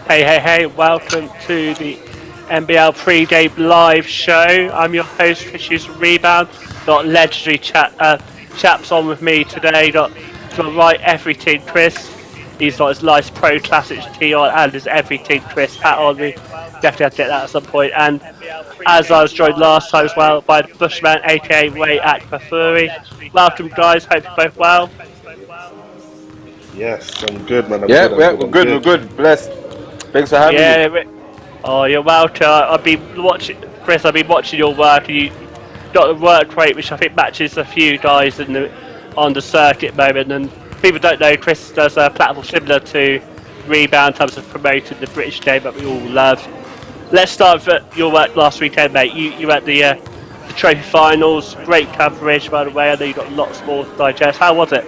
Hey, welcome to the NBL pre-game live show. I'm your host, Chris from Rebound. Got legendary chaps on with me today. Got to my right, everything Chris. He's got his nice Pro Classics tee on and his everything Chris hat on me. Definitely have to get that at some point. And as I was joined last time as well by the Bushman, aka Ray Akbafuri. Welcome guys, hope you're both well. Yes, I'm good, man. We're good. Blessed. Thanks for having me. Oh, you're welcome. I've been watching, Chris. I've been watching your work. You got the work rate, which I think matches a few guys on the circuit moment. And people don't know, Chris does a platform similar to Rebound in terms of promoting the British game that we all love. Let's start with your work last weekend, mate. You were at the trophy finals. Great coverage, by the way. I know you got lots more to digest. How was it?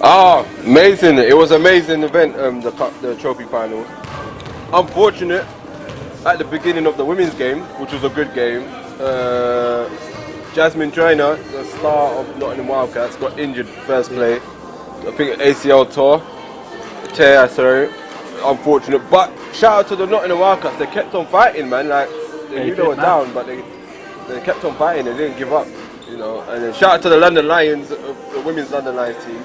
Oh, amazing. It was an amazing event, the trophy finals. Unfortunate at the beginning of the women's game, which was a good game. Jasmine Joyner, the star of Nottingham Wildcats, got injured first play. I think ACL tear, sorry. Unfortunate. But shout out to the Nottingham Wildcats. They kept on fighting, man. Like, they knew they were down, but they kept on fighting. They didn't give up, you know. And then shout out to the London Lions, the women's London Lions team.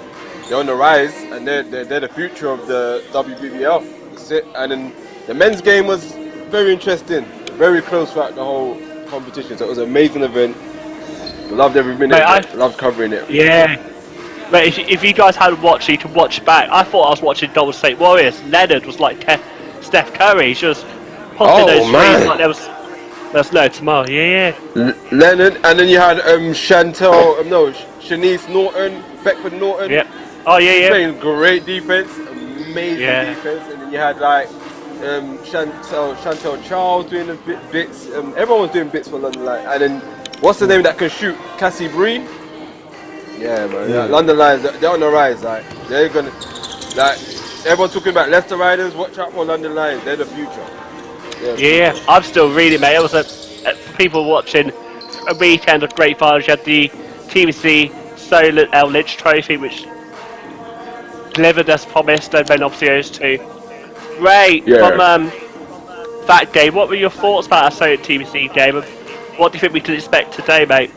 They're on the rise, and they're the future of the WBBL. That's it. And then the men's game was very interesting, very close throughout the whole competition. So it was an amazing event. Loved every minute. Loved covering it. Yeah. But if you guys hadn't watched, you can watch back. I thought I was watching Golden State Warriors. Leonard was like Steph Curry, just popping those threes like there was no tomorrow. Yeah. Leonard, and then you had Shanice Norton, Beckford Norton. Yep. Oh yeah. Playing great defense, amazing defense, and then you had like Chantel Charles doing the bits. Everyone was doing bits for London Lions. And then what's the name that can shoot? Cassie Breen. Yeah, man. Yeah. London Lions, they're on the rise. Like they're gonna, like everyone's talking about Leicester Riders. Watch out for London Lions. They're the future. Yeah, I'm still reading, mate. It was for people watching a weekend of great finals. You had the TVC Solent Lynch Trophy, which delivered as promised, and then obviously those two. Ray, from that game, what were your thoughts about a Solent TVC game? And what do you think we can expect today, mate?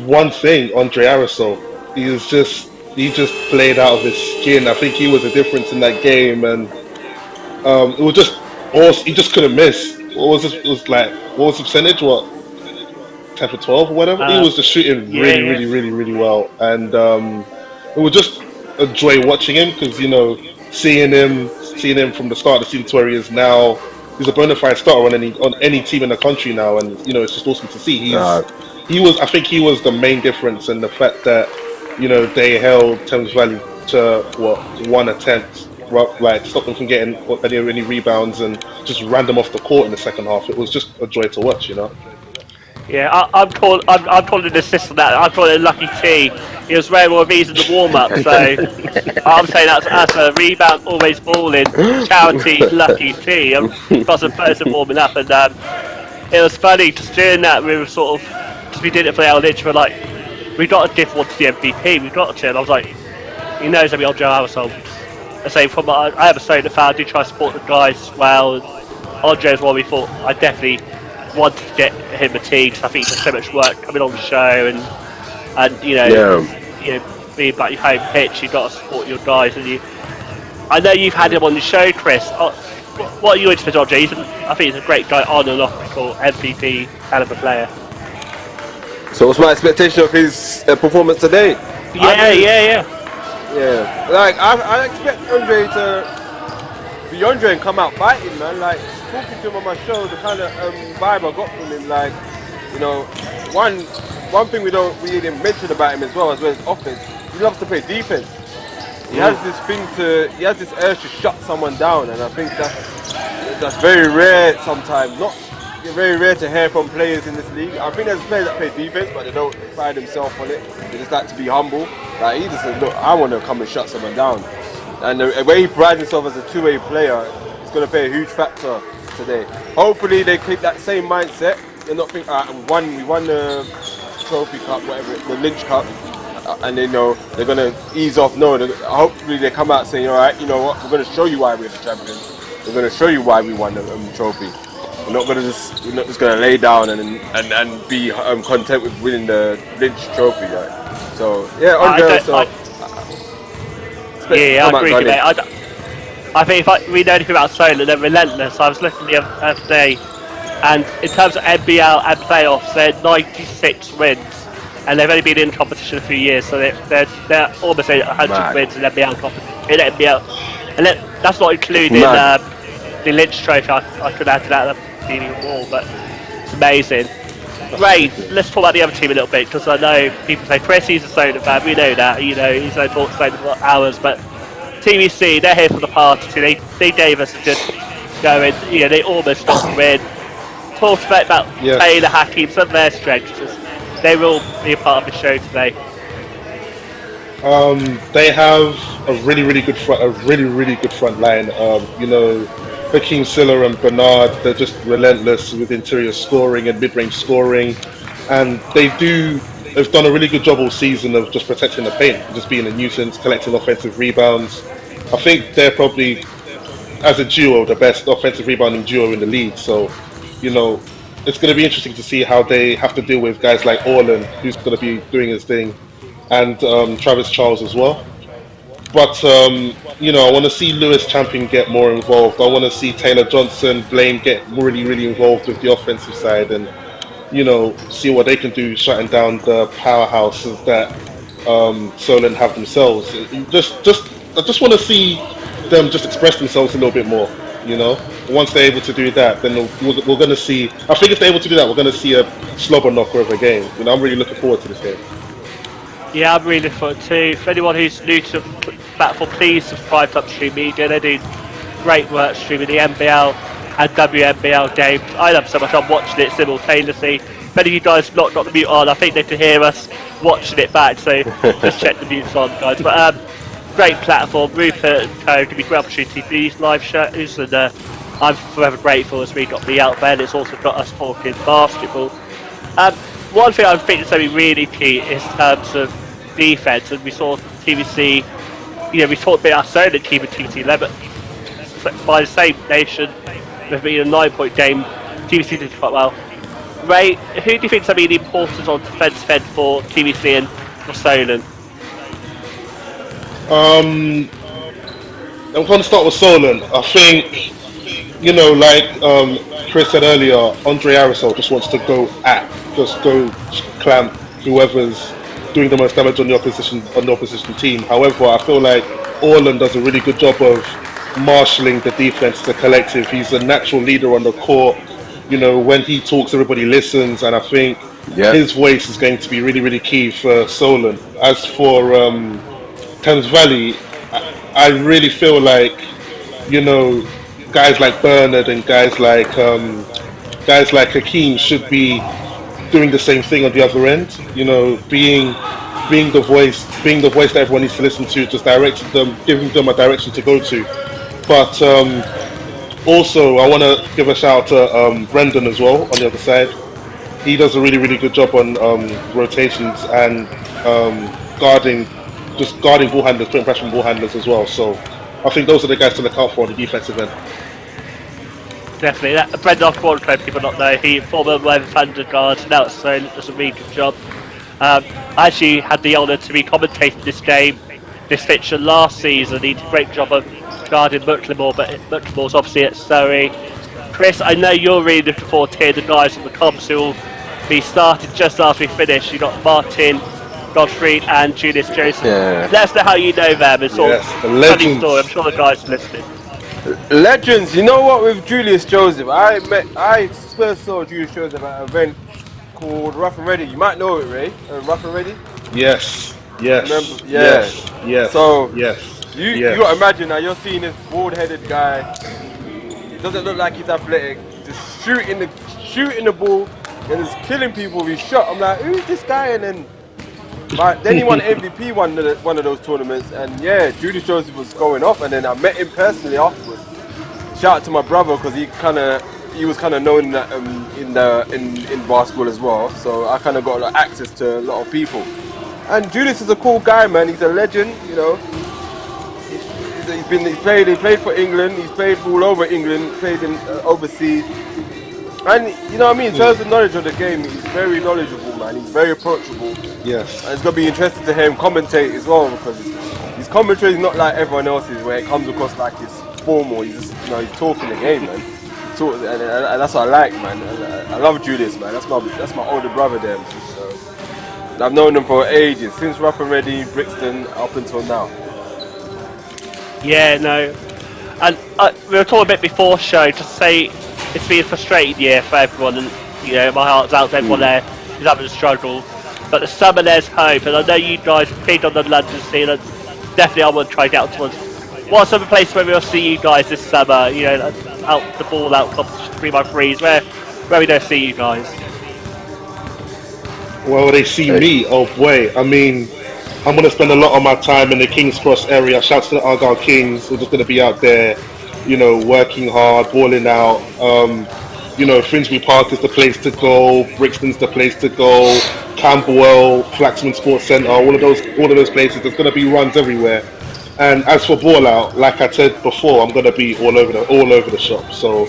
One thing, Andre Arisol, he just played out of his skin. I think he was the difference in that game, and it was just awesome. He just couldn't miss. What was the percentage? 10 for 12 or whatever. He was just shooting really well, and it was just a joy watching him because seeing him from the start of the season to where he is now. He's a bona fide starter on any team in the country now, and it's just awesome to see. I think he was the main difference in the fact that they held Thames Valley to 1 attempt, like stopped them from getting any rebounds and just ran them off the court in the second half. It was just a joy to watch, Yeah, I'm calling an assist on that. I'm calling it Lucky T. He was wearing more of these in the warm-up, so I'm saying that's as a rebound, always balling, charity Lucky T. Because of person warming up, and it was funny just doing that. We were sort of, because we did it for our Lynch, we're like, we got to give one to the MVP. We got to, and I was like, he knows that we all Joe Arisol. I say I have a Solent fan. I do try to support the guys as well. And Andre as well. We thought I definitely wanted to get him a team. I think there's so much work coming on the show, and being back your home pitch, you've got to support your guys. And I know you've had him on the show, Chris. What are you into for Andre? I think he's a great guy on and off the court, MVP, hell of a player. So what's my expectation of his performance today? Yeah. Like I expect Andre to be Andre and come out fighting, man. Like talking to him on my show, the kind of vibe I got from him, like one thing we didn't mention about him as well his offense. He loves to play defense. He has this urge to shut someone down, and I think that's very rare sometimes. Not very rare to hear from players in this league. I think there's players that play defense, but they don't pride themselves on it. They just like to be humble. Like he just says, look, I want to come and shut someone down. And the way he prides himself as a two-way player, it's going to play a huge factor today. Hopefully they keep that same mindset. They're not think, we won the trophy cup, whatever, the Lynch Cup. and they know they're gonna ease off. No, hopefully they come out saying, all right, you know what, we're gonna show you why we're the champions. We're gonna show you why we won the trophy. We're not just gonna lay down and be content with winning the Lynch trophy, right? So yeah, I agree with you, mate. I think if we know anything about Solent, they're relentless. I was looking the other day, and in terms of NBL and playoffs, they're 96 wins, and they've only been in competition a few years, so they're almost 100 wins in NBL. And that's not including the Lynch trophy. I could add to that even more, but it's amazing. Ray, let's talk about the other team a little bit, because I know people say Chris, he's a Solent fan. We know that, you know, he's only bought Solent for hours, but TVC, they're here for the party too. They gave us a good going. You know, they almost got the win. Talked about Taylor, Hakeem, some of their strengths. They will be a part of the show today. They have a really good front line. You know, Hakeem Silla and Bernard, they're just relentless with interior scoring and mid-range scoring, and they've done a really good job all season of just protecting the paint, just being a nuisance, collecting offensive rebounds. I think they're probably, as a duo, the best offensive rebounding duo in the league. So, you know, it's going to be interesting to see how they have to deal with guys like Orland, who's going to be doing his thing, and Travis Charles as well. But, you know, I want to see Lewis Champion get more involved. I want to see Taylor Johnson, Blaine get really involved with the offensive side, and, you know, see what they can do shutting down the powerhouses that Solent have themselves. I just want to see them just express themselves a little bit more, you know. Once they're able to do that, then we're going to see, I think if they're able to do that, we're going to see a slobber knocker of a game. You know, I'm really looking forward to this game. Yeah, I'm really looking forward too. For anyone who's new to the platform, please subscribe to UpStreamedia. They're doing great work streaming the NBL and WNBL games. I love so much. I'm watching it simultaneously. If any of you guys not got the mute on, I think they can hear us watching it back, so just check the mute on, guys. But great platform. Rupert and Co give me great opportunity for these live shows, and I'm forever grateful as we got me out there, and it's also got us talking basketball. One thing I think is going to be really key is in terms of defense, and we saw TVC, you know, we talked about our Solent keeping TVC 11 by the same nation. There's been a 9-point game. TVC did quite well. Ray, who do you think is going to be the importance on defense fed for TVC and for Solent? I'm going to start with Solent. I think, you know, like Chris said earlier, Andre Arisol just wants to go clamp whoever's doing the most damage on the opposition team. However, I feel like Orland does a really good job of marshalling the defense as a collective. He's a natural leader on the court. You know, when he talks, everybody listens, and I think his voice is going to be really key for Solent. As for Thames Valley, I really feel like, you know, guys like Bernard and guys like Hakeem should be doing the same thing on the other end. You know, being the voice that everyone needs to listen to, just directing them, giving them a direction to go to. But also, I want to give a shout out to Brendan as well on the other side. He does a really good job on rotations and guarding ball handlers, putting pressure on ball handlers as well. So I think those are the guys to look out for on the defensive end. Definitely. Brendan Quadro, people not know, he former Weather Thunder guard, now it's Solent, does a really good job. I actually had the honour to be commentating this fixture last season. He did a great job of guarding Mucklemore, but Mucklemore's obviously at Surrey. Chris, I know you're really looking forward to hearing the guys from the comps who will be started just after we finish. You've got Martin, Gottfried and Julius Joseph. Yeah. Let us know how you know them. It's all funny story. I'm sure the guys are listening. Legends. You know what, with Julius Joseph, I first saw Julius Joseph at an event called Rough and Ready. You might know it, Ray. Rough and Ready? Yes. Remember? Yes. So you got to imagine now, you're seeing this bald-headed guy. He doesn't look like he's athletic. Just shooting the ball and just killing people with his shot. I'm like, who's this guy? And then he won MVP one of those tournaments, and Julius Joseph was going off, and then I met him personally afterwards. Shout out to my brother, because he was kind of known in basketball as well, so I kind of got access to a lot of people. And Julius is a cool guy, man. He's a legend, you know. He played for England. He's played all over England. Played in overseas. And you know what I mean. In terms of knowledge of the game, he's very knowledgeable, man. He's very approachable. Yes. And it's gonna be interesting to hear him commentate as well, because his commentary is not like everyone else's, where it comes across like it's formal. He's just, you know, he's talking the game, man. And that's what I like, man. I love Julius, man. That's my older brother, there. So I've known him for ages, since Rough and Ready, Brixton, up until now. Yeah, no. And we were talking a bit before show to say it's been a frustrating year for everyone, and you know my heart's out to everyone there who's having a struggle. But the summer there's hope, and I know you guys played on the London scene, and definitely I want to try to get out towards. What are some of the places where we'll see you guys this summer? You know, out the ball out competition 3x3s. Where we don't see you guys? Well, they see me. Oh boy, I mean, I'm going to spend a lot of my time in the King's Cross area. Shouts to the Argyle Kings. We're just going to be out there, you know, working hard, balling out. You know, Finsbury Park is the place to go. Brixton's the place to go. Camberwell, Flaxman Sports Centre, all of those places. There's going to be runs everywhere. And as for ball out, like I said before, I'm going to be all over the shop. So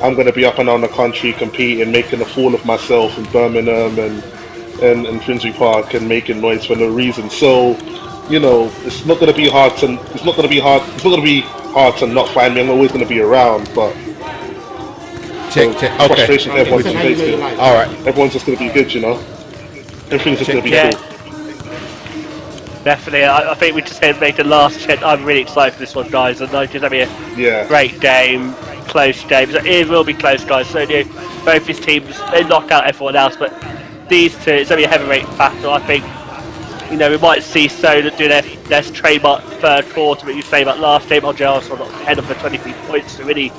I'm going to be up and down the country competing, making a fool of myself in Birmingham and Finsbury Park, and making noise for no reason. So, you know, it's not going to be hard to not find me. I'm always going to be around, but check. frustration Okay. everyone's facing. All right. Everyone's just going to be good, you know. Everything's just going to be Yeah. cool. Definitely, I think we just made the last check. I'm really excited for this one, guys, and it's going to be a great game, close game. It will be close, guys. So both these teams, they knock out everyone else, but these two, it's going to be a heavyweight battle. I think, you know, we might see Solent do their trademark third quarter, but you say about last game, I'll sort of ahead of the 23 points to really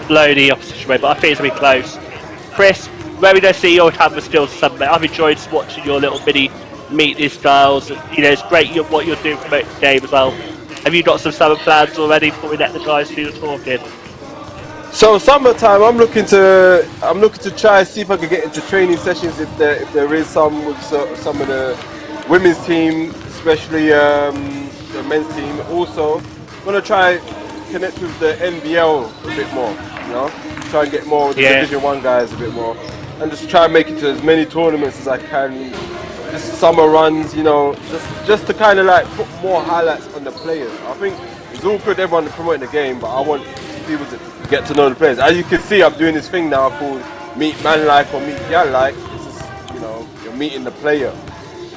blow the opposition away, but I think it's going to be close. Chris, where we don't see your camera still Sunday, I've enjoyed watching your little mini meet styles. You know, it's great what you're doing for the game as well. Have you got some summer plans already before we let the guys do the talking? So summertime, I'm looking to try and see if I can get into training sessions if there is some with some of the women's team, especially the men's team. Also, I'm gonna try connect with the NBL a bit more. You know, try and get more with the Division 1 guys a bit more, and just try and make it to as many tournaments as I can. Just summer runs, you know, just to kind of like put more highlights on the players. I think it's all good everyone promoting the game, but I want people to get to know the players. As you can see, I'm doing this thing now called Meet Man Like or Meet Gal Like. It's just, you know, you're meeting the player.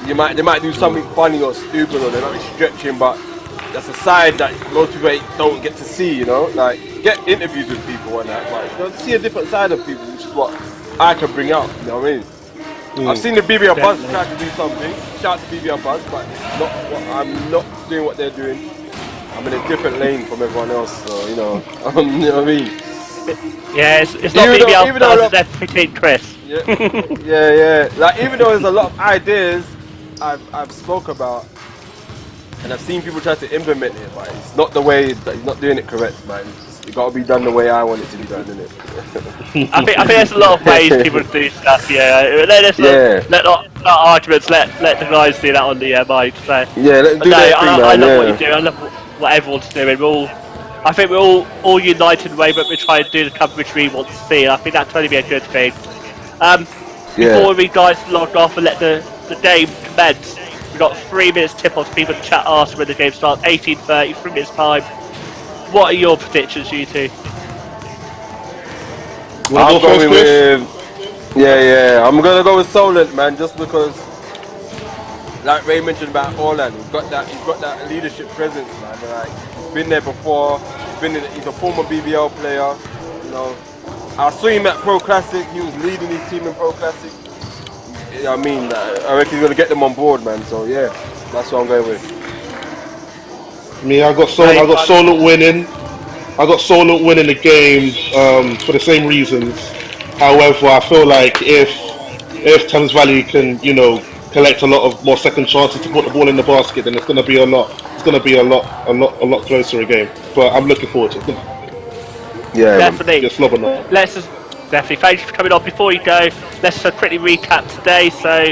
They might do something funny or stupid, or they might be stretching, but that's a side that most people don't get to see, you know. Like, get interviews with people and that, but you know, see a different side of people, which is what I can bring out, you know what I mean? I've seen the BBL Buzz try to do something. Shout out to BBL Buzz, but I'm not doing what they're doing. I'm in a different lane from everyone else, so you know, you know what I mean. Yeah, it's not BBL Buzz, it's FPT Chris. Yeah. Like, even though there's a lot of ideas I've spoke about, and I've seen people try to implement it, but it's not the way. He's not doing it correct, man. It's got to be done the way I want it to be done, isn't it? I think there's a lot of ways people do stuff. Yeah, let arguments. Let the guys do that on the mic. So. Yeah, let's do that thing, man. I love what you do. I love what everyone's doing. I think we're all united in a way, but we're trying to do the coverage we want to see. I think that's going to be a good thing. Before we guys log off and let the game commence, we've got 3 minutes tip-off so people in the chat ask when the game starts. 18:30, 3 minutes time. What are your predictions, you two? I'm going with I'm gonna go with Solent, man, just because, like Ray mentioned about Orland, he's got that leadership presence, man. Like, been there before. He's a former BBL player. You know, I saw him at Pro Classic. He was leading his team in Pro Classic. I mean, I reckon he's gonna get them on board, man. So yeah, that's what I'm going with. Me, I got Solent winning. I got Solent winning the game for the same reasons. However, I feel like if Thames Valley can, you know, collect a lot of more second chances to put the ball in the basket, then it's going to be a lot closer a game. But I'm looking forward to it. Yeah, definitely. Just slobbing on. Definitely. Thank you for coming on. Before you go, let's quickly recap today. So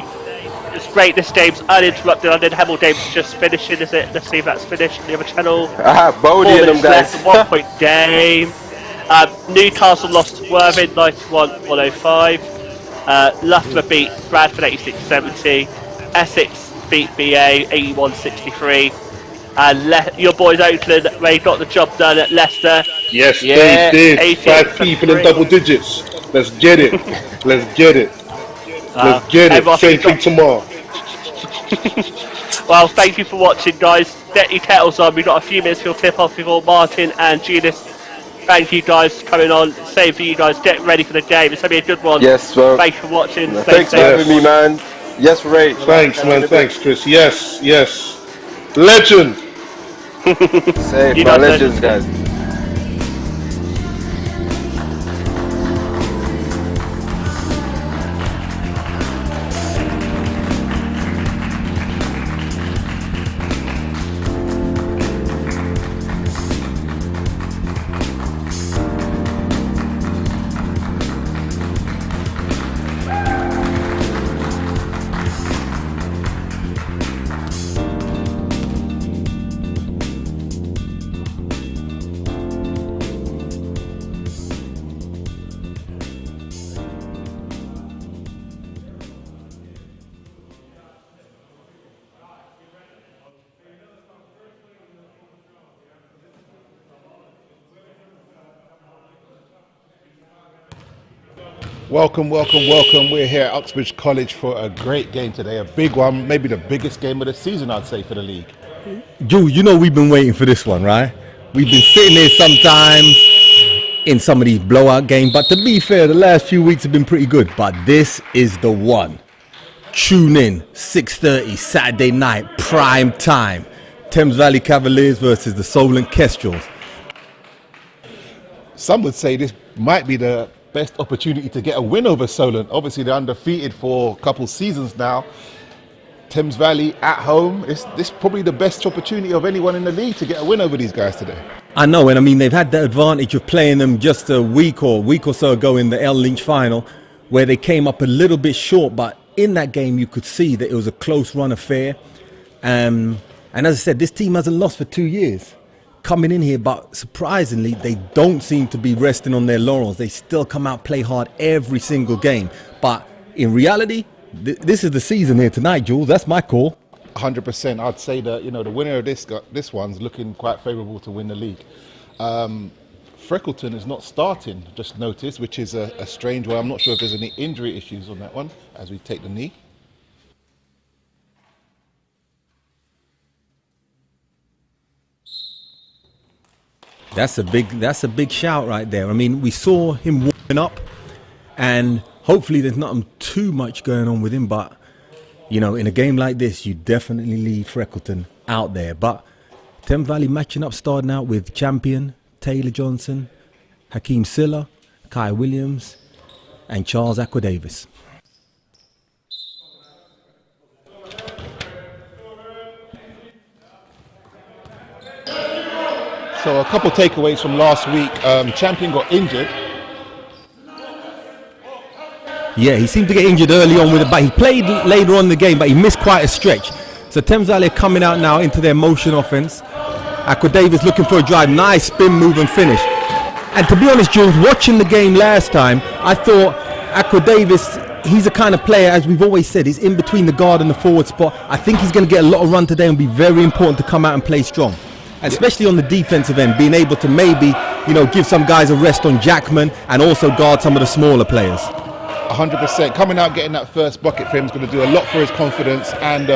it's great this game's uninterrupted. I did Hemel Dames just finishing, is it? Let's see if that's finished on the other channel. Bodie 4 and them minutes guys. left, 1 point game. Newcastle lost to Worthing 91-105. Loughborough beat Bradford 86-70. Essex beat BA 81-63. And your boys Oakland, they got the job done at Leicester. Yes, Yeah, they did. 5 people in 88-73. double digits. Let's get it. Let's get it. Let's get it. everyone Same got- thing tomorrow. Well, thank you for watching, guys. Get your kettles on. We've got a few minutes till tip-off before Martin and Julius. Thank you guys for coming on. Same for you guys. Get ready for the game. It's going to be a good one. Yes, bro. Thank you for watching. Stay Thanks for safe. having me, man. Yes, Ray. Thanks, man. Thanks, Chris. Yes, yes. Legend. Safe, You my guys legends, guys. Welcome, welcome, welcome. We're here at Uxbridge College for a great game today. A big one, maybe the biggest game of the season, I'd say, for the league. Jules, you know we've been waiting for this one, right? We've been sitting here sometimes in some of these blowout games, but to be fair, the last few weeks have been pretty good. But this is the one. Tune in, 6:30 Saturday night, prime time. Thames Valley Cavaliers versus the Solent Kestrels. Some would say this might be the best opportunity to get a win over Solent. Obviously, they're undefeated for a couple seasons now. Thames Valley at home, this is probably the best opportunity of anyone in the league to get a win over these guys today. I know, and I mean, they've had the advantage of playing them just a week or so ago in the L Lynch final, where they came up a little bit short, but in that game you could see that it was a close run affair. And as I said, this team hasn't lost for 2 years coming in here, but surprisingly they don't seem to be resting on their laurels. They still come out, play hard every single game, but in reality this is the season here tonight, Jules. That's my call. 100%. I'd say that, you know, the winner of this one's looking quite favourable to win the league. Freckleton is not starting, just noticed, which is a strange one. I'm not sure if there's any injury issues on that one as we take the knee. That's a big shout right there. I mean, we saw him warming up, and hopefully there's not too much going on with him, but you know, in a game like this, you definitely leave Freckleton out there. But Thames Valley matching up, starting out with Champion, Taylor Johnson, Hakeem Silla, Kai Williams, and Charles Aquadavis. So a couple takeaways from last week. Champion got injured. Yeah, he seemed to get injured early on with it, but he played later on in the game, but he missed quite a stretch. So Thames Valley are coming out now into their motion offense. Aquadavis looking for a drive, nice spin move and finish. And to be honest, Jules, watching the game last time, I thought Aquadavis, he's the kind of player, as we've always said, he's in between the guard and the forward spot. I think he's going to get a lot of run today and be very important to come out and play strong. And especially on the defensive end, being able to maybe, you know, give some guys a rest on Jackman and also guard some of the smaller players. 100%. Coming out, getting that first bucket for him is going to do a lot for his confidence, and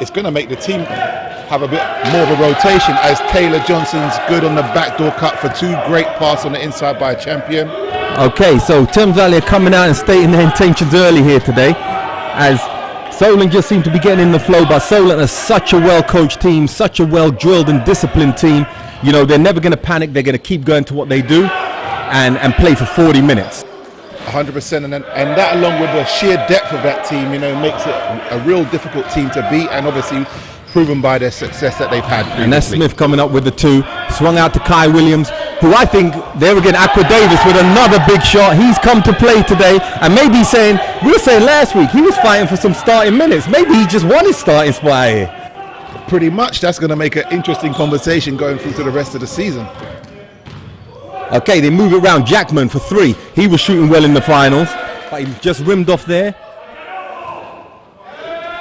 it's going to make the team have a bit more of a rotation, as Taylor Johnson's good on the backdoor cut for two great passes on the inside by a Champion. Okay, so Thames Valley are coming out and stating their intentions early here today, as Solent just seem to be getting in the flow, but Solent is such a well-coached team, such a well-drilled and disciplined team. You know, they're never going to panic. They're going to keep going to what they do and play for 40 minutes. 100%, and that, along with the sheer depth of that team, you know, makes it a real difficult team to beat, and obviously proven by their success that they've had previously. And that's Smith coming up with the two. Swung out to Kai Williams, who I think, there again, Aqua Davis with another big shot. He's come to play today, and maybe he's saying, we were saying last week, he was fighting for some starting minutes. Maybe he just won his starting spot here. Pretty much, that's going to make an interesting conversation going through to the rest of the season. Okay, they move it around. Jackman for 3. He was shooting well in the finals, but he just rimmed off there.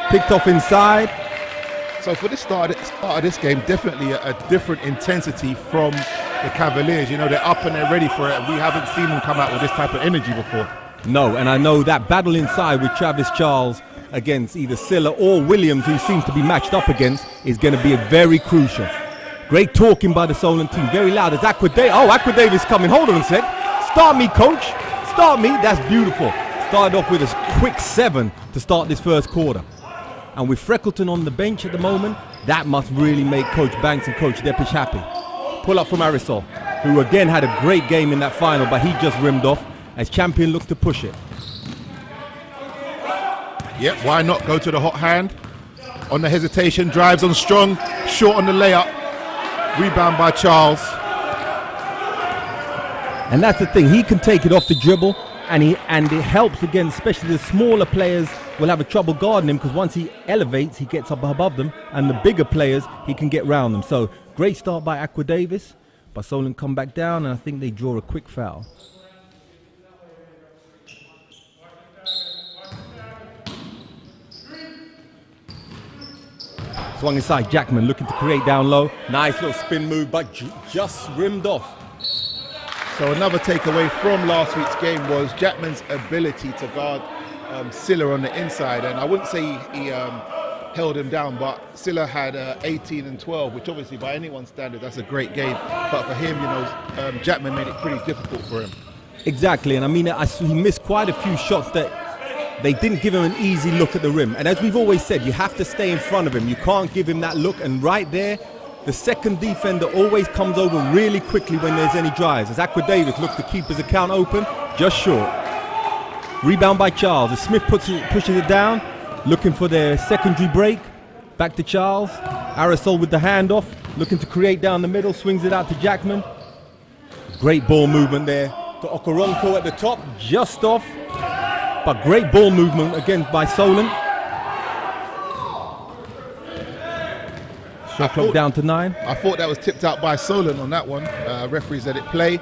Picked off inside. So for the start of this game, definitely a different intensity from the Cavaliers. You know, they're up and they're ready for it. We haven't seen them come out with this type of energy before. No, and I know that battle inside with Travis Charles against either Silla or Williams, who seems to be matched up against, is going to be very crucial. Great talking by the Solent team, very loud. It's Aqua Davis. Oh, Aqua Davis coming. Hold on a sec. Start me, coach. Start me. That's beautiful. Started off with a quick 7 to start this first quarter. And with Freckleton on the bench at the moment, that must really make Coach Banks and Coach Depish happy. Pull up from Arisol, who again had a great game in that final, but he just rimmed off as Champion looks to push it. Yep, why not go to the hot hand? On the hesitation, drives on Strong, short on the layup. Rebound by Charles. And that's the thing, he can take it off the dribble, and it helps against, especially the smaller players will have a trouble guarding him, because once he elevates, he gets up above them, and the bigger players, he can get round them. So great start by Aqua Davis, but Solent come back down, and I think they draw a quick foul. Swung inside, Jackman looking to create down low. Nice little spin move, but just rimmed off. So another takeaway from last week's game was Jackman's ability to guard Silla on the inside. And I wouldn't say he held him down, but Silla had 18 and 12, which obviously by anyone's standard, that's a great game. But for him, you know, Jackman made it pretty difficult for him. Exactly, and I mean, he missed quite a few shots that they didn't give him an easy look at the rim. And as we've always said, you have to stay in front of him. You can't give him that look. And right there, the second defender always comes over really quickly when there's any drives. As Aqua Davis looks to keep his account open, just short. Rebound by Charles. As Smith pushes it down, looking for their secondary break. Back to Charles. Arisol with the handoff, looking to create down the middle, swings it out to Jackman. Great ball movement there to Okoronkwo at the top, just off. But great ball movement again by Solent. Shot clock down to 9. I thought that was tipped out by Solent on that one. Referees let it play.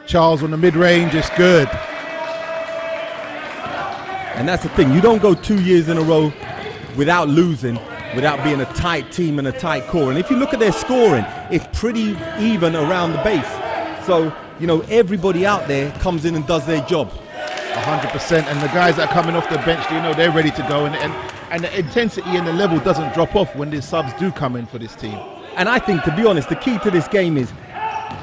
Charles on the mid-range is good. And that's the thing, you don't go 2 years in a row without losing, without being a tight team and a tight core. And if you look at their scoring, it's pretty even around the base. So, you know, everybody out there comes in and does their job. 100%, and the guys that are coming off the bench, you know, they're ready to go, and the intensity and the level doesn't drop off when the subs do come in for this team. And I think, to be honest, the key to this game is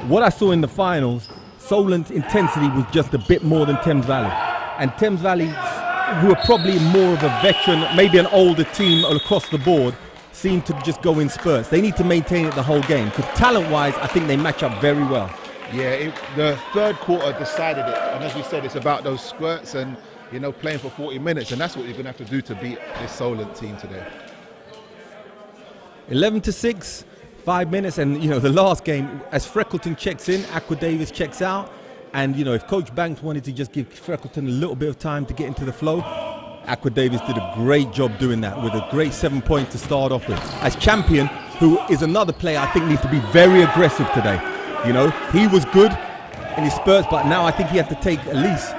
what I saw in the finals. Solent's intensity was just a bit more than Thames Valley, and Thames Valley, who are probably more of a veteran, maybe an older team across the board, seem to just go in spurts. They need to maintain it the whole game, because talent-wise, I think they match up very well. Yeah, the third quarter decided it, and as we said, it's about those squirts and, you know, playing for 40 minutes, and that's what you're going to have to do to beat this Solent team today. 11-6, 5 minutes, and, you know, the last game, as Freckleton checks in, Aqua Davis checks out, and, you know, if Coach Banks wanted to just give Freckleton a little bit of time to get into the flow, Aqua Davis did a great job doing that with a great 7 points to start off with. As Champion, who is another player I think needs to be very aggressive today. You know, he was good in his spurts, but now I think he had to take at least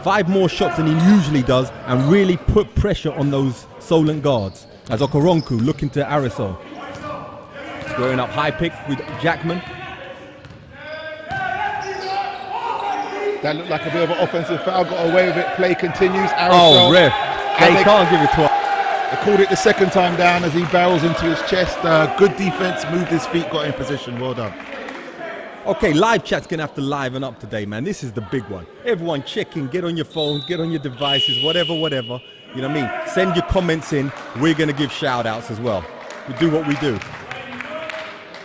5 more shots than he usually does and really put pressure on those Solent guards. As Okoronkwo looking to Arisol. Squaring up high pick with Jackman. That looked like a bit of an offensive foul, got away with it, play continues. Arisol, oh, ref, they can't give it to him. They called it the second time down as he barrels into his chest. Good defense, moved his feet, got in position, well done. Okay, live chat's gonna have to liven up today, man. This is the big one. Everyone checking, get on your phones, get on your devices, whatever. You know what I mean? Send your comments in. We're gonna give shout outs as well. We do what we do.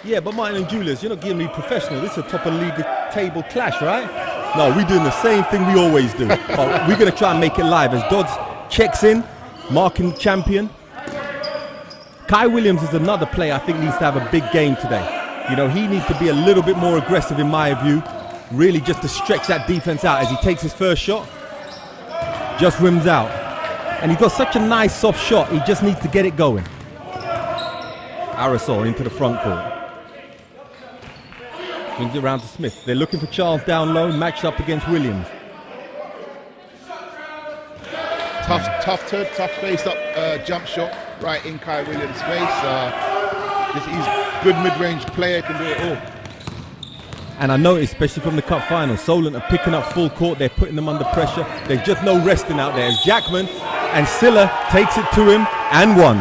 Yeah, but Martin and Julius, you're not giving me professional. This is a top of league table clash, right? No, we're doing the same thing we always do. But we're gonna try and make it live as Dodds checks in, marking Champion. Kai Williams is another player I think needs to have a big game today. You know, he needs to be a little bit more aggressive in my view, really just to stretch that defense out as he takes his first shot. Just rims out. And he's got such a nice soft shot, he just needs to get it going. Aerosol into the front court. Swings it around to Smith. They're looking for Charles down low, matched up against Williams. Tough face-up jump shot right in Kai Williams' face. He's a good mid-range player, can do it all. And I noticed, especially from the cup final, Solent are picking up full court. They're putting them under pressure. There's just no resting out there. As Jackman and Silla takes it to him and one.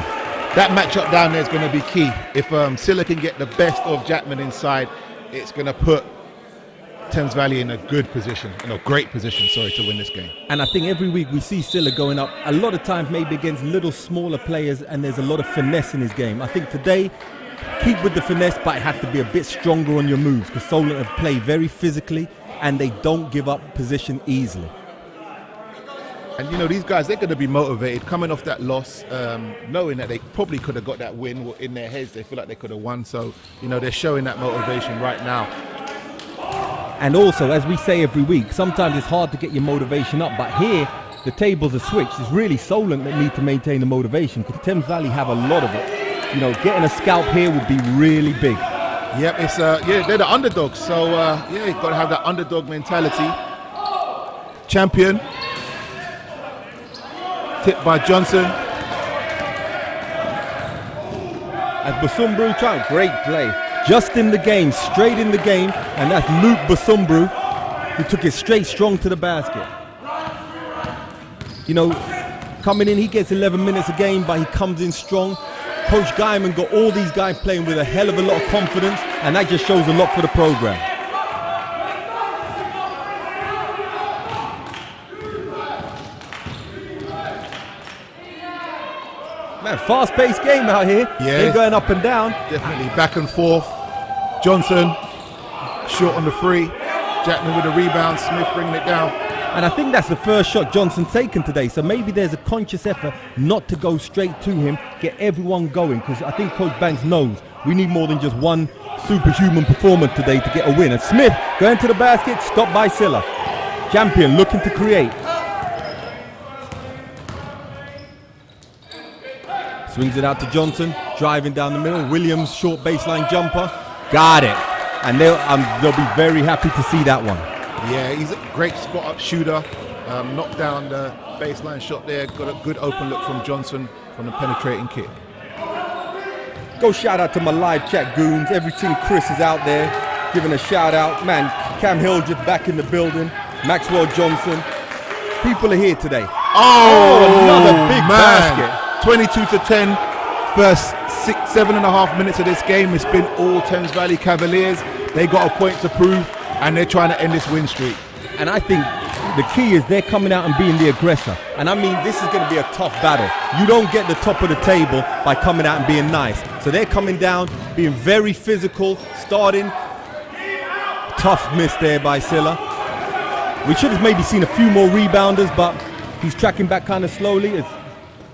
That matchup down there is going to be key. If Silla can get the best of Jackman inside, it's going to put Thames Valley in a good position, in a great position, to win this game. And I think every week we see Silla going up, a lot of times maybe against little smaller players, and there's a lot of finesse in his game. I think today, keep with the finesse, but it had to be a bit stronger on your moves, because Solent have played very physically and they don't give up position easily. And you know, these guys, they're going to be motivated coming off that loss, knowing that they probably could have got that win in their heads. They feel like they could have won. So, you know, they're showing that motivation right now. And also, as we say every week, sometimes it's hard to get your motivation up, but here the tables are switched. It's really Solent that need to maintain the motivation, because Thames Valley have a lot of it. You know, getting a scalp here would be really big. Yep, it's they're the underdogs, so you've got to have that underdog mentality. Champion, tipped by Johnson. As Busumbru tried, great play. Just in the game, straight in the game, and that's Luke Busumbru, who took it straight strong to the basket. You know, coming in, he gets 11 minutes a game, but he comes in strong. Coach Guyman got all these guys playing with a hell of a lot of confidence, and that just shows a lot for the program. Man, fast-paced game out here. Yeah. They're going up and down. Definitely back and forth. Johnson, short on the free. Jackman with the rebound. Smith bringing it down. And I think that's the first shot Johnson's taken today. So maybe there's a conscious effort not to go straight to him, get everyone going. Because I think Coach Banks knows we need more than just one superhuman performance today to get a win. And Smith going to the basket, stopped by Silla. Champion looking to create. Swings it out to Johnson, driving down the middle. Williams, short baseline jumper. Got it. And they'll be very happy to see that one. Yeah, he's a great spot-up shooter. Knocked down the baseline shot there. Got a good open look from Johnson from the penetrating kick. Go shout out to my live chat goons. Every team Chris is out there giving a shout out. Man, Cam Hildreth back in the building. Maxwell Johnson. People are here today. Oh, another big man. basket. 22-10, first 7.5 minutes of this game. It's been all Thames Valley Cavaliers. They got a point to prove, and they're trying to end this win streak. And I think the key is they're coming out and being the aggressor. And I mean, this is going to be a tough battle. You don't get the top of the table by coming out and being nice. So they're coming down, being very physical, starting. Tough miss there by Silla. We should have maybe seen a few more rebounders, but he's tracking back kind of slowly. As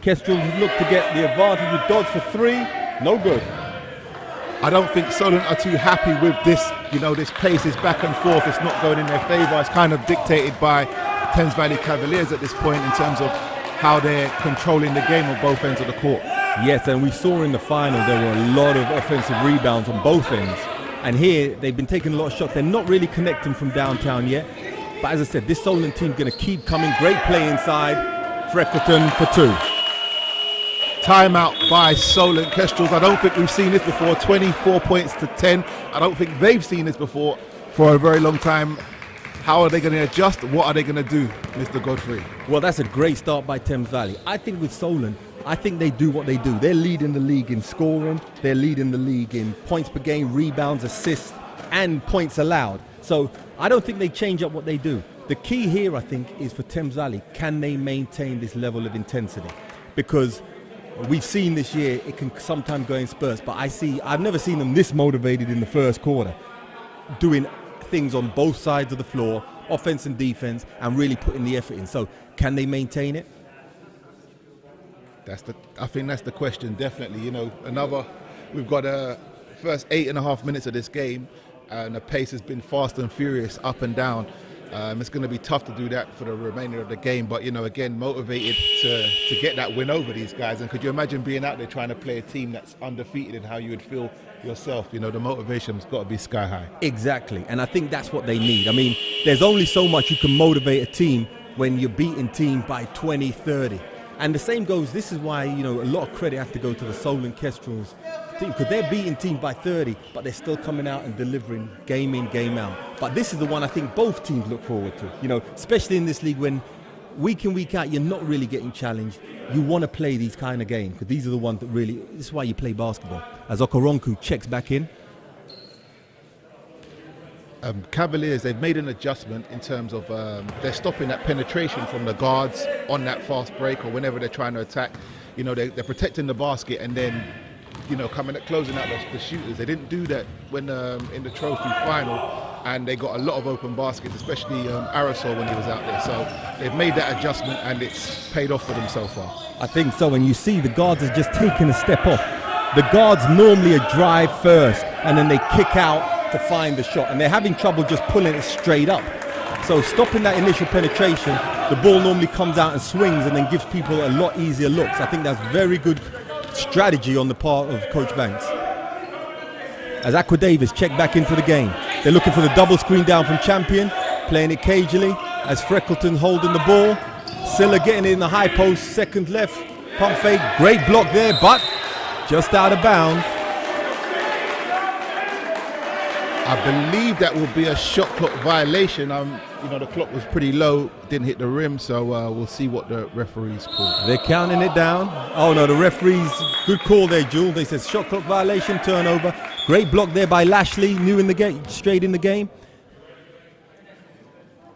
Kestrels look to get the advantage with Dodds for three. No good. I don't think Solent are too happy with this. You know, this pace is back and forth. It's not going in their favour. It's kind of dictated by Thames Valley Cavaliers at this point in terms of how they're controlling the game on both ends of the court. Yes, and we saw in the final there were a lot of offensive rebounds on both ends. And here they've been taking a lot of shots. They're not really connecting from downtown yet. But as I said, this Solent team is going to keep coming. Great play inside. Freckleton for two. Timeout by Solent. Kestrels, I don't think we've seen this before. 24 points to 10. I don't think they've seen this before for a very long time. How are they going to adjust? What are they going to do, Mr. Gottfried? Well, that's a great start by Thames Valley. I think with Solent, I think they do what they do. They're leading the league in scoring. They're leading the league in points per game, rebounds, assists, and points allowed. So I don't think they change up what they do. The key here, I think, is for Thames Valley. Can they maintain this level of intensity? Because we've seen this year it can sometimes go in spurts, but I've never seen them this motivated in the first quarter, doing things on both sides of the floor, offense and defense, and really putting the effort in. So can they maintain it? I think that's the question, definitely. You know, we've got first 8.5 minutes of this game, and the pace has been fast and furious, up and down. It's going to be tough to do that for the remainder of the game, but again, motivated to get that win over these guys. And could you imagine being out there trying to play a team that's undefeated and how you would feel yourself? The motivation's got to be sky high. Exactly, and I think that's what they need. I mean, there's only so much you can motivate a team when you're beating team by 20, 30. And the same goes, this is why, a lot of credit has to go to the Solent Kestrels team, because they're beating team by 30, but they're still coming out and delivering game in, game out. But this is the one I think both teams look forward to, especially in this league when week in, week out, you're not really getting challenged. You want to play these kind of games, because these are the ones that really, this is why you play basketball. As Okoronkwo checks back in. Cavaliers, they've made an adjustment in terms of they're stopping that penetration from the guards on that fast break or whenever they're trying to attack. They're protecting the basket and then, closing out the shooters. They didn't do that when in the trophy final, and they got a lot of open baskets, especially Aerosol when he was out there. So they've made that adjustment and it's paid off for them so far. I think so, and you see the guards have just taken a step off. The guards normally drive first and then they kick out to find the shot, and they're having trouble just pulling it straight up. So stopping that initial penetration, the ball normally comes out and swings and then gives people a lot easier looks. I think that's very good strategy on the part of Coach Banks. As Aqua Davis check back into the game, they're looking for the double screen down from Champion, playing it cagely as Freckleton holding the ball. Silla getting it in the high post, second left, pump fake, great block there, but just out of bounds. I believe that will be a shot clock violation. The clock was pretty low, didn't hit the rim, so we'll see what the referees call. They're counting it down. Oh no, the referees, good call there, Jules. They said shot clock violation, turnover. Great block there by Lashley, new in the game, straight in the game.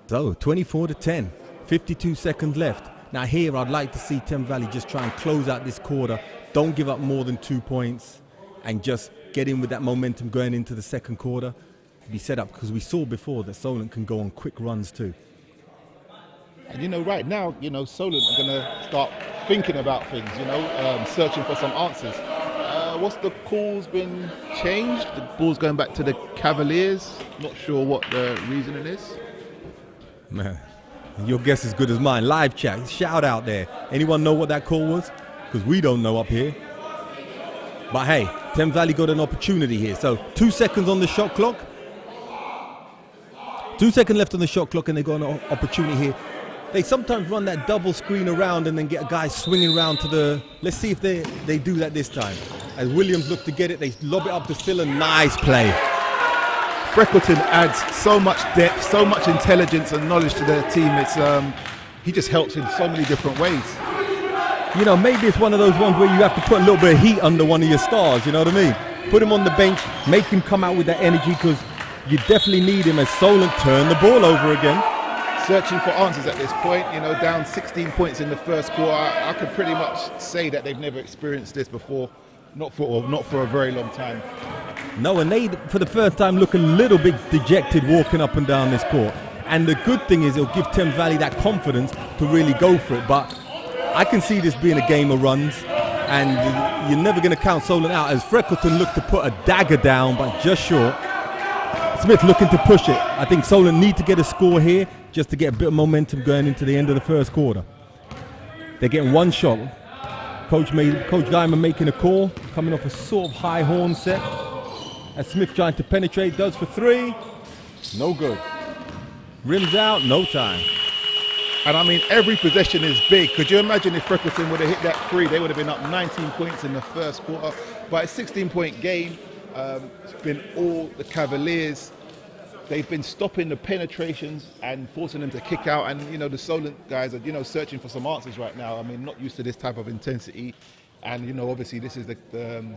So 24-10, 52 seconds left. Now here I'd like to see Thames Valley just try and close out this quarter. Don't give up more than 2 points and just get in with that momentum going into the second quarter. Be set up, because we saw before that Solent can go on quick runs too. And right now, Solent are going to start thinking about things, searching for some answers. What's the call's been changed? The ball's going back to the Cavaliers. Not sure what the reasoning is. Man, your guess is good as mine. Live chat, shout out there. Anyone know what that call was? Because we don't know up here. But hey, Thames Valley got an opportunity here. So 2 seconds on the shot clock. 2 seconds left on the shot clock, and they got an opportunity here. They sometimes run that double screen around and then get a guy swinging around to the... Let's see if they do that this time. As Williams look to get it, they lob it up to Silla. Nice play. Freckleton adds so much depth, so much intelligence and knowledge to their team. It's he just helps in so many different ways. Maybe it's one of those ones where you have to put a little bit of heat under one of your stars, you know what I mean? Put him on the bench, make him come out with that energy, because you definitely need him as Solent turn the ball over again. Searching for answers at this point, down 16 points in the first quarter. I could pretty much say that they've never experienced this before, not for a very long time. No, and they, for the first time, look a little bit dejected walking up and down this court. And the good thing is it'll give Thames Valley that confidence to really go for it. But I can see this being a game of runs, and you're never going to count Solent out, as Freckleton looked to put a dagger down, but just short. Smith looking to push it. I think Solent need to get a score here just to get a bit of momentum going into the end of the first quarter. They're getting one shot. Coach Diamond making a call, coming off a sort of high horn set. As Smith trying to penetrate, does for three. No good. Rims out, no time. And I mean, every possession is big. Could you imagine if Freckleton would have hit that three? They would have been up 19 points in the first quarter. But a 16-point game. It's been all the Cavaliers. They've been stopping the penetrations and forcing them to kick out. And, the Solent guys are, searching for some answers right now. I mean, not used to this type of intensity. And, obviously this is the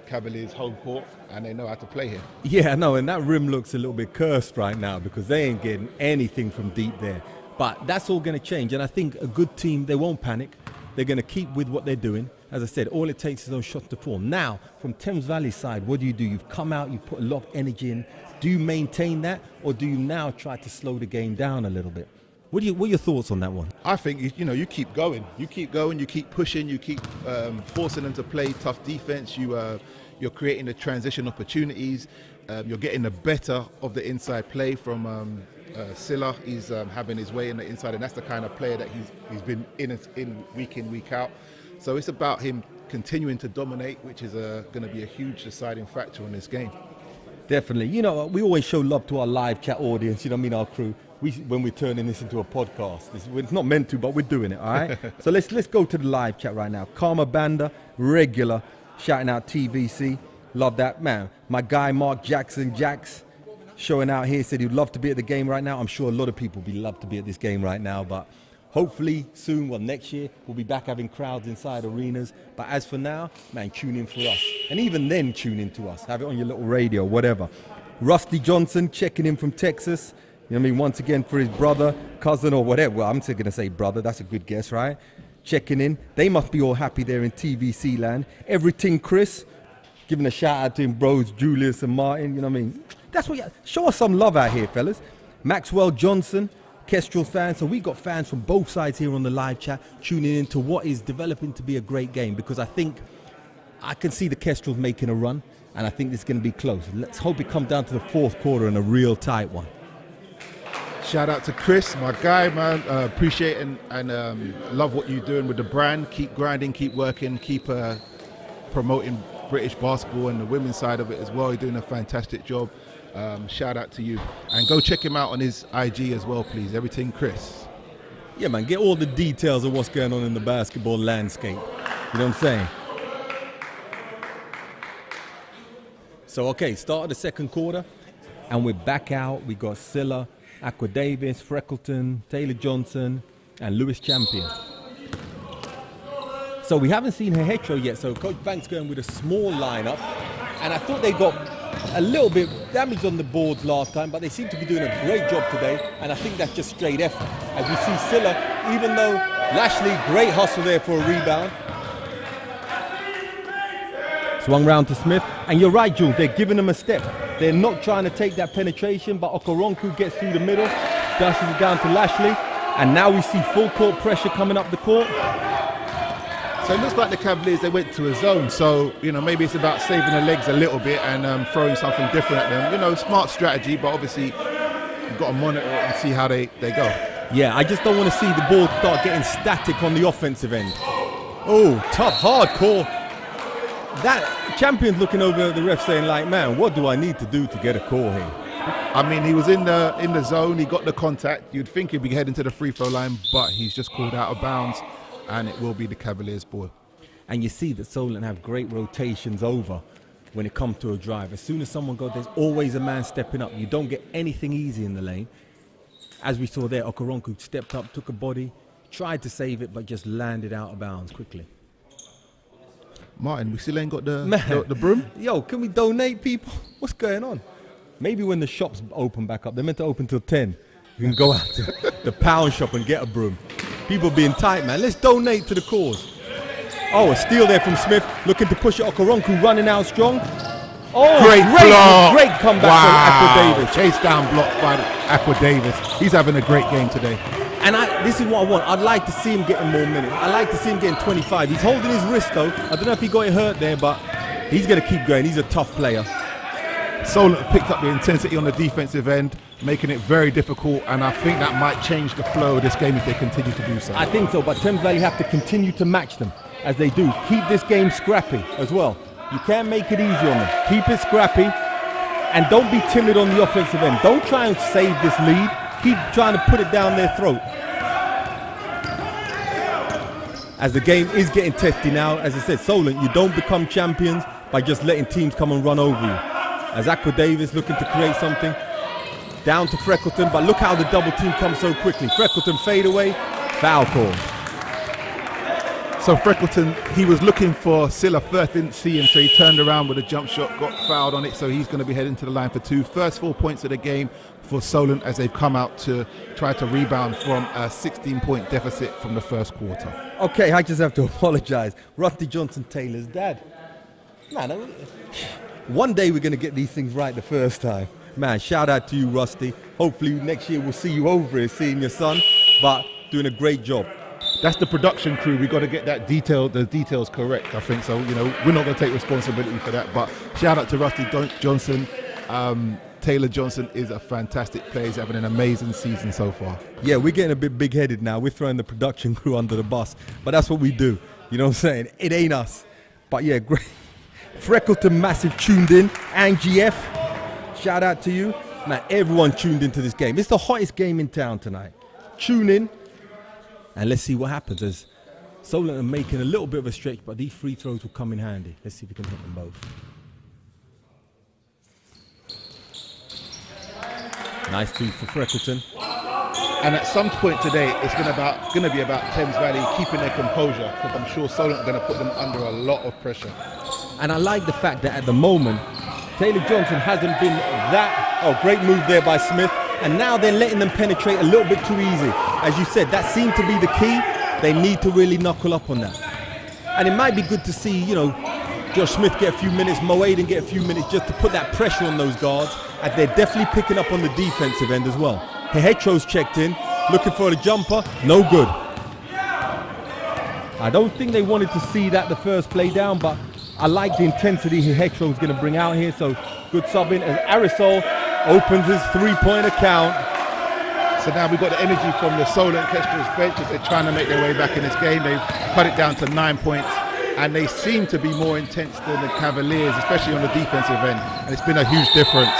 Cavaliers' home court, and they know how to play here. Yeah, no, and that rim looks a little bit cursed right now, because they ain't getting anything from deep there. But that's all going to change. And I think a good team, they won't panic. They're going to keep with what they're doing. As I said, all it takes is those shots to fall. Now, from Thames Valley's side, what do? You've come out, you put a lot of energy in. Do you maintain that, or do you now try to slow the game down a little bit? What are your thoughts on that one? I think, you keep going. You keep going, you keep pushing, you keep forcing them to play tough defense. You you're creating the transition opportunities. You're getting the better of the inside play from Silla. He's having his way in the inside, and that's the kind of player that he's been in week out. So it's about him continuing to dominate, which is going to be a huge deciding factor in this game. Definitely. You know, we always show love to our live chat audience, you know what I mean, our crew. When we're turning this into a podcast, it's not meant to, but we're doing it, all right? So let's go to the live chat right now. Karma Banda, regular, shouting out TVC. Love that, man. My guy, Mark Jackson, Jax, showing out here, said he'd love to be at the game right now. I'm sure a lot of people would love to be at this game right now, but hopefully soon, well, next year, we'll be back having crowds inside arenas. But as for now, man, tune in for us. And even then, tune in to us. Have it on your little radio, whatever. Rusty Johnson checking in from Texas. You know what I mean? Once again, for his brother, cousin, or whatever. Well, I'm still going to say brother. That's a good guess, right? Checking in. They must be all happy there in TVC land. Everything Chris. Giving a shout out to him, bros, Julius and Martin. You know what I mean? That's what. Show us some love out here, fellas. Maxwell Johnson, Kestrels fans. So we got fans from both sides here on the live chat tuning in to what is developing to be a great game, because I think I can see the Kestrels making a run, and I think this is going to be close. Let's hope it comes down to the fourth quarter and a real tight one. Shout out to Chris, my guy, man. Appreciate and love what you're doing with the brand. Keep grinding, keep working, keep promoting British basketball and the women's side of it as well. You're doing a fantastic job. Shout out to you. And go check him out on his IG as well, please. Everything Chris. Yeah, man, get all the details of what's going on in the basketball landscape. You know what I'm saying? So, okay, start of the second quarter, and we're back out. We got Silla, Aqua Davis, Freckleton, Taylor Johnson, and Lewis Champion. So we haven't seen her hetero yet, so Coach Banks going with a small lineup, and I thought they got a little bit damage on the boards last time, but they seem to be doing a great job today, and I think that's just straight effort. As we see Silla, even though Lashley, great hustle there for a rebound. Swung round to Smith, and you're right, Jules, they're giving him a step. They're not trying to take that penetration, but Okoronkwo gets through the middle, dashes it down to Lashley, and now we see full court pressure coming up the court. So it looks like the Cavaliers, they went to a zone. So, you know, maybe it's about saving the legs a little bit and throwing something different at them. You know, smart strategy, but obviously you've got to monitor it and see how they go. Yeah, I just don't want to see the ball start getting static on the offensive end. Oh, tough, hard call. That Champion's looking over at the ref saying like, man, what do I need to do to get a call here? I mean, he was in the zone, he got the contact. You'd think he'd be heading to the free throw line, but he's just called out of bounds. And it will be the Cavaliers' ball. And you see that Solent have great rotations over when it comes to a drive. As soon as someone goes, there's always a man stepping up. You don't get anything easy in the lane. As we saw there, Okoronkwo stepped up, took a body, tried to save it, but just landed out of bounds quickly. Martin, we still ain't got the broom? Yo, can we donate, people? What's going on? Maybe when the shops open back up, they're meant to open till 10. You can go out to the pound shop and get a broom. People being tight, man. Let's donate to the cause. Oh, a steal there from Smith, looking to push it. Okoronkwo running out strong. Oh, great comeback from Aqua Davis. Chase down block by Aqua Davis. He's having a great game today. And this is what I want. I'd like to see him getting more minutes. I'd like to see him getting 25. He's holding his wrist, though. I don't know if he got it hurt there, but he's going to keep going. He's a tough player. Solent picked up the intensity on the defensive end, making it very difficult, and I think that might change the flow of this game if they continue to do so. I think so, but Thames Valley have to continue to match them as they do. Keep this game scrappy as well. You can't make it easy on them. Keep it scrappy, and don't be timid on the offensive end. Don't try and save this lead. Keep trying to put it down their throat. As the game is getting testy now, as I said, Solent, you don't become champions by just letting teams come and run over you. As Aqua Davis looking to create something. Down to Freckleton, but look how the double team comes so quickly. Freckleton fade away, foul call. So Freckleton, he was looking for Silla first, didn't see him, so he turned around with a jump shot, got fouled on it, so he's going to be heading to the line for two. First 4 points of the game for Solent as they've come out to try to rebound from a 16-point deficit from the first quarter. Okay, I just have to apologize. Rusty Johnson Taylor's dad. Man, one day we're going to get these things right the first time. Man, shout out to you, Rusty. Hopefully next year we'll see you over here, seeing your son, but doing a great job. that's the production crew. We got to get the details correct. I think so. We're not going to take responsibility for that. But shout out to Rusty Johnson. Taylor Johnson is a fantastic player. He's having an amazing season so far. Yeah, we're getting a bit big-headed now. We're throwing the production crew under the bus, but that's what we do. You know what I'm saying? It ain't us. But yeah, great. Freckleton massive tuned in. Angie F, shout out to you. Man, everyone tuned into this game. It's the hottest game in town tonight. Tune in, and let's see what happens as Solent are making a little bit of a stretch, but these free throws will come in handy. Let's see if we can hit them both. Nice three for Freckleton. And at some point today, it's going to be about Thames Valley keeping their composure, because I'm sure Solent are going to put them under a lot of pressure. And I like the fact that at the moment, Taylor Johnson hasn't been that... Oh, great move there by Smith. And now they're letting them penetrate a little bit too easy. As you said, that seemed to be the key. They need to really knuckle up on that. And it might be good to see, Josh Smith get a few minutes, Mo Aiden get a few minutes, just to put that pressure on those guards. And they're definitely picking up on the defensive end as well. Hehetro's checked in, looking for a jumper, no good. I don't think they wanted to see that the first play down, but I like the intensity Hehetro's going to bring out here. So good sub in as Arisol opens his three-point account. So now we've got the energy from the Solent Kestrels bench as they're trying to make their way back in this game. They've cut it down to 9 points, and they seem to be more intense than the Cavaliers, especially on the defensive end, and it's been a huge difference.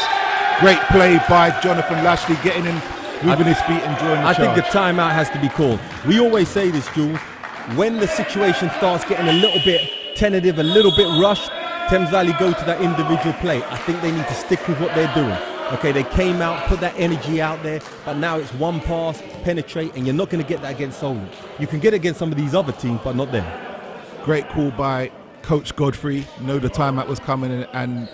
Great play by Jonathan Lashley, getting in, moving his feet and drawing the charge. I think a timeout has to be called. We always say this, Jules, when the situation starts getting a little bit tentative, a little bit rushed, Thames Valley go to that individual play. I think they need to stick with what they're doing. Okay, they came out, put that energy out there, but now it's one pass, penetrate, and you're not going to get that against Solent. You can get it against some of these other teams, but not them. Great call by Coach Gottfried. Know the timeout was coming, and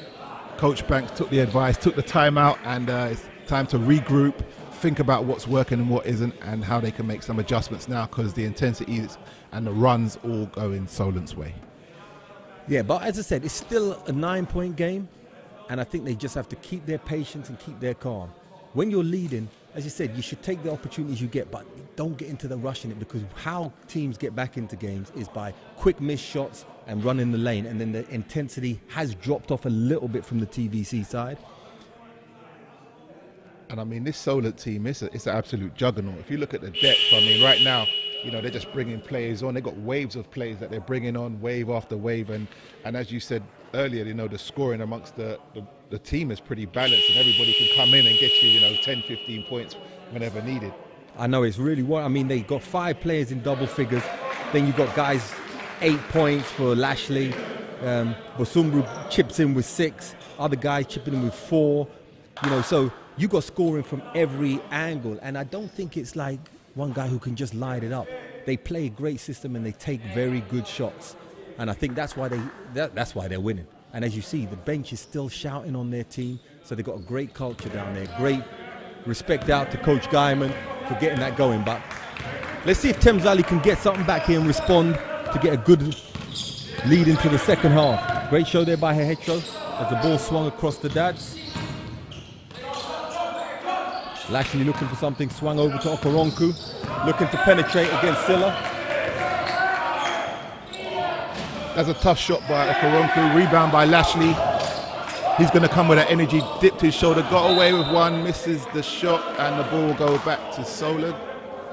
Coach Banks took the advice, took the timeout, and it's time to regroup, think about what's working and what isn't, and how they can make some adjustments now, because the intensity and the runs all go in Solent's way. Yeah, but as I said, it's still a 9-point game, and I think they just have to keep their patience and keep their calm. When you're leading, as you said, you should take the opportunities you get, but don't get into the rush in it, because how teams get back into games is by quick missed shots and running the lane, and then the intensity has dropped off a little bit from the TVC side. And I mean, this Solent team, it's an absolute juggernaut. If you look at the depth, I mean, right now, they're just bringing players on. They've got waves of players that they're bringing on, wave after wave. And as you said earlier, the scoring amongst the team is pretty balanced, and everybody can come in and get you, 10, 15 points whenever needed. I know it's really what I mean. They got 5 players in double figures. Then you've got guys 8 points for Lashley. Bosumbu chips in with 6. Other guys chipping in with 4. So you got scoring from every angle. And I don't think it's like one guy who can just light it up. They play a great system and they take very good shots. And I think that's why they're winning. And as you see, the bench is still shouting on their team. So they've got a great culture down there. Great respect out to Coach Guyman for getting that going. But let's see if Thames Valley can get something back here and respond to get a good lead into the second half. Great show there by Hehetro as the ball swung across the dads. Lashley looking for something, swung over to Okoronku, looking to penetrate against Silla. That's a tough shot by Okoronku, rebound by Lashley. He's going to come with that energy, dipped his shoulder, got away with one, misses the shot, and the ball will go back to Solent.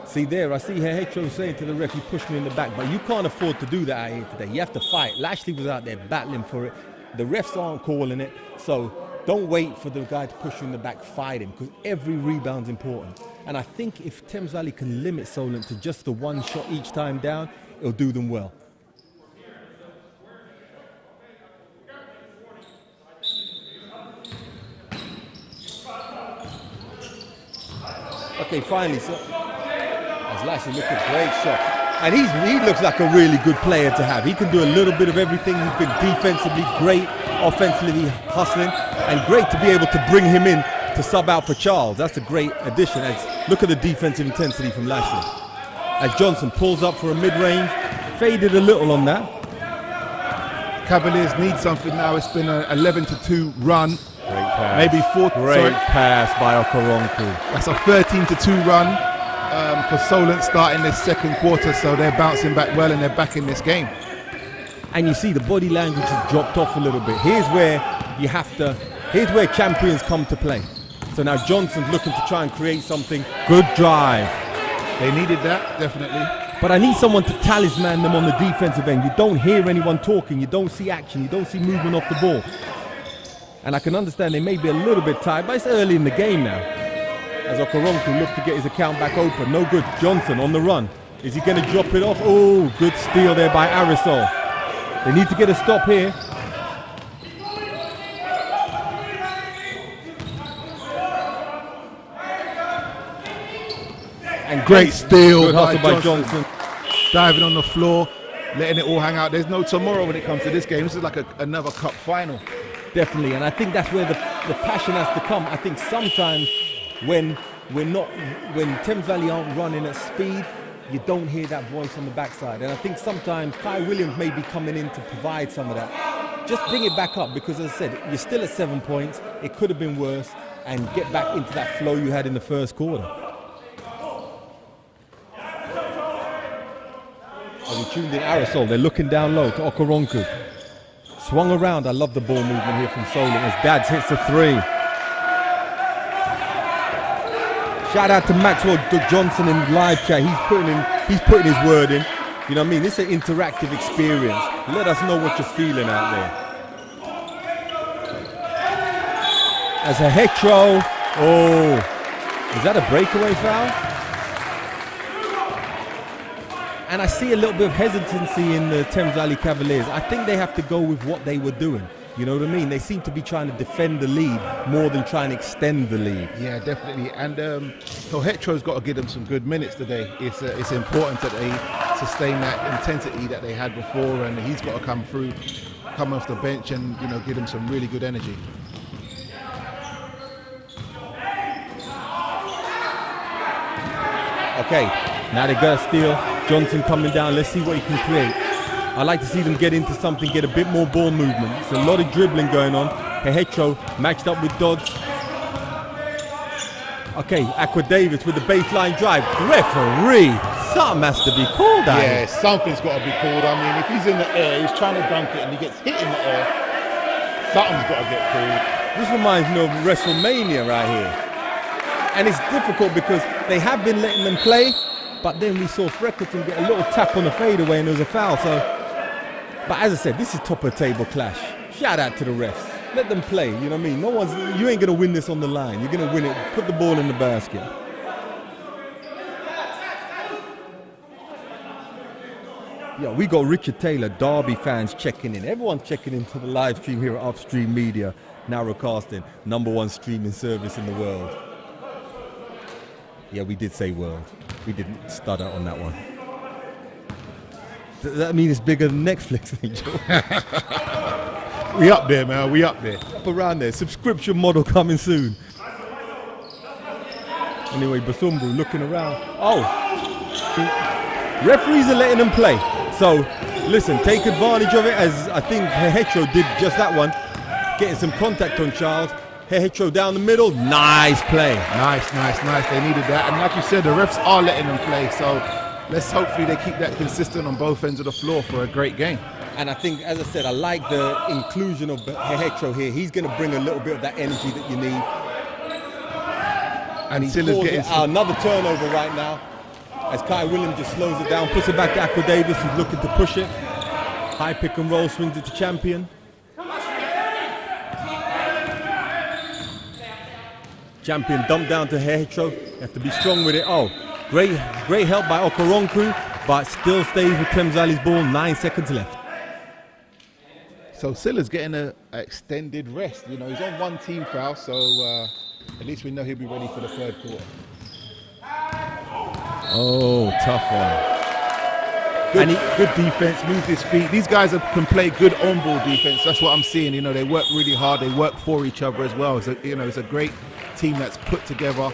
See there, I see Hehetro saying to the ref, you pushed me in the back, but you can't afford to do that out here today. You have to fight. Lashley was out there battling for it. The refs aren't calling it, so don't wait for the guy to push you in the back, fight him, because every rebound's important. And I think if Thames Valley can limit Solent to just the one shot each time down, it'll do them well. Okay, finally, so as Lashley looking great shot. And he looks like a really good player to have. He can do a little bit of everything. He's been defensively great, offensively hustling, and great to be able to bring him in to sub out for Charles. That's a great addition. Look at the defensive intensity from Lashley. As Johnson pulls up for a mid-range, faded a little on that. Cavaliers need something now. It's been an 11-2 run. Great pass. Maybe 4. Great pass by Okoronku. That's a 13-2 run. for Solent starting this second quarter, so they're bouncing back well and they're back in this game. And you see the body language has dropped off a little bit. Here's where champions come to play. So now Johnson's looking to try and create something. Good drive. They needed that, definitely. But I need someone to talisman them on the defensive end. You don't hear anyone talking. You don't see action. You don't see movement off the ball. And I can understand they may be a little bit tired, but it's early in the game now. As Okoronkwo looks to get his account back open. No good. Johnson on the run. Is he going to drop it off? Oh, good steal there by Arisol. They need to get a stop here. And great steal good hustle by Johnson. Diving on the floor, letting it all hang out. There's no tomorrow when it comes to this game. This is like another cup final. Definitely, and I think that's where the passion has to come. I think sometimes when Thames Valley aren't running at speed, you don't hear that voice on the backside. And I think sometimes Kai Williams may be coming in to provide some of that. Just bring it back up, because as I said, you're still at 7 points. It could have been worse, and get back into that flow you had in the first quarter. As we tuned in Arisol, they're looking down low to Okoronkwo. Swung around. I love the ball movement here from Solent as Dads hits a three. Shout out to Maxwell Johnson in the live chat. He's putting his word in. You know what I mean? This is an interactive experience. Let us know what you're feeling out there. As a Hetro. Oh, is that a breakaway foul? And I see a little bit of hesitancy in the Thames Valley Cavaliers. I think they have to go with what they were doing. You know what I mean? They seem to be trying to defend the lead more than trying to extend the lead. Yeah, definitely. And so Hetro's got to give them some good minutes today. It's important that they sustain that intensity that they had before, and he's got to come through, come off the bench, and give them some really good energy. Okay, now they got a steal. Johnson coming down. Let's see what he can create. I like to see them get into something, get a bit more ball movement. There's a lot of dribbling going on. Hetro matched up with Dodds. Okay, Aqua Davis with the baseline drive. Referee, something has to be called out. Yeah, something's got to be called. I mean, if he's in the air, he's trying to dunk it and he gets hit in the air, something's got to get called. This reminds me of WrestleMania right here. And it's difficult because they have been letting them play, but then we saw Freckleton get a little tap on the fadeaway and there was a foul. But as I said, this is top of the table clash. Shout out to the refs. Let them play, you know what I mean? You ain't gonna win this on the line. You're gonna win it. Put the ball in the basket. Yeah, we got Richard Taylor, Derby fans checking in. Everyone's checking into the live stream here at UpStreamedia, narrowcasting, #1 streaming service in the world. Yeah, we did say world. We didn't stutter on that one. Does that mean it's bigger than Netflix, Angel? We up there, man. We up there. Up around there. Subscription model coming soon. Anyway, Basumbu looking around. Oh, referees are letting them play. So, listen, take advantage of it, as I think Hetro did just that one. Getting some contact on Charles. Hetro down the middle. Nice play. Nice. They needed that. And like you said, the refs are letting them play. So let's hopefully they keep that consistent on both ends of the floor for a great game. And I think, as I said, I like the inclusion of Hetro here. He's going to bring a little bit of that energy that you need. And he's getting another turnover right now. As Kai Williams just slows it down, puts it back to Aqua Davis, who's looking to push it. High pick and roll, swings it to Champion. Champion dumped down to Hetro. You have to be strong with it. Oh, great help by Okoronkwo, but still stays with Thames Valley's ball. 9 seconds left. So Silla's getting an extended rest. He's on one team foul, so at least we know he'll be ready for the third quarter. Oh, tough one. Good defense, moved his feet. These guys can play good on-ball defense. That's what I'm seeing. They work really hard. They work for each other as well. It's a great team that's put together.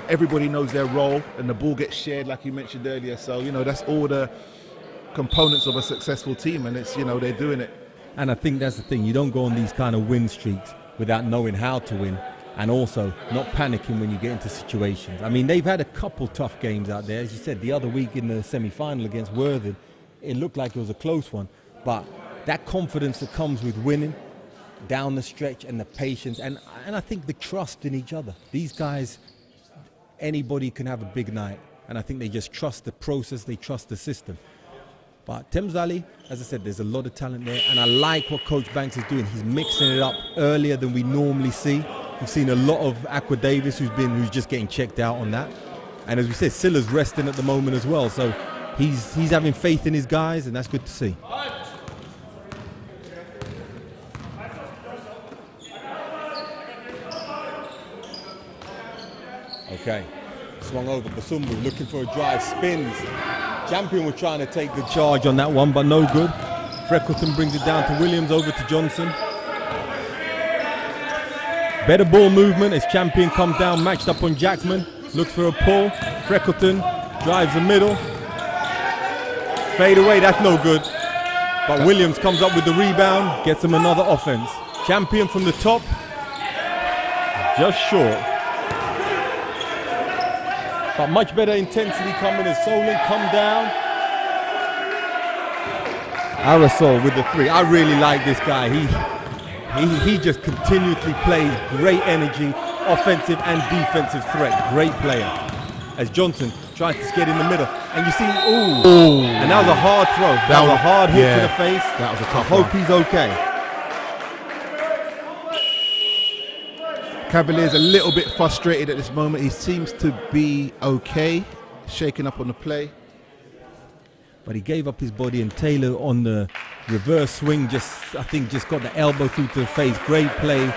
Everybody knows their role, and the ball gets shared, like you mentioned earlier. So that's all the components of a successful team, and it's they're doing it. And I think that's the thing. You don't go on these kind of win streaks without knowing how to win. and also not panicking when you get into situations. I mean, they've had a couple tough games out there. As you said, the other week in the semi-final against Worthing, it looked like it was a close one. But that confidence that comes with winning down the stretch, and the patience, and I think the trust in each other. These guys, anybody can have a big night, and I think they just trust the process, they trust the system. But Thames Valley, as I said, there's a lot of talent there, and I like what Coach Banks is doing. He's mixing it up earlier than we normally see. We've seen a lot of Aqua Davis who's just getting checked out on that. And as we said, Silla's resting at the moment as well, so he's having faith in his guys, and that's good to see. Okay, swung over, Basumbu looking for a drive, spins. Champion was trying to take the charge on that one, but no good. Freckleton brings it down to Williams, over to Johnson. Better ball movement as Champion comes down, matched up on Jackman. Looks for a pull. Freckleton drives the middle. Fade away, that's no good. But Williams comes up with the rebound, gets him another offense. Champion from the top, just short. But much better intensity coming as Solent come down. Aerosol with the three. I really like this guy. He just continuously plays great energy, offensive and defensive threat. Great player. As Johnson tries to get in the middle. And you see, ooh. And that was a hard throw. That was a hard hit to the face. That was a tough one. I hope he's okay. Cavaliers a little bit frustrated at this moment. He seems to be okay, shaking up on the play. But he gave up his body, and Taylor on the reverse swing I think just got the elbow through to the face. Great play.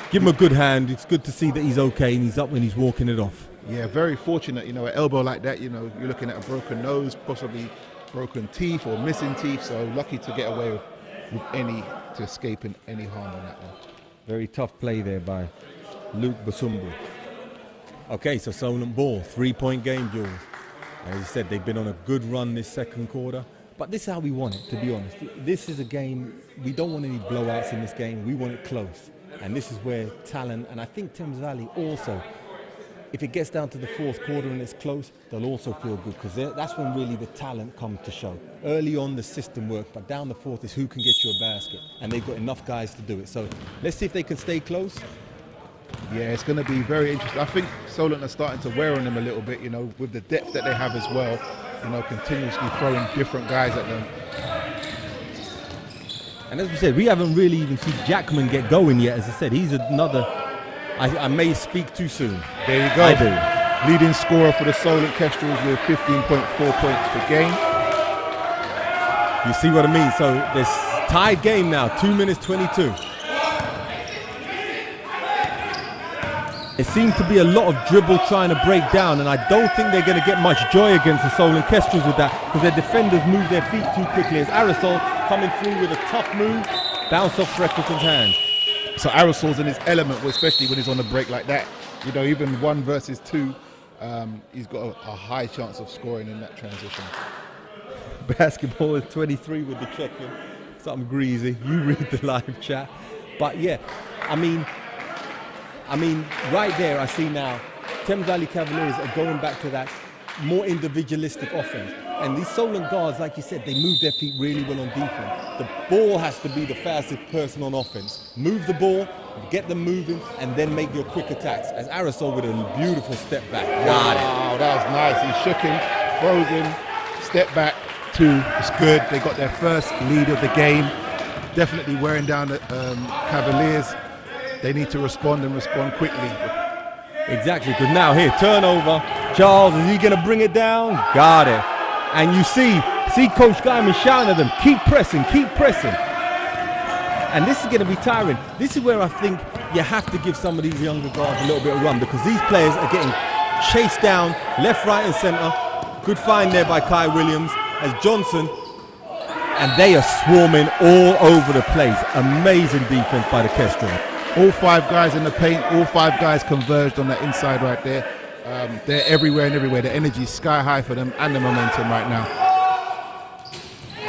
Give him a good hand. It's good to see that he's okay and he's up when he's walking it off. Yeah, very fortunate, an elbow like that, you're looking at a broken nose, possibly broken teeth or missing teeth, so lucky to get away to escape any harm on that one. Very tough play there by Luke Basumbu. Okay, so Solent ball, 3-point game, Jules. As you said, they've been on a good run this second quarter, but this is how we want it, to be honest. This is a game, we don't want any blowouts in this game, we want it close. And this is where talent, and I think Thames Valley also, if it gets down to the fourth quarter and it's close, they'll also feel good, because that's when really the talent comes to show. Early on, the system worked, but down the fourth is who can get you a basket, and they've got enough guys to do it. So let's see if they can stay close. Yeah, it's going to be very interesting. I think Solent are starting to wear on them a little bit, with the depth that they have as well, continuously throwing different guys at them. And as we said, we haven't really even seen Jackman get going yet. As I said, he's another, I may speak too soon. There you go. I do. Leading scorer for the Solent Kestrels with 15.4 points per game. You see what I mean? So there's tied game now, 2 minutes 22. It seems to be a lot of dribble trying to break down, and I don't think they're going to get much joy against the Solent Kestrels with that, because their defenders move their feet too quickly. As Aerosol coming through with a tough move, bounce off Freckleton's hand. So Aerosol's in his element, especially when he's on the break like that. Even 1 versus 2, he's got a high chance of scoring in that transition. Basketball is 23 with the check-in. Something greasy. You read the live chat. But yeah, I mean, right there I see now Thames Valley Cavaliers are going back to that more individualistic offense. And these Solent guards, like you said, they move their feet really well on defense. The ball has to be the fastest person on offense. Move the ball, get them moving, and then make your quick attacks. As Aerosol with a beautiful step back. Got it. Wow, that was nice. He shook him, froze him, step back, 2. It's good. They got their first lead of the game. Definitely wearing down the Cavaliers. They need to respond quickly. Exactly, because now here, turnover. Charles, is he going to bring it down? Got it. And you see Coach Guyman shouting at them, keep pressing. And this is going to be tiring. This is where I think you have to give some of these younger guards a little bit of run, because these players are getting chased down left, right, and center. Good find there by Kai Williams as Johnson. And they are swarming all over the place. Amazing defense by the Kestrels. All 5 guys in the paint, all 5 guys converged on that inside right there. They're everywhere. The energy is sky high for them, and the momentum right now.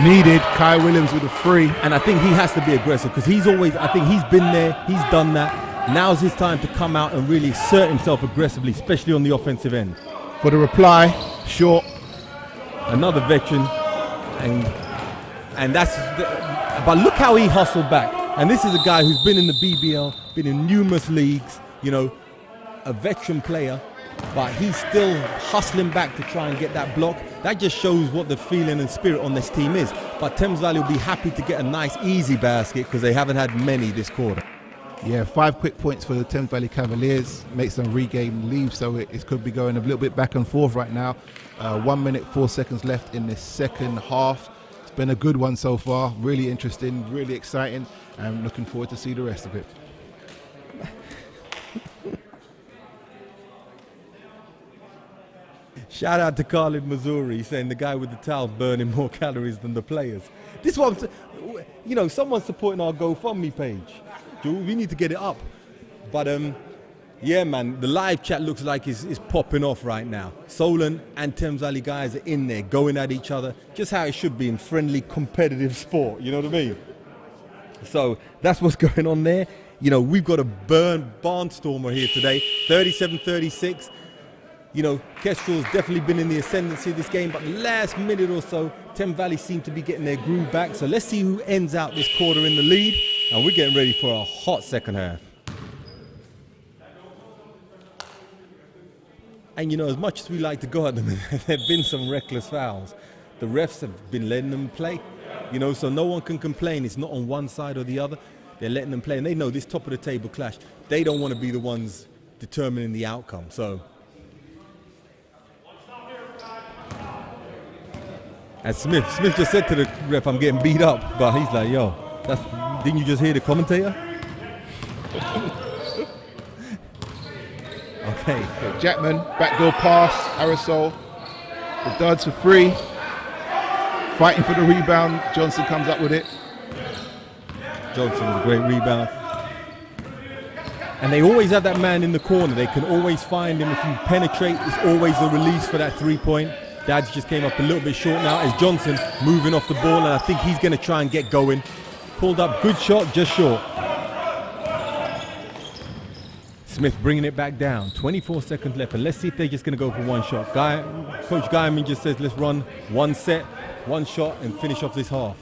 Needed. Kai Williams with a 3. And I think he has to be aggressive, because I think he's been there, he's done that. now's his time to come out and really assert himself aggressively, especially on the offensive end. For the reply, short. Another veteran, and that's. But look how he hustled back. And this is a guy who's been in the BBL, been in numerous leagues. You know, a veteran player, but he's still hustling back to try and get that block. That just shows what the feeling and spirit on this team is. But Thames Valley will be happy to get a nice, easy basket because they haven't had many this quarter. Yeah, 5 quick points for the Thames Valley Cavaliers. Makes them regain lead, so it could be going a little bit back and forth right now. 1 minute, 4 seconds left in the second half. It's been a good one so far. Really interesting, really exciting, and looking forward to see the rest of it. Shout out to Khalid Missouri saying the guy with the towel burning more calories than the players. This one, you know, someone's supporting our GoFundMe page. We need to get it up. But yeah, man, the live chat looks like it's popping off right now. Solent and Thames Valley guys are in there going at each other, just how it should be in friendly, competitive sport. You know what I mean? So that's what's going on there. You know, we've got a barnstormer here today, 37-36. You know, Kestrels definitely been in the ascendancy of this game, but the last minute or so, Thames Valley seem to be getting their groove back. So let's see who ends out this quarter in the lead. And we're getting ready for a hot second half. And you know, as much as we like to go at them, there have been some reckless fouls. The refs have been letting them play, you know, so no one can complain. It's not on one side or the other. They're letting them play, and they know this top of the table clash. They don't want to be the ones determining the outcome. So, and Smith just said to the ref, "I'm getting beat up," but he's like, "Yo, didn't you just hear the commentator?" Okay. Jackman, backdoor pass, Aerosol. The Duds for free. Fighting for the rebound. Johnson comes up with it. Johnson with a great rebound. And they always have that man in the corner. They can always find him. If you penetrate, it's always a release for that three-point. Dads just came up a little bit short now as Johnson moving off the ball, and I think he's going to try and get going. Pulled up, good shot, just short. Smith bringing it back down. 24 seconds left, and let's see if they're just going to go for one shot. Coach Guyman just says, let's run one set, one shot, and finish off this half.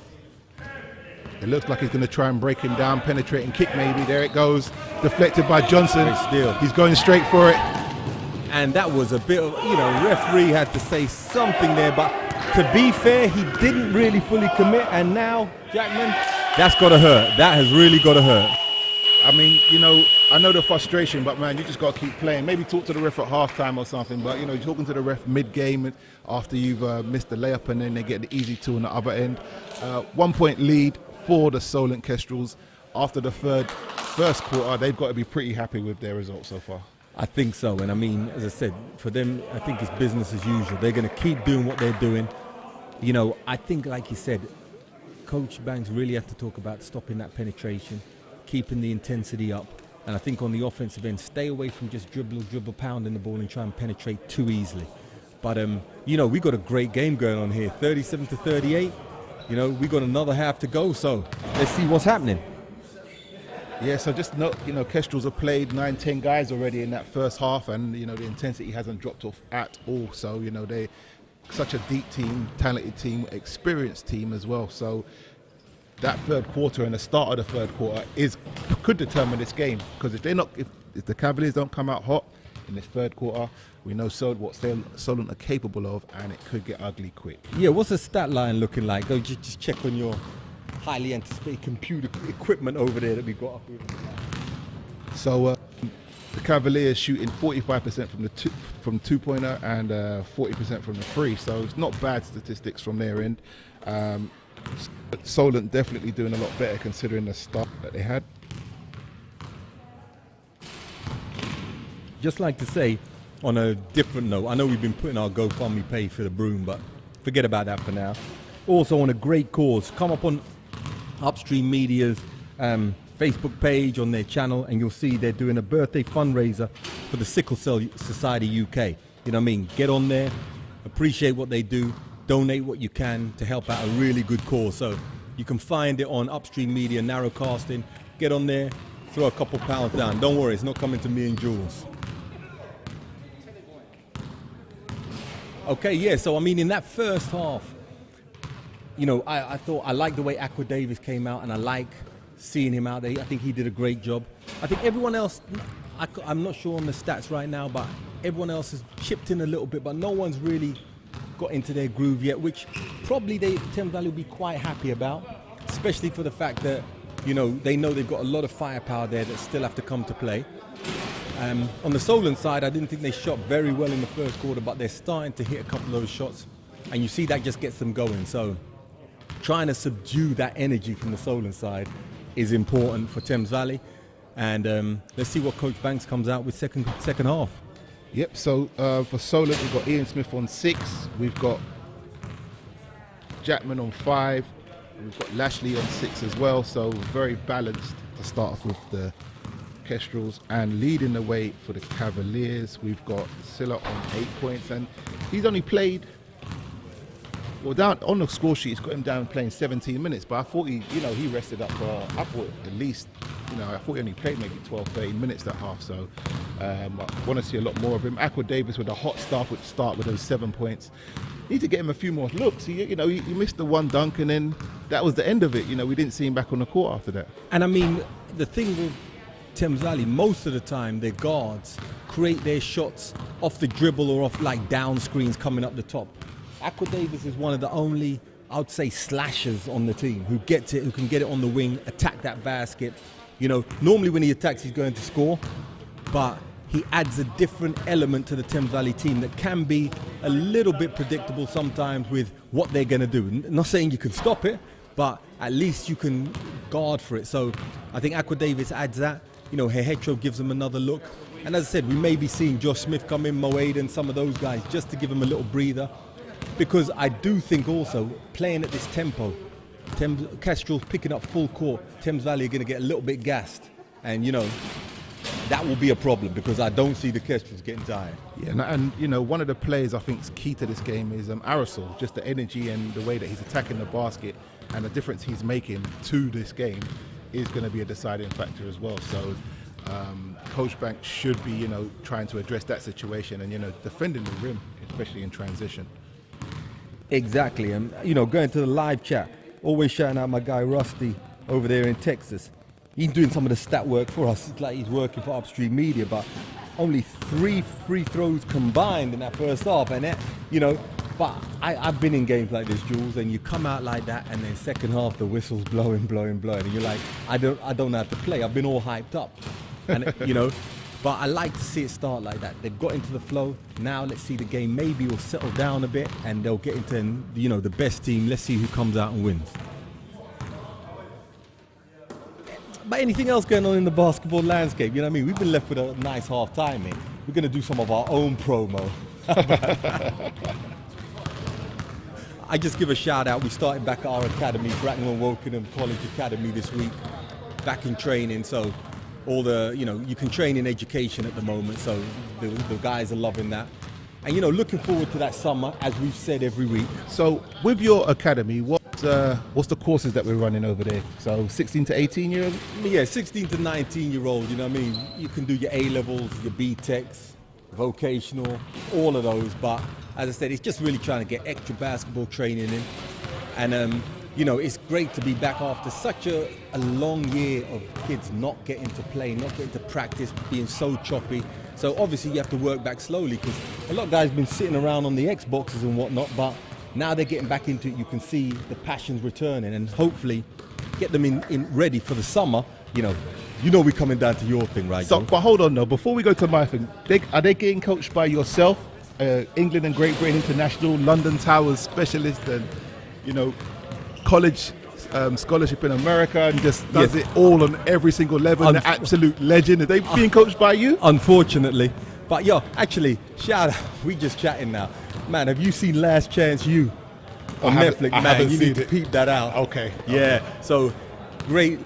It looks like he's going to try and break him down, penetrate and kick maybe. There it goes. Deflected by Johnson. Steal. He's going straight for it. And that was a bit of, you know, referee had to say something there, but to be fair, he didn't really fully commit. And now, Jackman, that's got to hurt. That has really got to hurt. I mean, you know, I know the frustration, but man, you just got to keep playing. Maybe talk to the ref at halftime or something, but you know, talking to the ref mid-game after you've missed the layup, and then they get the easy two on the other end. 1 point lead for the Solent Kestrels. After the first quarter, they've got to be pretty happy with their results so far. I think so, and I mean, as I said, for them, I think it's business as usual. They're going to keep doing what they're doing. You know, I think, like you said, Coach Banks really have to talk about stopping that penetration, keeping the intensity up, and I think on the offensive end, stay away from just dribble, pounding the ball and try and penetrate too easily. But, you know, we got a great game going on here, 37-38. You know, we got another half to go, so let's see what's happening. Yeah, so just note, you know, Kestrels have played 9-10 guys already in that first half, and, you know, the intensity hasn't dropped off at all. So, you know, they're such a deep team, talented team, experienced team as well. So that third quarter and the start of the third quarter could determine this game, because if the Cavaliers don't come out hot in this third quarter, we know what Solent are capable of, and it could get ugly quick. Yeah, what's the stat line looking like? Go just check on your highly anticipated computer equipment over there that we got up here. So the Cavaliers shooting 45% from two-pointer and 40% from the free, so it's not bad statistics from their end. Solent definitely doing a lot better considering the start that they had. Just like to say, on a different note, I know we've been putting our GoFundMe page for the broom, but forget about that for now. Also on a great cause, come up on UpStreameMedia's Facebook page on their channel, and you'll see they're doing a birthday fundraiser for the Sickle Cell Society UK. You know what I mean? Get on there, appreciate what they do, donate what you can to help out a really good cause. So you can find it on UpStreameMedia, narrowcasting. Get on there, throw a couple pounds down. Don't worry, it's not coming to me and Jules. Okay, yeah, so I mean, in that first half, you know, I thought I liked the way Aqua Davis came out, and I like seeing him out there. I think he did a great job. I think everyone else, I'm not sure on the stats right now, but everyone else has chipped in a little bit, but no one's really got into their groove yet, which probably Thames Valley will be quite happy about, especially for the fact that, you know, they know they've got a lot of firepower there that still have to come to play. On the Solent side, I didn't think they shot very well in the first quarter, but they're starting to hit a couple of those shots, and you see that just gets them going. So trying to subdue that energy from the Solent side is important for Thames Valley, and let's see what Coach Banks comes out with second half. Yep, so for Solent, we've got Ian Smith on 6, we've got Jackman on 5, we've got Lashley on 6 as well, so very balanced to start off with the Kestrels. And leading the way for the Cavaliers, we've got Silla on 8 points, and he's only played, well, down on the score sheet, it's got him down playing 17 minutes, but I thought he rested up for, I thought at least, I thought he only played maybe 12, 13 minutes that half, so I want to see a lot more of him. Aqua Davis with a hot start with those 7 points. Need to get him a few more looks. He missed the one dunk, and then that was the end of it. We didn't see him back on the court after that. And I mean, the thing with Thames Valley, most of the time their guards create their shots off the dribble or off like down screens coming up the top. Aqua Davis is one of the only, I would say, slashers on the team who can get it on the wing, attack that basket. Normally when he attacks, he's going to score, but he adds a different element to the Thames Valley team that can be a little bit predictable sometimes with what they're going to do. Not saying you can stop it, but at least you can guard for it. So I think Aqua Davis adds that. Hehetro gives them another look. And as I said, we may be seeing Josh Smith come in, Moade and some of those guys just to give them a little breather. Because I do think also, playing at this tempo, Kestrels picking up full court, Thames Valley are going to get a little bit gassed. And, that will be a problem because I don't see the Kestrels getting tired. Yeah, and one of the players I think is key to this game is Aerosol. Just the energy and the way that he's attacking the basket and the difference he's making to this game is going to be a deciding factor as well. So Coach Banks should be, trying to address that situation and, defending the rim, especially in transition. Exactly, and going to the live chat, always shouting out my guy Rusty over there in Texas. He's doing some of the stat work for us. It's like he's working for UpStreamedia, but only 3 free throws combined in that first half, and that, but I've been in games like this, Jules, and you come out like that, and then second half the whistle's blowing, and you're like, I don't know how to play. I've been all hyped up, and but I like to see it start like that. They've got into the flow. Now let's see the game maybe will settle down a bit, and they'll get into the best team. Let's see who comes out and wins. But anything else going on in the basketball landscape? We've been left with a nice half time, mate. We're going to do some of our own promo. I just give a shout out. We started back at our academy, Bracknell Wokingham College Academy this week, back in training. So all the, you can train in education at the moment. So the guys are loving that. And, looking forward to that summer, as we've said every week. So with your academy, what's the courses that we're running over there? So 16 to 18 year old? Yeah, 16 to 19 year old, you can do your A-levels, your B-Techs, vocational, all of those. But as I said, it's just really trying to get extra basketball training in. And, it's great to be back after such a long year of kids not getting to play, not getting to practice, being so choppy. So obviously you have to work back slowly because a lot of guys have been sitting around on the Xboxes and whatnot, but now they're getting back into it. You can see the passion's returning and hopefully get them in ready for the summer. We're coming down to your thing, right? So, but hold on though, before we go to my thing, are they getting coached by yourself, England and Great Britain International, London Towers specialist, and college scholarship in America, and just does it all on every single level? An absolute legend. Are they being coached by you? Unfortunately. But actually, shout out, we just chatting now. Man, have you seen Last Chance U on Netflix? Man, you need to peep that out. Okay. Yeah, so great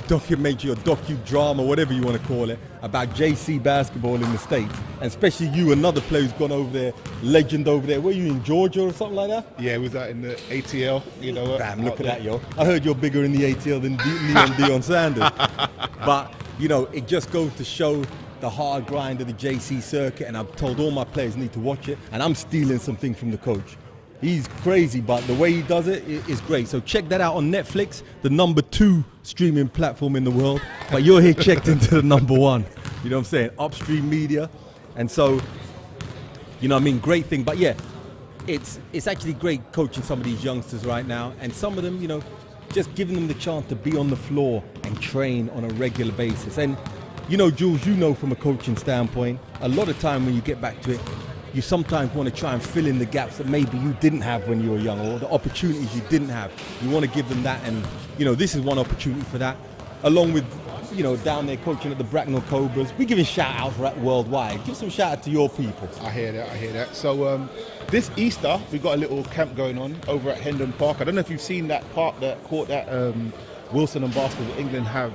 documentary or docudrama, whatever you want to call it, about JC basketball in the States. And especially you, another player who's gone over there, legend over there. Were you in Georgia or something like that? Yeah, we was out in the ATL, Damn, look at that, yo. I heard you're bigger in the ATL than Leon Deion Sanders. But you know, it just goes to show the hard grind of the JC circuit, and I've told all my players need to watch it, and I'm stealing something from the coach. He's crazy, but the way he does it is great. So check that out on Netflix, the #2 streaming platform in the world. But you're here checked into the #1. You know what I'm saying? UpStreamedia. And so, you know what I mean? Great thing. But yeah, it's actually great coaching some of these youngsters right now. And some of them, you know, just giving them the chance to be on the floor and train on a regular basis. And, you know, Jules, you know from a coaching standpoint, a lot of time when you get back to it, you sometimes want to try and fill in the gaps that maybe you didn't have when you were young, or the opportunities you didn't have. You want to give them that, and you know this is one opportunity for that. Along with, you know, down there coaching at the Bracknell Cobras, we're giving shout outs worldwide. Give some shout out to your people. I hear that. So this Easter we've got a little camp going on over at Hendon Park. I don't know if you've seen that park, that court that Wilson and Basketball England have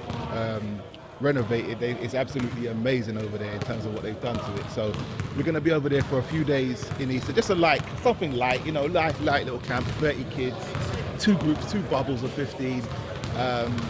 renovated. It's absolutely amazing over there in terms of what they've done to it. So we're going to be over there for a few days in Easter, just something light, you know, light little camp, 30 kids, 2 groups, 2 bubbles of 15,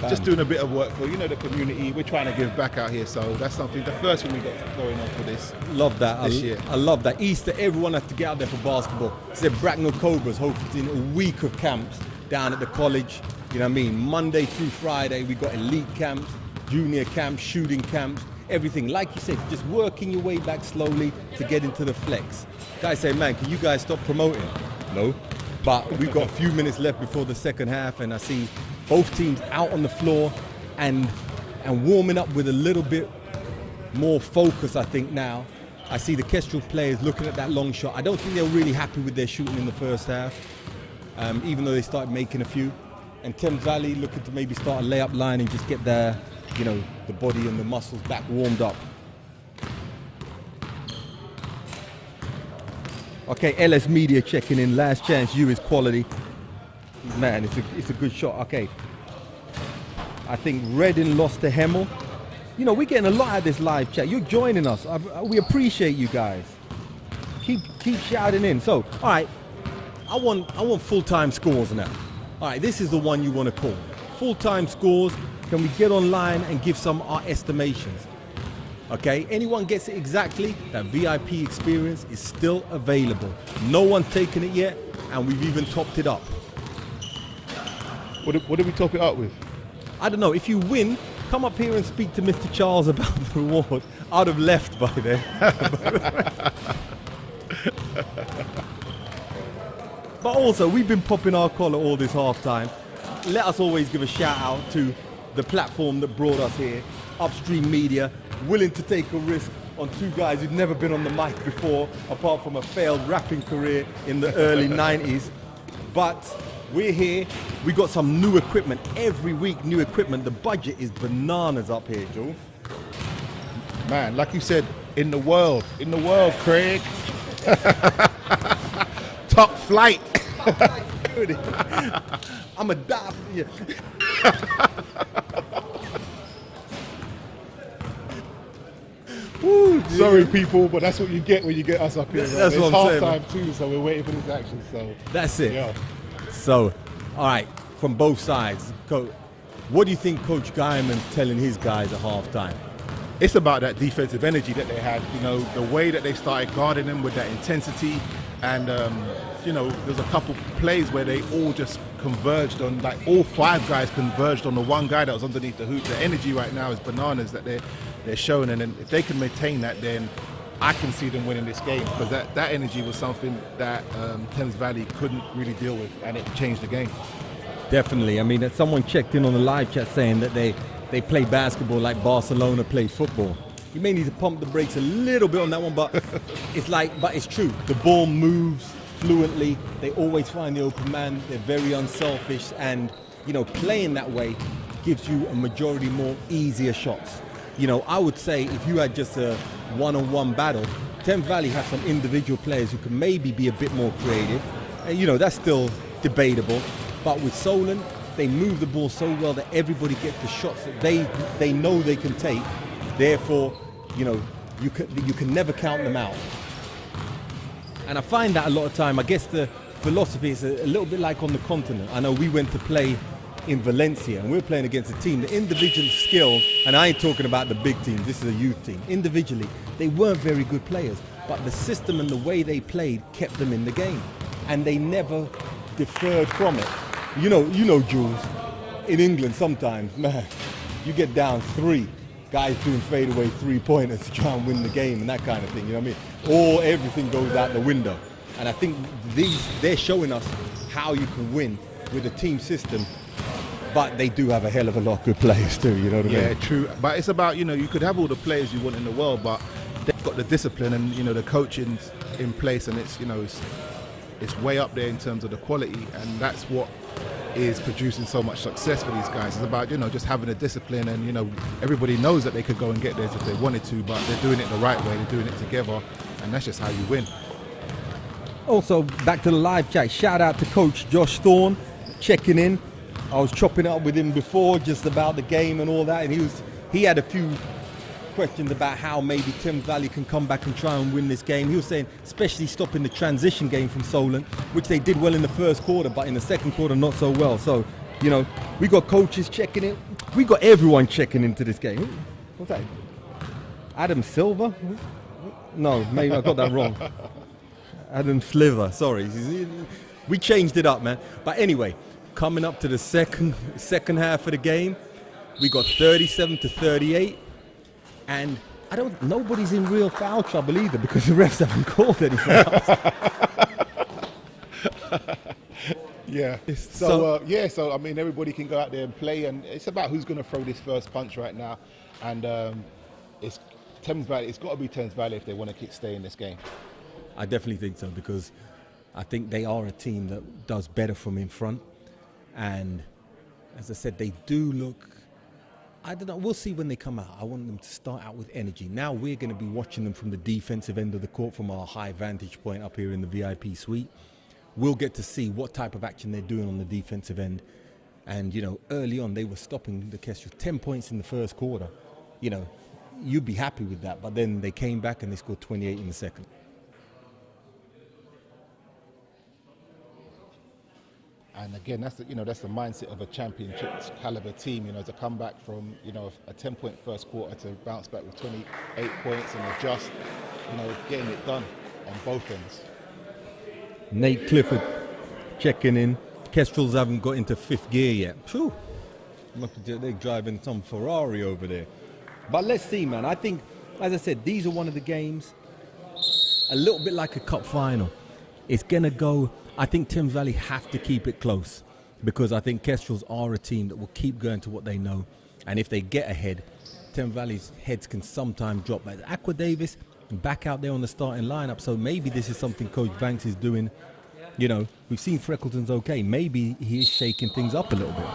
just doing a bit of work for, you know, the community. We're trying to give back out here, so that's something, the first one we got going on for this. Love that. This year. I love that. Easter, everyone has to get out there for basketball. It's the Bracknell Cobras hosting a week of camps down at the college. You know what I mean? Monday through Friday, we got elite camps, junior camps, shooting camps, everything. Like you said, just working your way back slowly to get into the flex. Guys say, man, can you guys stop promoting? No. But we've got a few minutes left before the second half, and I see both teams out on the floor and warming up with a little bit more focus, I think, now. I see the Kestrels players looking at that long shot. I don't think they're really happy with their shooting in the first half, even though they started making a few. And Thames Valley looking to maybe start a layup line and just get their, you know, the body and the muscles back warmed up. Okay, LS Media checking in. Last chance, you is quality. Man, it's a good shot. Okay. I think Reading lost to Hemel. You know, we're getting a lot out of this live chat. You're joining us. We appreciate you guys. Keep shouting in. So, all right, I want full-time scores now. All right, this is the one you want to call. Full-time scores. Can we get online and give some our estimations? Okay, anyone gets it exactly, that VIP experience is still available. No one's taken it yet, and we've even topped it up. What did we top it up with? I don't know. If you win, come up here and speak to Mr. Charles about the reward. I'd have left by then. But also, we've been popping our collar all this halftime. Let us always give a shout out to the platform that brought us here, UpStreamedia, willing to take a risk on 2 guys who've never been on the mic before, apart from a failed rapping career in the early 90s. But we're here. We got some new equipment. Every week, new equipment. The budget is bananas up here, Jules. Man, like you said, in the world, Craig. Top flight. I'm a die. Yeah. Woo, sorry, people, but that's what you get when you get us up here. That's what I'm saying. It's halftime too, so we're waiting for this action. So that's it. Yeah. So, all right, from both sides, what do you think Coach Guyman's telling his guys at halftime? It's about that defensive energy that they had. You know, the way that they started guarding them with that intensity, and you know, there's a couple plays where they all just converged on, like all 5 guys converged on the one guy that was underneath the hoop. The energy right now is bananas that they're showing, and then if they can maintain that, then I can see them winning this game, because that energy was something that Thames Valley couldn't really deal with, and it changed the game. Definitely. I mean, someone checked in on the live chat saying that they play basketball like Barcelona play football. You may need to pump the brakes a little bit on that one, but it's true. The ball moves fluently. They always find the open man. They're very unselfish, and you know, playing that way gives you a majority more easier shots. You know, I would say if you had just a one-on-one battle, Thames Valley has some individual players who can maybe be a bit more creative, and you know, that's still debatable. But with Solent, they move the ball so well that everybody gets the shots that they know they can take. Therefore, you know, you can never count them out. And I find that a lot of time, I guess the philosophy is a little bit like on the continent. I know we went to play in Valencia, and we're playing against a team, the individual skill, and I ain't talking about the big teams, this is a youth team. Individually, they weren't very good players, but the system and the way they played kept them in the game, and they never deferred from it. You know, Jules, in England sometimes, man, you get down 3, guys doing fadeaway 3-pointers to try and win the game and that kind of thing, you know what I mean? Or everything goes out the window. And I think they're showing us how you can win with a team system, but they do have a hell of a lot of good players too, you know what I mean? Yeah, true. But it's about, you could have all the players you want in the world, but they've got the discipline and, the coaching's in place, and it's way up there in terms of the quality, and that's what is producing so much success for these guys. It's about, just having the discipline, and, everybody knows that they could go and get this if they wanted to, but they're doing it the right way, they're doing it together, and that's just how you win. Also, back to the live chat, shout out to Coach Josh Thorne, checking in. I was chopping it up with him before, just about the game and all that, and he had a few questions about how maybe Thames Valley can come back and try and win this game. He was saying, especially stopping the transition game from Solent, which they did well in the first quarter, but in the second quarter, not so well. So, we got coaches checking in. We got everyone checking into this game. What's that? Adam Silver? No, maybe I got that wrong. Adam Sliver, sorry. We changed it up, man. But anyway, coming up to the second half of the game, we got 37-38. And nobody's in real foul trouble either, because the refs haven't called any fouls. Yeah. So I mean, everybody can go out there and play, and it's about who's going to throw this first punch right now. And it's Thames Valley. It's got to be Thames Valley if they want to stay in this game. I definitely think so, because I think they are a team that does better from in front. And as I said, they do look, I don't know, we'll see when they come out. I want them to start out with energy. Now we're going to be watching them from the defensive end of the court, from our high vantage point up here in the VIP suite. We'll get to see what type of action they're doing on the defensive end. And, early on they were stopping the Kestrels. 10 points in the first quarter. You'd be happy with that. But then they came back and they scored 28 in the second. And again, that's the mindset of a championship caliber team, to come back from, a 10-point first quarter to bounce back with 28 points and adjust, getting it done on both ends. Nate Clifford checking in. Kestrels haven't got into 5th gear yet. Phew. They're driving some Ferrari over there. But let's see, man. I think, as I said, these are one of the games, a little bit like a cup final. It's going to go, I think Thames Valley have to keep it close, because I think Kestrels are a team that will keep going to what they know. And if they get ahead, Thames Valley's heads can sometimes drop. But Aqua Davis back out there on the starting lineup, so maybe this is something Coach Banks is doing. We've seen Freckleton's okay. Maybe he is shaking things up a little bit.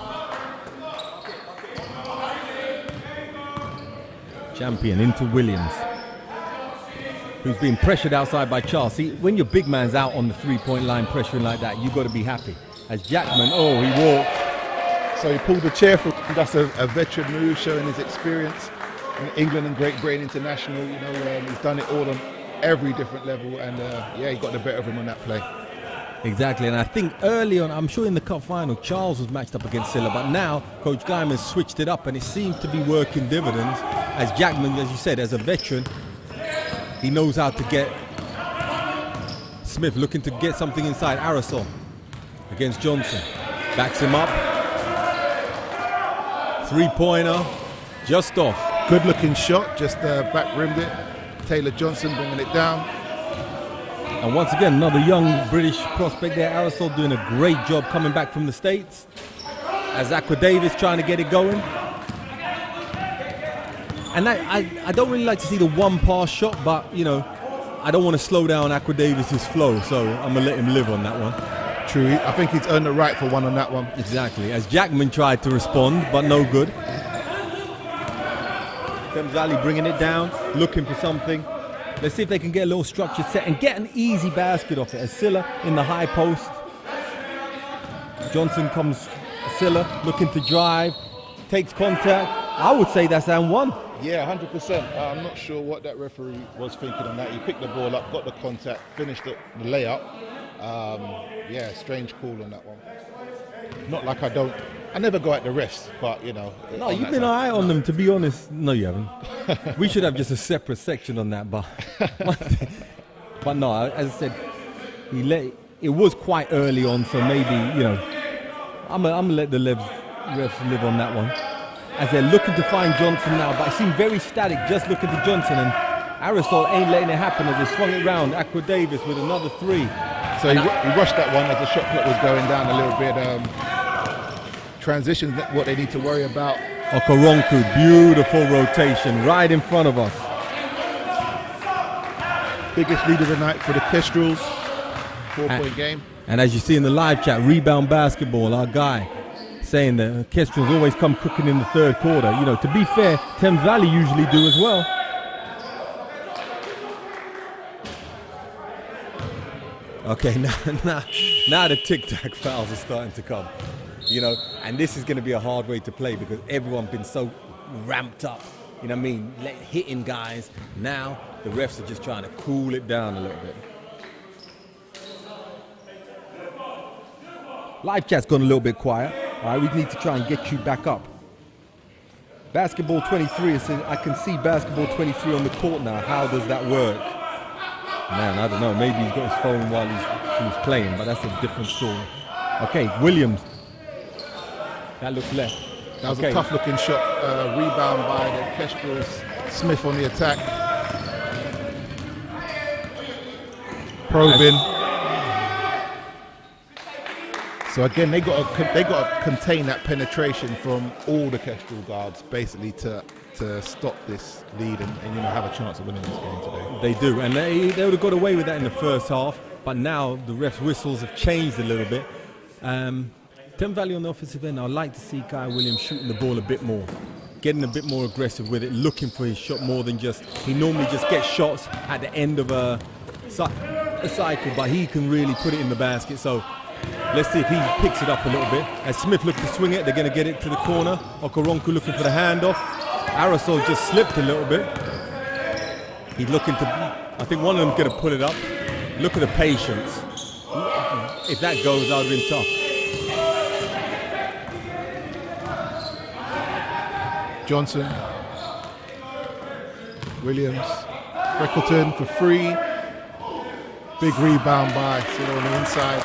Champion into Williams, who's being pressured outside by Charles. See, when your big man's out on the 3-point line pressuring like that, you've got to be happy. As Jackman, he walked. So he pulled the chair from, that's a veteran move, showing his experience in England and Great Britain International. He's done it all on every different level, and he got the better of him on that play. Exactly, and I think early on, I'm sure in the cup final, Charles was matched up against Silla, but now Coach Guyman switched it up, and it seems to be working dividends. As Jackman, as you said, as a veteran, he knows how to get Smith looking to get something inside. Aerosol against Johnson. Backs him up. 3-pointer. Just off. Good looking shot. Just back rimmed it. Taylor Johnson bringing it down. And once again, another young British prospect there. Aerosol doing a great job coming back from the States. As Aqua Davis trying to get it going. And I don't really like to see the one-pass shot, but, I don't want to slow down Aqua Davis's flow, so I'm going to let him live on that one. True, I think he's earned the right for one on that one. Exactly, as Jackman tried to respond, but no good. Thames Valley bringing it down, looking for something. Let's see if they can get a little structure set and get an easy basket off it. As Silla in the high post. Johnson comes, Silla looking to drive, takes contact. I would say that's and one. Yeah, 100%. I'm not sure what that referee was thinking on that. He picked the ball up, got the contact, finished the layup. Strange call on that one. Not like I don't I never go at the refs, but you know. No, you've been alright on them, to be honest. No, you haven't. We should have just a separate section on that, but no, as I said, it was quite early on, so maybe, you know, I'm gonna let the refs live on that one. As they're looking to find Johnson now, but it seemed very static, just looking to Johnson, and Aerosol ain't letting it happen as they swung it round. Aqua Davis with another 3. So he rushed that one as the shot clock was going down a little bit. Transitions, what they need to worry about. Okoronkwo, beautiful rotation right in front of us. Biggest lead of the night for the Kestrels. 4-point game. And as you see in the live chat, Rebound Basketball, our guy, saying that Kestrels always come cooking in the third quarter. You know, to be fair, Thames Valley usually do as well. Okay, now the tic-tac fouls are starting to come. You know, and this is going to be a hard way to play because everyone's been so ramped up. You know what I mean? Hitting guys. Now the refs are just trying to cool it down a little bit. Live chat's gone a little bit quiet. All right, we need to try and get you back up. Basketball 23, I can see Basketball 23 on the court now. How does that work? Man, I don't know. Maybe he's got his phone while he was playing, but that's a different story. Okay, Williams. That looks left. That was a tough looking shot. Rebound by the Kestrels. Smith on the attack. Probing. So again, they got to contain that penetration from all the Kestrel guards, basically to stop this lead and you know have a chance of winning this game today. They do, and they would have got away with that in the first half, but now the refs' whistles have changed a little bit. Thames Valley on the offensive end, I'd like to see Kai Williams shooting the ball a bit more, getting a bit more aggressive with it, looking for his shot more than he normally just gets shots at the end of a cycle, but he can really put it in the basket. So let's see if he picks it up a little bit. As Smith looks to swing it, they're going to get it to the corner. Okoronkwo looking for the handoff. Aerosol just slipped a little bit. He's looking to, I think one of them's going to put it up. Look at the patience. If that goes, that would have been tough. Johnson, Williams, Freckleton for 3. Big rebound by Silla on the inside.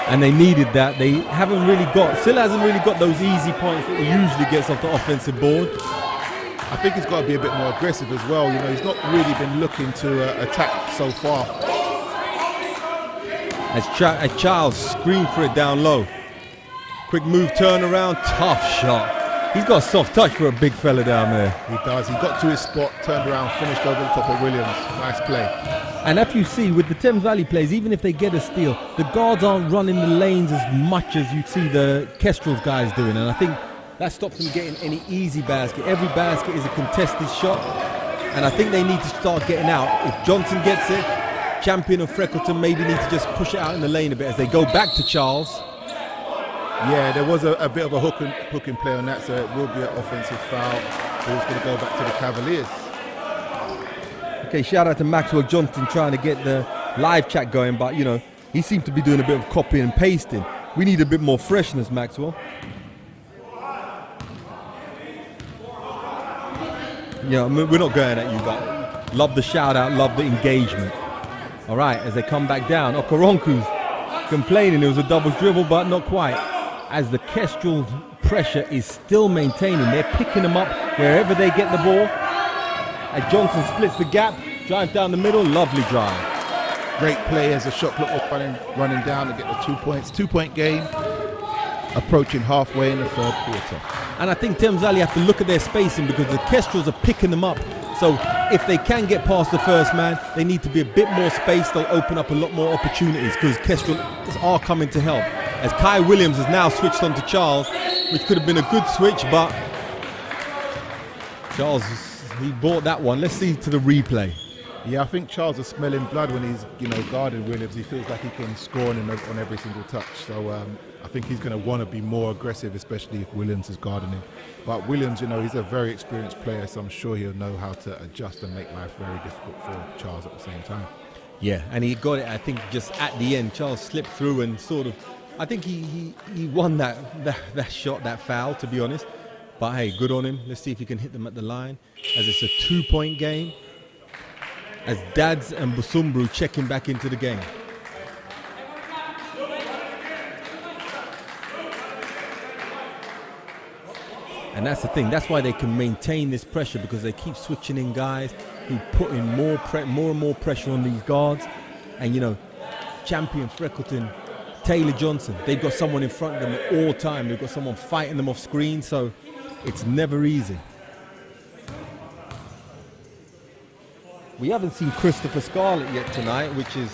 And they needed that. They haven't really got, Silla hasn't really got those easy points that he usually gets off the offensive board. I think he's got to be a bit more aggressive as well. You know, he's not really been looking to attack so far. As Charles screamed for it down low. Quick move, turn around, tough shot. He's got a soft touch for a big fella down there. He does. He got to his spot, turned around, finished over the top of Williams. Nice play. And if you see, with the Thames Valley plays, even if they get a steal, the guards aren't running the lanes as much as you'd see the Kestrels guys doing. And I think that stops them getting any easy basket. Every basket is a contested shot. And I think they need to start getting out. If Johnson gets it, Champion or Freckleton maybe need to just push it out in the lane a bit as they go back to Charles. Yeah, there was a bit of a hooking play on that, so it will be an offensive foul. Ball's going to go back to the Cavaliers. Okay, shout out to Maxwell Johnson trying to get the live chat going, but you know, he seemed to be doing a bit of copying and pasting. We need a bit more freshness, Maxwell. Yeah, we're not going at you, but love the shout out, love the engagement. All right, as they come back down, Okoronkwo's complaining it was a double dribble, but not quite. As the Kestrel pressure is still maintaining, they're picking them up wherever they get the ball. As Johnson splits the gap, drives down the middle, lovely drive. Great play as the shot clock was running down to get the 2 points. 2-point game, approaching halfway in the third quarter. And I think Thames Valley have to look at their spacing because the Kestrels are picking them up. So if they can get past the first man, they need to be a bit more spaced. They'll open up a lot more opportunities because Kestrels are coming to help. As Kai Williams has now switched on to Charles, which could have been a good switch, but Charles, he bought that one. Let's see to the replay. Yeah, I think Charles is smelling blood when he's, guarding Williams. He feels like he can score on him on every single touch. So I think he's going to want to be more aggressive, especially if Williams is guarding him. But Williams, he's a very experienced player, so I'm sure he'll know how to adjust and make life very difficult for Charles at the same time. Yeah, and he got it, I think, just at the end. Charles slipped through and sort of I think he won that shot, that foul, to be honest. But hey, good on him. Let's see if he can hit them at the line, as it's a 2-point game. As Dads and Busumbru checking back into the game. And that's the thing. That's why they can maintain this pressure, because they keep switching in guys who put in more and more pressure on these guards. And you know, champion Freckleton, Taylor Johnson, they've got someone in front of them at all time. They've got someone fighting them off screen, so it's never easy. We haven't seen Christopher Scarlett yet tonight, which is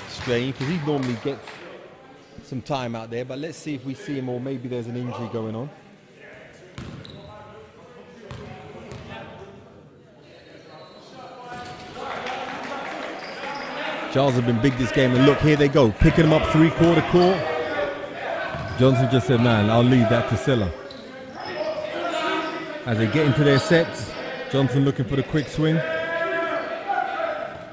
strange because he normally gets some time out there. But let's see if we see him, or maybe there's an injury going on. Charles have been big this game, and look, here they go, picking him up 3/4 court. Johnson just said, man, I'll leave that to Silla. As they get into their sets, Johnson looking for the quick swing.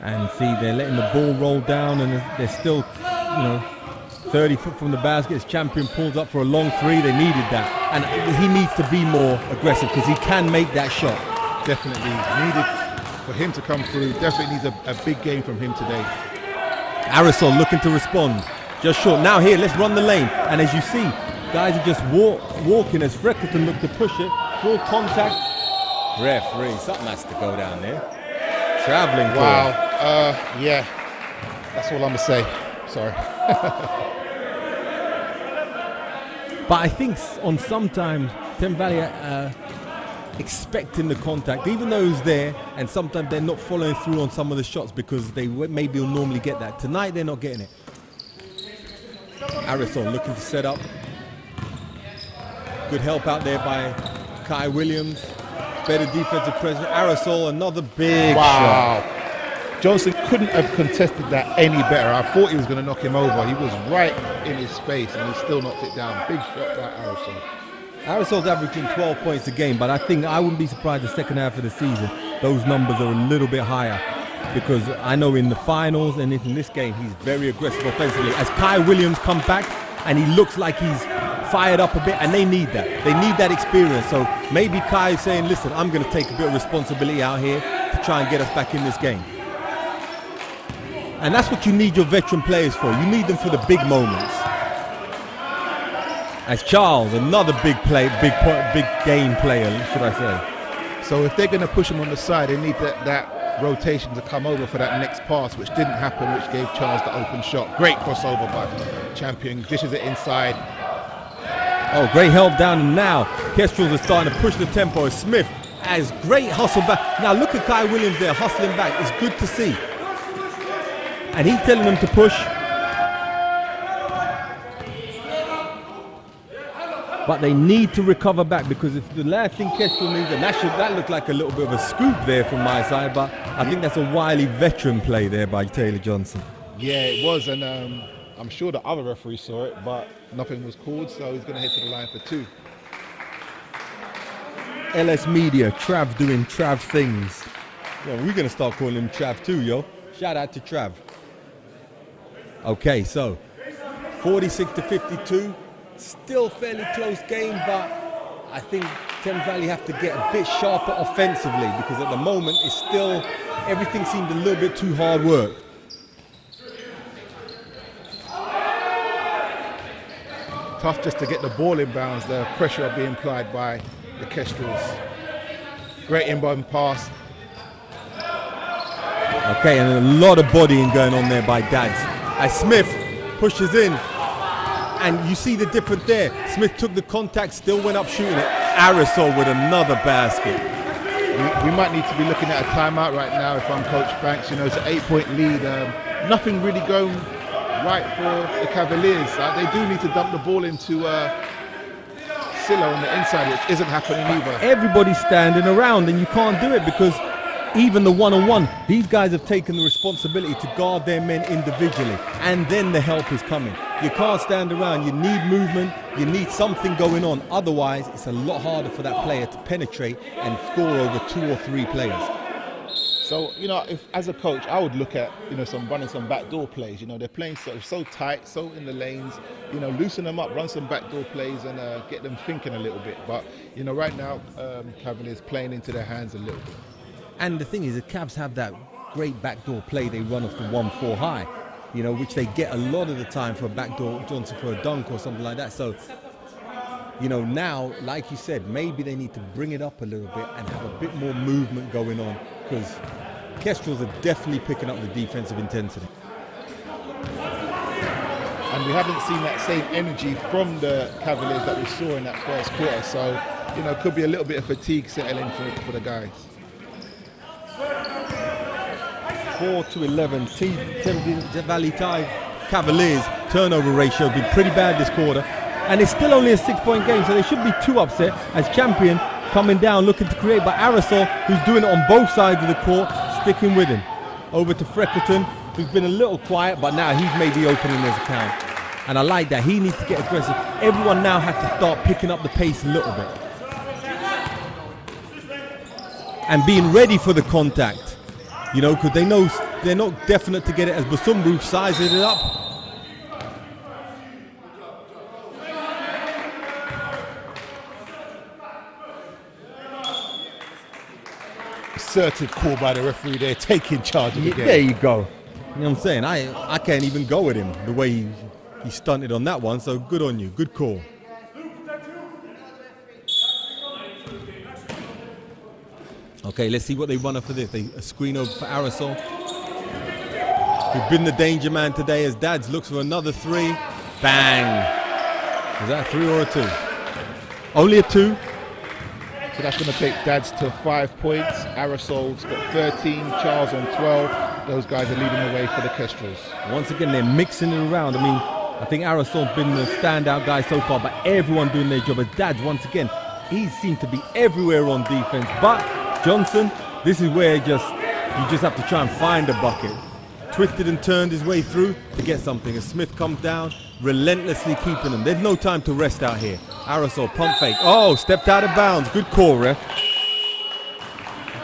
And see, they're letting the ball roll down, and they're still, 30 foot from the basket. As champion pulls up for a long three. They needed that. And he needs to be more aggressive because he can make that shot. Definitely needed for him to come through. Definitely needs a big game from him today. Arisol looking to respond. Just short. Now here, let's run the lane. And as you see, guys are just walking as Freckleton look to push it. Full contact. Referee, something has to go down there. Traveling. Wow. Yeah. That's all I'm going to say. Sorry. But I think on sometimes Thames Valley expecting the contact, even though it's there, and sometimes they're not following through on some of the shots because they maybe will normally get that. Tonight they're not getting it. Arisol looking to set up. Good help out there by Kai Williams. Better defensive pressure. Arisol, another big shot. Johnson couldn't have contested that any better. I thought he was going to knock him over. He was right in his space, and he still knocked it down. Big shot by Arisol. Arisol's averaging 12 points a game, but I think I wouldn't be surprised the second half of the season those numbers are a little bit higher, because I know in the finals and in this game he's very aggressive offensively. As Kai Williams comes back and he looks like he's fired up a bit, and they need that. They need that experience. So maybe Kai is saying, listen, I'm going to take a bit of responsibility out here to try and get us back in this game. And that's what you need your veteran players for. You need them for the big moments. As Charles, another big game player, should I say. So if they're going to push him on the side, they need that rotation to come over for that next pass, which didn't happen, which gave Charles the open shot. Great crossover by champion. Dishes it inside. Oh, great help down, and now Kestrels are starting to push the tempo. Smith has great hustle back. Now look at Kai Williams there hustling back. It's good to see. And he's telling them to push. But they need to recover back, because if the last thing Kestrel needs, and that looked like a little bit of a scoop there from my side, but I think that's a wily veteran play there by Taylor Johnson. Yeah, it was, and I'm sure the other referee saw it, but nothing was called, so he's going to head to the line for 2. LS Media, Trav doing Trav things. Well, we're going to start calling him Trav too, yo. Shout out to Trav. Okay, so 46-52. Still fairly close game, but I think Thames Valley have to get a bit sharper offensively, because at the moment it's still, everything seemed a little bit too hard work. Tough just to get the ball in bounds. The pressure being applied by the Kestrels. Great inbound pass. Okay, and a lot of bodying going on there by Dads. As Smith pushes in, and you see the difference there. Smith took the contact, still went up shooting it. Arisol with another basket. We might need to be looking at a timeout right now if I'm Coach Banks. It's an 8-point lead. Nothing really going right for the Cavaliers. They do need to dump the ball into Silla on the inside, which isn't happening either. Everybody's standing around, and you can't do it because even the one-on-one, these guys have taken the responsibility to guard their men individually, and then the help is coming. You can't stand around. You need movement. You need something going on. Otherwise, it's a lot harder for that player to penetrate and score over 2 or 3 players. So, if as a coach, I would look at, running some backdoor plays. They're playing so tight, so in the lanes. Loosen them up, run some backdoor plays, and get them thinking a little bit. But right now, Cavaliers playing into their hands a little bit. And the thing is, the Cavs have that great backdoor play they run off the 1-4 high, which they get a lot of the time for a backdoor Johnson for a dunk or something like that. So, now, like you said, maybe they need to bring it up a little bit and have a bit more movement going on, because Kestrels are definitely picking up the defensive intensity. And we haven't seen that same energy from the Cavaliers that we saw in that first quarter. So, it could be a little bit of fatigue settling for the guys. 4-11, Thames Valley Tide Cavaliers turnover ratio has been pretty bad this quarter, and it's still only a 6-point game, so they should be too upset as champion coming down looking to create, but Aerosol, who's doing it on both sides of the court, sticking with him. Over to Freckleton, who's been a little quiet, but now he's made the opening as a count, and I like that. He needs to get aggressive. Everyone now has to start picking up the pace a little bit and being ready for the contact. Because they know they're not definite to get it as Basumbu sizes it up. Assertive call by the referee there, taking charge of the game. There you go. You know what I'm saying? I can't even go with him the way he stunted on that one, so good on you. Good call. Okay, let's see what they run up for this. A screen over for Aerosol, who's been the danger man today as Dads looks for another three. Bang! Is that a 3 or a 2? Only a 2. So that's going to take Dads to 5 points. Aerosol's got 13, Charles on 12. Those guys are leading the way for the Kestrels. Once again, they're mixing it around. I mean, I think Aerosol's been the standout guy so far, but everyone doing their job. As Dads, once again, he seems to be everywhere on defense, but Johnson, this is where you just have to try and find a bucket. Twisted and turned his way through to get something. As Smith comes down, relentlessly keeping him. There's no time to rest out here. Aerosol, pump fake. Oh, stepped out of bounds. Good call, ref.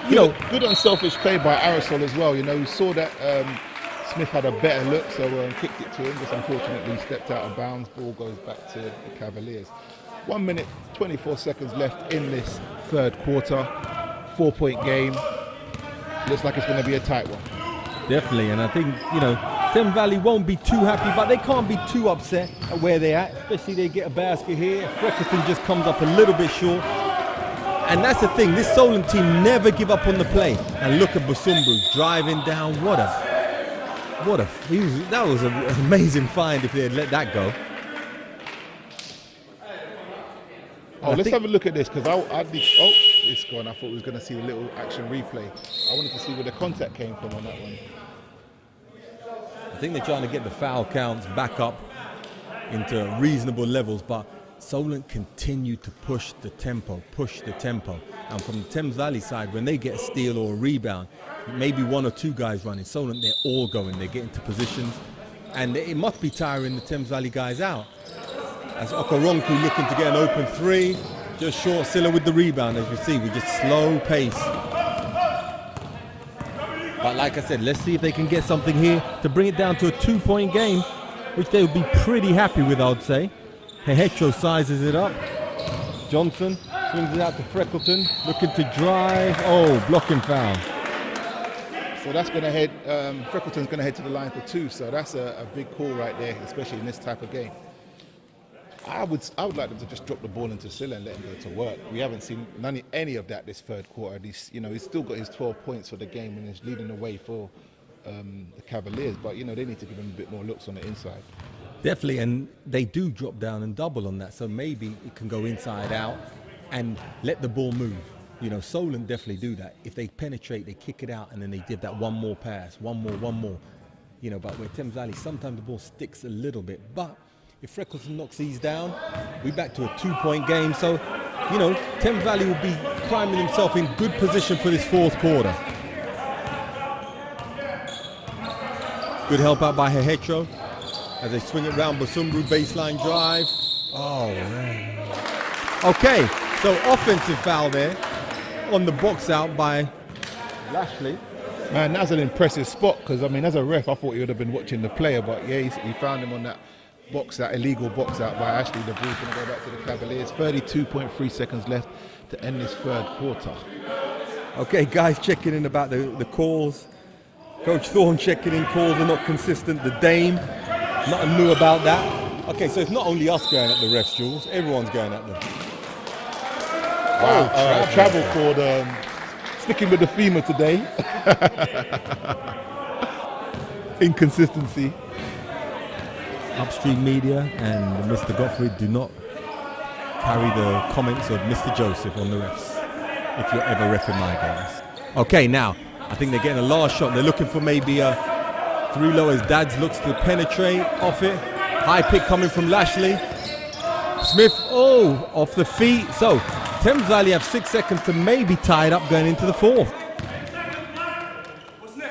Good unselfish play by Aerosol as well. We saw that Smith had a better look, so kicked it to him. Just unfortunately stepped out of bounds. Ball goes back to the Cavaliers. 1 minute, 24 seconds left in this third quarter. 4-point game. Looks like it's going to be a tight one. Definitely, and I think, Thames Valley won't be too happy, but they can't be too upset at where they're at, especially they get a basket here. Freckleton just comes up a little bit short. And that's the thing, this Solent team never give up on the play. And look at Basumbu driving down. That was an amazing find if they had let that go. Let's have a look at this, because it's gone. I thought we was going to see a little action replay. I wanted to see where the contact came from on that one. I think they're trying to get the foul counts back up into reasonable levels, but Solent continue to push the tempo. And from the Thames Valley side, when they get a steal or a rebound, maybe 1 or 2 guys running. Solent, they're all going. They get into positions, and it must be tiring the Thames Valley guys out. As Okoronku looking to get an open 3, just short. Silla with the rebound, as you see, with just slow pace. But like I said, let's see if they can get something here to bring it down to a 2-point game, which they would be pretty happy with, I'd say. Hehetro sizes it up. Johnson swings it out to Freckleton, looking to drive. Oh, blocking foul. So that's going to head, Freckleton's going to head to the line for 2, so that's a big call right there, especially in this type of game. I would like them to just drop the ball into Silla and let him go to work. We haven't seen any of that this third quarter. He's still got his 12 points for the game and is leading the way for the Cavaliers. But they need to give him a bit more looks on the inside. Definitely, and they do drop down and double on that, so maybe it can go inside out and let the ball move. Solent definitely do that. If they penetrate, they kick it out, and then they give that one more pass, one more. But where Thames Valley, sometimes the ball sticks a little bit, but if Freckleton knocks these down, we back to a 2-point game. So, Thames Valley will be priming himself in good position for this fourth quarter. Good help out by Hehetro as they swing it round. Basumbu baseline drive. Oh, man. Okay, so offensive foul there on the box out by Lashley. Man, that's an impressive spot because, I mean, as a ref, I thought he would have been watching the player, but yeah, he found him on that box, that illegal box out by Ashley. The ball's going to go back to the Cavaliers. 32.3 seconds left to end this third quarter. Okay, guys checking in about the calls. Coach Thorne checking in, calls are not consistent. The Dame, nothing new about that. Okay, so it's not only us going at the refs, Jules. Everyone's going at them. Wow, travel called, sticking with the FEMA today. Inconsistency. UpStreamedia and Mr. Gottfried do not carry the comments of Mr. Joseph on the refs if you're ever reffing my games. Okay, now, I think they're getting a last shot. They're looking for maybe a 3-low as Dads looks to penetrate off it. High pick coming from Lashley. Smith, off the feet. So, Thames Valley have 6 seconds to maybe tie it up going into the fourth.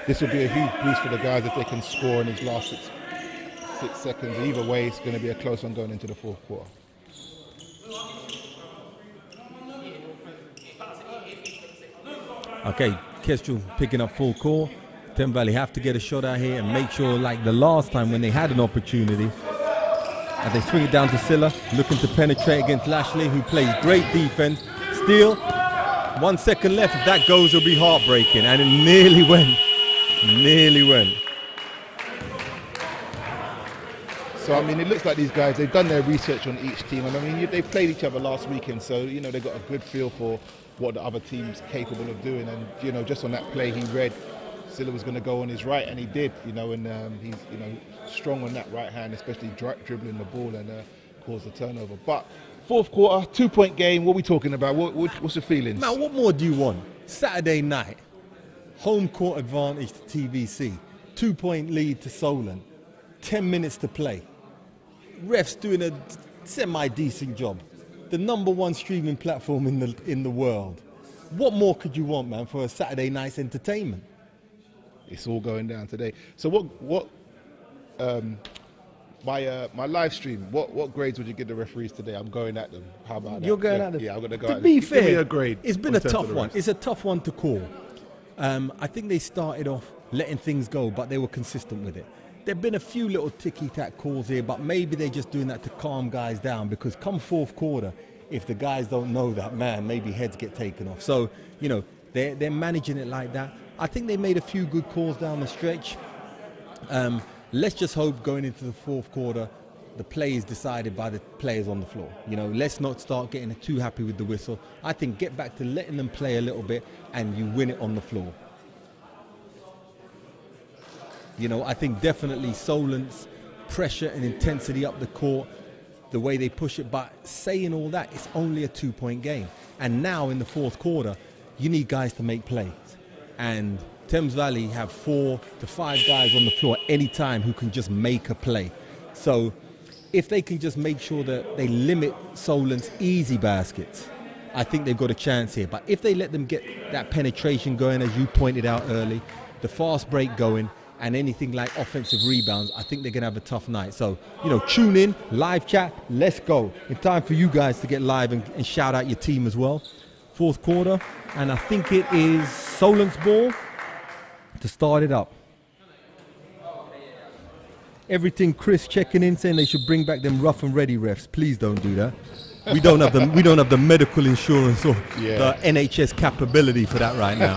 This will be a huge boost for the guys if they can score in these last six seconds. Either way, it's going to be a close one going into the fourth quarter. Okay, Kestrels picking up full court. Thames Valley have to get a shot out here and make sure, like the last time when they had an opportunity, and they swing it down to Silla, looking to penetrate against Lashley, who plays great defense. Steal, 1 second left. If that goes, it'll be heartbreaking. And it nearly went. Nearly went. So, I mean, it looks like these guys, they've done their research on each team. And, I mean, they played each other last weekend, so, you know, they got a good feel for what the other team's capable of doing. And, you know, just on that play, he read Silla was going to go on his right, and he did, you know, and he's, you know, strong on that right hand, especially dribbling the ball and cause the turnover. But fourth quarter, 2-point game, what are we talking about? What's the feelings? Now, what more do you want? Saturday night, home court advantage to TVC, 2-point lead to Solent, 10 minutes to play. Refs doing a semi-decent job. The #1 streaming platform in the world. What more could you want, man, for a Saturday night's entertainment? It's all going down today. So my live stream, what grades would you give the referees today? I'm going at them. How about that? You're going at them? Yeah, I'm going to go at them. To be fair, give me a grade. It's been a tough one. It's a tough one to call. I think they started off letting things go, but they were consistent with it. There have been a few little ticky-tack calls here, but maybe they're just doing that to calm guys down, because come fourth quarter, if the guys don't know that, man, maybe heads get taken off. So, you know, they're managing it like that. I think they made a few good calls down the stretch. Let's just hope going into the fourth quarter, the play is decided by the players on the floor. You know, let's not start getting too happy with the whistle. I think get back to letting them play a little bit and you win it on the floor. You know, I think definitely Solent's pressure and intensity up the court, the way they push it, but saying all that, it's only a 2-point game. And now in the fourth quarter, you need guys to make plays. And Thames Valley have 4 to 5 guys on the floor any time who can just make a play. So if they can just make sure that they limit Solent's easy baskets, I think they've got a chance here. But if they let them get that penetration going, as you pointed out early, the fast break going, and anything like offensive rebounds, I think they're going to have a tough night. So, you know, tune in, live chat, let's go. It's time for you guys to get live and shout out your team as well. Fourth quarter, and I think it is Solent's ball to start it up. Everything Chris checking in, saying they should bring back them rough and ready refs. Please don't do that. We don't have the medical insurance or the NHS capability for that right now.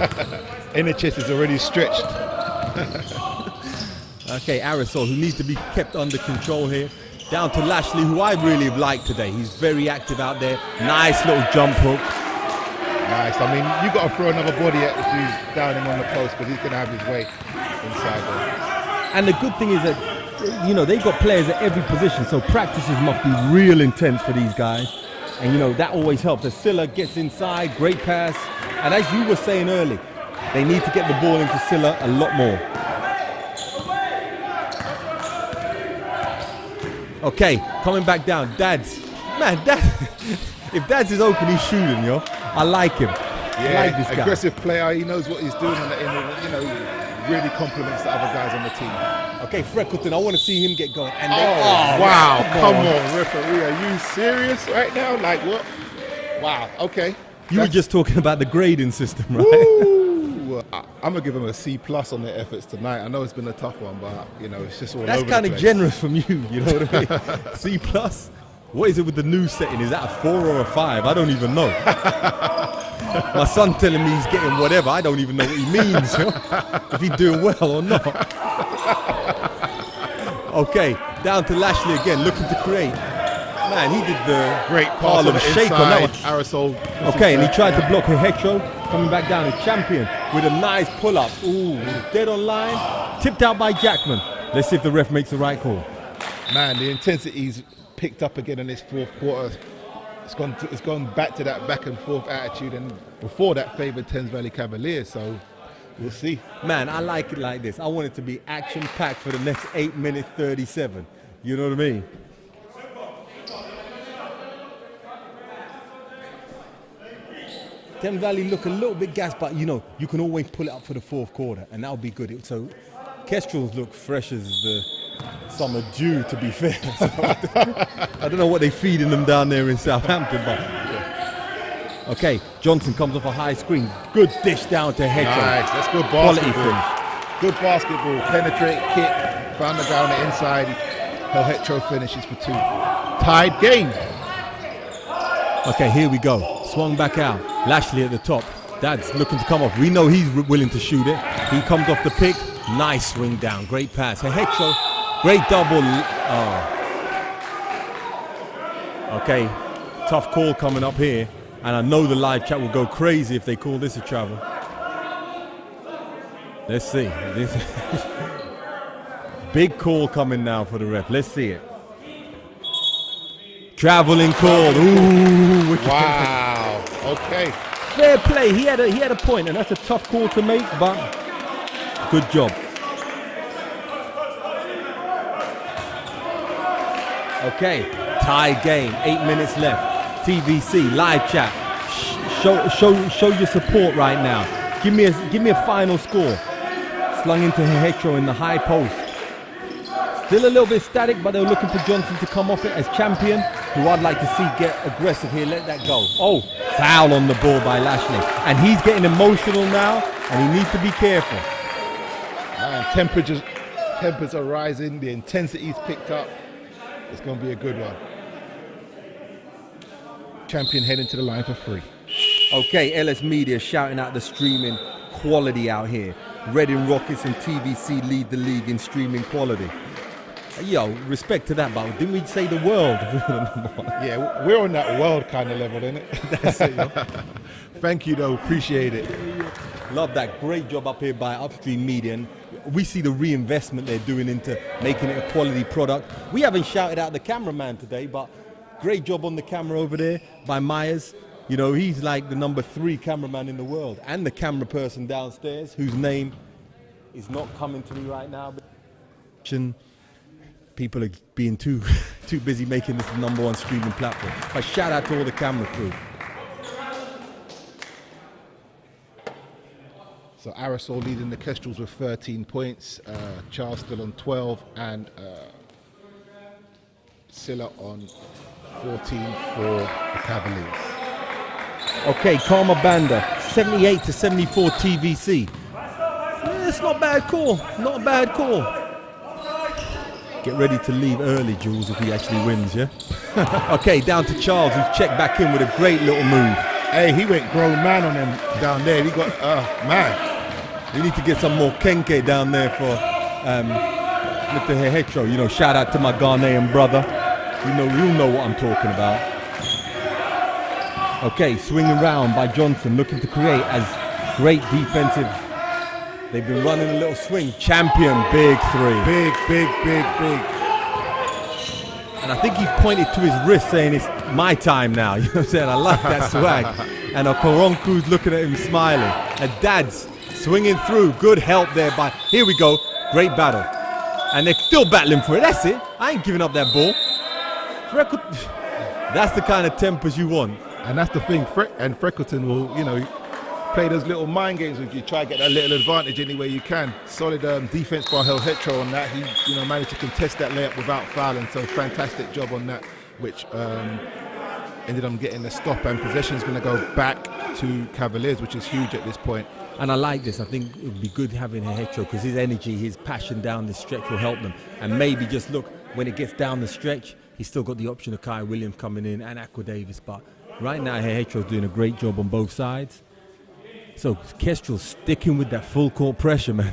NHS is already stretched. Okay, Aerosol, who needs to be kept under control here. Down to Lashley, who I really have liked today. He's very active out there. Nice little jump hook. Nice. I mean, you got to throw another body at if he's down him on the post, because he's going to have his way inside there. And the good thing is that, you know, they've got players at every position, so practices must be real intense for these guys. And, you know, that always helps. As Silla gets inside, great pass. And as you were saying early, they need to get the ball into Silla a lot more. Okay, coming back down. Dads. Man, if Dads is open, he's shooting, yo. I like him. Yeah, I like this guy. Aggressive player. He knows what he's doing, you know, really compliments the other guys on the team. Okay, Freckleton, I want to see him get going. And wow, come on, referee. Are you serious right now? Like what? Wow, okay. You were just talking about the grading system, right? Woo, what, I'm going to give them a C+ on their efforts tonight. I know it's been a tough one, but, you know, it's just all That's over kind the of place. generous from you, you know what I mean? C+. What is it with the new setting? Is that a 4 or a 5? I don't even know. My son telling me he's getting whatever. I don't even know what he means. If he's doing well or not. Okay, down to Lashley again, looking to create. Man, he did the Great pass Harlem on the shake on that inside. one. Aerosol. Okay, and he tried to block Hetro, coming back down as champion with a nice pull-up. Ooh, dead on line, tipped out by Jackman. Let's see if the ref makes the right call. Man, the intensity's picked up again in this fourth quarter. It's gone back to that back and forth attitude, and before that favoured Thames Valley Cavaliers, so we'll see. Man, I like it like this. I want it to be action-packed for the next 8 minutes 37. You know what I mean? Thames Valley look a little bit gassed, but you know, you can always pull it up for the fourth quarter, and that'll be good. So, Kestrels look fresh as the summer dew, to be fair. So, I don't know what they're feeding them down there in Southampton, but yeah. Okay, Johnson comes off a high screen. Good dish down to Hetro. Nice, that's good Quality basketball. Good basketball, penetrate, kick, found the guy on the inside. Hetro finishes for 2. Tied game. Okay, here we go. Swung back out. Lashley at the top. Dad's looking to come off. We know he's willing to shoot it. He comes off the pick. Nice swing down. Great pass. Hetro, great double. Okay, tough call coming up here. And I know the live chat will go crazy if they call this a travel. Let's see. Big call coming now for the ref. Let's see it. Traveling call. Ooh. Wow. Okay. Fair play. He had a point, and that's a tough call to make, but good job. Okay. Tie game. 8 minutes left. TVC live chat. Show your support right now. Give me a final score. Slung into Hetro in the high post. Still a little bit static, but they're looking for Johnson to come off it as champion, who I'd like to see get aggressive here. Let that go. Oh, foul on the ball by Lashley. And he's getting emotional now, and he needs to be careful. Man, tempers are rising. The intensity's picked up. It's going to be a good one. Champion heading to the line for 3. Okay, LS Media shouting out the streaming quality out here. Reading Rockets and TVC lead the league in streaming quality. Yo, respect to that, but didn't we say the world? Yeah, we're on that world kind of level, isn't it? That's it, yo. Thank you, though. Appreciate it. Love that. Great job up here by UpStreamedia. And we see the reinvestment they're doing into making it a quality product. We haven't shouted out the cameraman today, but great job on the camera over there by Myers. You know, he's like the number 3 cameraman in the world. And the camera person downstairs, whose name is not coming to me right now. People are being too busy making this the number 1 streaming platform. But shout out to all the camera crew. So Aerosol leading the Kestrels with 13 points. Charles still on 12, and Silla on 14 for the Cavaliers. Okay, Karma Banda, 78 to 74 TVC. It's not a bad call. Not a bad call. Get ready to leave early, Jules, if he actually wins, yeah? Okay, down to Charles, who's checked back in with a great little move. Hey, he went grown man on him down there. He got, man. We need to get some more Kenke down there for Mr. Hetro. You know, shout out to my Ghanaian brother. You know what I'm talking about. Okay, swinging around by Johnson, looking to create as great defensive. They've been running a little swing. Champion, big 3. Big. And I think he pointed to his wrist saying it's my time now. You know what I'm saying? I like that swag. And Okoronku's looking at him smiling. And Dad's swinging through. Good help there by, here we go. Great battle. And they're still battling for it. That's it. I ain't giving up that ball. That's the kind of tempers you want. And that's the thing. And Freckleton will, you know, play those little mind games with you. Try to get that little advantage any way you can. Solid defense by Hetro on that. He, you know, managed to contest that layup without fouling. So fantastic job on that, which ended up getting the stop. And possession's going to go back to Cavaliers, which is huge at this point. And I like this. I think it would be good having Hehetro because his energy, his passion down the stretch will help them. And maybe just look, when it gets down the stretch, he's still got the option of Kai Williams coming in and Aqua Davis. But right now, Hehetro's doing a great job on both sides. So Kestrels sticking with that full court pressure, man.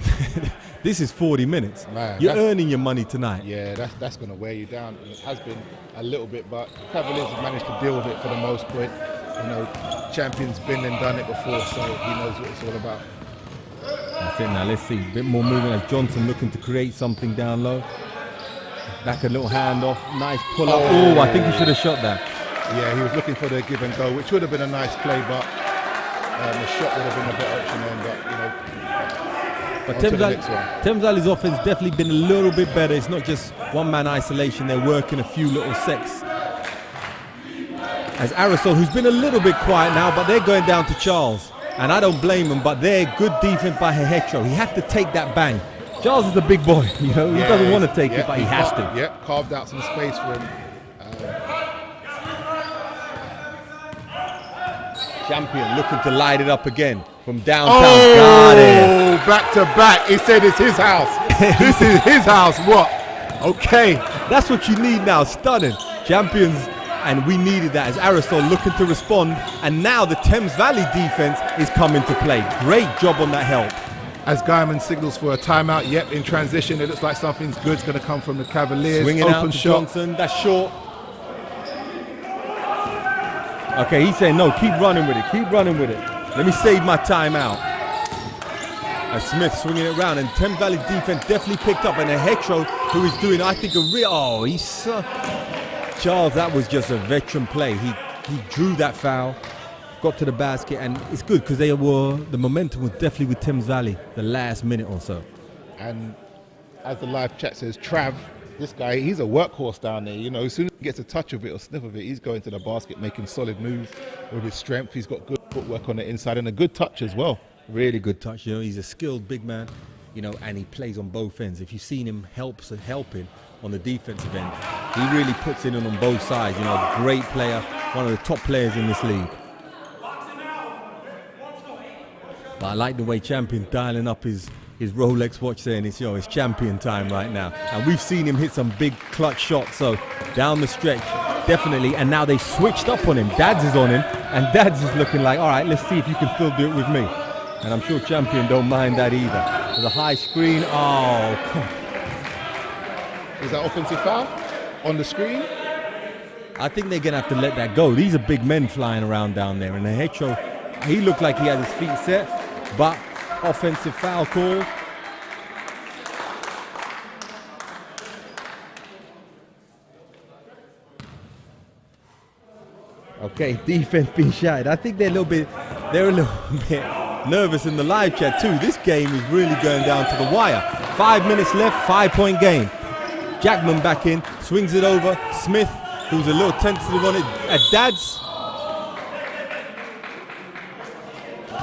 This is 40 minutes. Man, you're earning your money tonight. Yeah, that's going to wear you down. It has been a little bit, but Cavaliers have managed to deal with it for the most part. You know, champion's been and done it before, so he knows what it's all about. That's it now. Let's see. A bit more movement as Johnson looking to create something down low. Back a little hand off. Nice pull up. Oh, I think he should have shot that. Yeah, he was looking for the give and go, which would have been a nice play, but the shot would have been a better option then, but you know. But Thames Valley's offense definitely been a little bit better. It's not just one-man isolation. They're working a few little sets. As Aerosol, who's been a little bit quiet now, but they're going down to Charles. And I don't blame them, but they're good defense by Hehetro. He had to take that bang. Charles is a big boy, you know. He doesn't want to take it, but he has to. Yeah, carved out some space for him. Champion looking to light it up again from downtown. Got it. Back to back. He said it's his house. This is his house. What? Okay. That's what you need now. Stunning. Champions. And we needed that as Aerosol looking to respond. And now the Thames Valley defense is coming to play. Great job on that help. As Guyman signals for a timeout. Yep, in transition, it looks like something's good's going to come from the Cavaliers. Swinging Open out to shot. Johnson. That's short. Okay, he's saying, no, keep running with it. Keep running with it. Let me save my timeout. As Smith swinging it around. And Thames Valley defense definitely picked up. And Hehetro, who is doing, I think, a real... Oh, he's... Charles, that was just a veteran play. He drew that foul, got to the basket, and it's good because the momentum was definitely with Thames Valley the last minute or so. And as the live chat says, Trav, this guy, he's a workhorse down there. You know, as soon as he gets a touch of it or sniff of it, he's going to the basket, making solid moves with his strength. He's got good footwork on the inside and a good touch as well. Really good touch. You know, he's a skilled big man, you know, and he plays on both ends. If you've seen him helping on the defensive end, he really puts it in on both sides. You know, great player, one of the top players in this league. But I like the way Champion dialing up his Rolex watch, saying it's champion time right now. And we've seen him hit some big clutch shots. So down the stretch, definitely. And now they switched up on him. Dads is on him, and Dads is looking like, all right, let's see if you can still do it with me. And I'm sure Champion don't mind that either. There's a high screen. Oh, come on. Is that offensive foul on the screen? I think they're going to have to let that go. These are big men flying around down there. And Hehetro, he looked like he had his feet set, but offensive foul called. Okay, defense being shouted. I think they're a little bit nervous in the live chat too. This game is really going down to the wire. 5 minutes left, 5-point game. Jackman back in, swings it over. Smith, who's a little tentative on it, at Dads.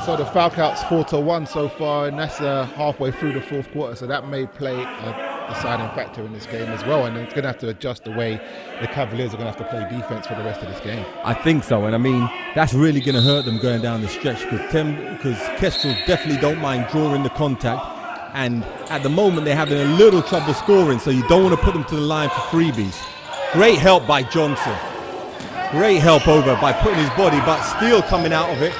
So the foul count's 4-1 so far, and that's halfway through the fourth quarter. So that may play a deciding factor in this game as well. And it's going to have to adjust the way the Cavaliers are going to have to play defense for the rest of this game. I think so, and I mean that's really going to hurt them going down the stretch because Kestrels definitely don't mind drawing the contact. And at the moment they're having a little trouble scoring, so you don't want to put them to the line for freebies. Great help by Johnson. Great help over by putting his body, but still coming out of it.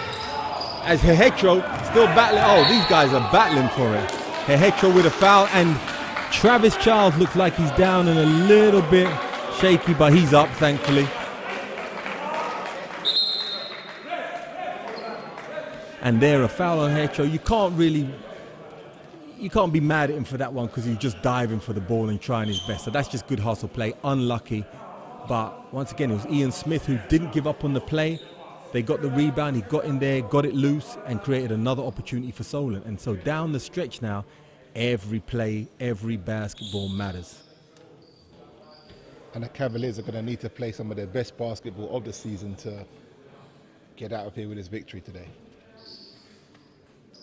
As Hehetro still battling. Oh, these guys are battling for it. Hehetro with a foul, and Travis Charles looks like he's down and a little bit shaky, but he's up, thankfully. And there, a foul on Hehetro. You can't be mad at him for that one because he's just diving for the ball and trying his best. So that's just good hustle play. Unlucky. But once again, it was Ian Smith who didn't give up on the play. They got the rebound. He got in there, got it loose, and created another opportunity for Solent. And so down the stretch now, every play, every basketball matters. And the Cavaliers are going to need to play some of their best basketball of the season to get out of here with this victory today.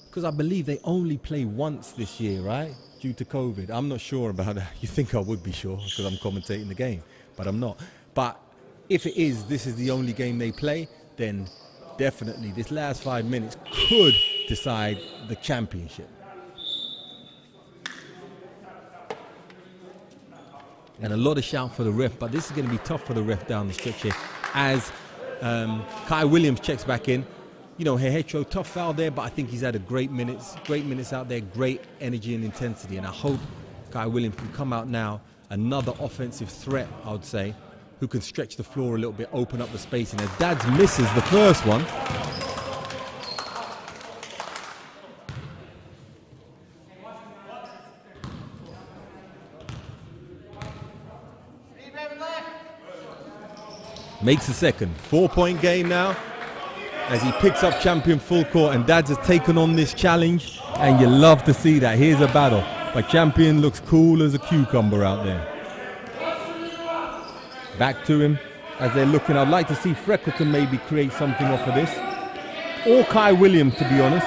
Because I believe they only play once this year, right? Due to COVID. I'm not sure about that. You think I would be sure because I'm commentating the game, but I'm not. But if this is the only game they play, then definitely this last 5 minutes could decide the championship. And a lot of shout for the ref, but this is going to be tough for the ref down the stretch here as Kai Williams checks back in. You know, Hehetro, tough foul there, but I think he's had a great minutes out there, great energy and intensity. And I hope Kai Williams can come out now, another offensive threat, I would say, who can stretch the floor a little bit, open up the spacing. As Dads misses the first one. Makes the second. 4-point game now as he picks up Champion full court, and Dads has taken on this challenge, and you love to see that. Here's a battle, but Champion looks cool as a cucumber out there. Back to him as they're looking. I'd like to see Freckleton maybe create something off of this, or Kai Williams, to be honest.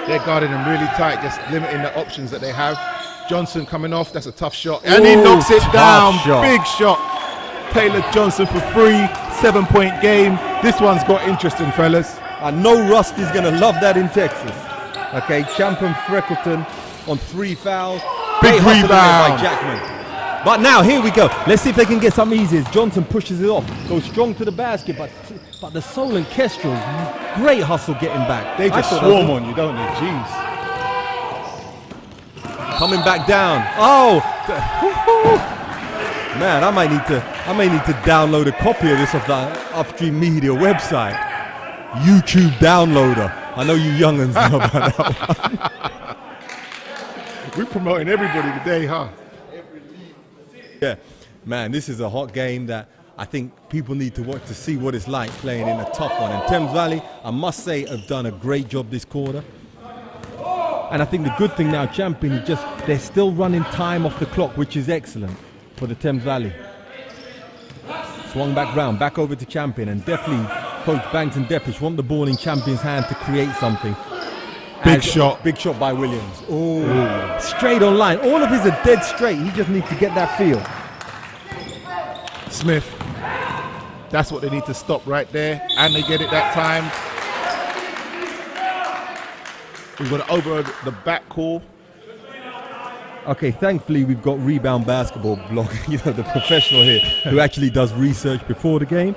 They're guarding him really tight, just limiting the options that they have. Johnson coming off, that's a tough shot, and he knocks it down. Big shot. Taylor Johnson for free, 7-point game. This one's got interesting, fellas. I know Rusty's going to love that in Texas. Okay, Champion Freckleton on 3 fouls. Big Great hustle rebound by Jackman. But now, here we go. Let's see if they can get something easy. Johnson pushes it off, goes strong to the basket, but the Solent Kestrels, great hustle getting back. They just swarm on you, don't they? Jeez. Coming back down. Oh! Man, I might need to download a copy of this off the UpStreamedia website. YouTube downloader. I know you young'uns know about that one. We're promoting everybody today, huh? Yeah, man, this is a hot game that I think people need to watch to see what it's like playing in a tough one. And Thames Valley, I must say, have done a great job this quarter. And I think the good thing now, Champion, is just they're still running time off the clock, which is excellent for the Thames Valley. Swung back round, back over to Champion, and definitely Coach Banks and Depish want the ball in Champion's hand to create something. Big shot by Williams. Oh, straight on line. All of his are dead straight. He just needs to get that feel. Smith. That's what they need to stop right there, and they get it that time. We've got to over the back call. Okay, thankfully we've got Rebound Basketball blog, you know, the professional here who actually does research before the game.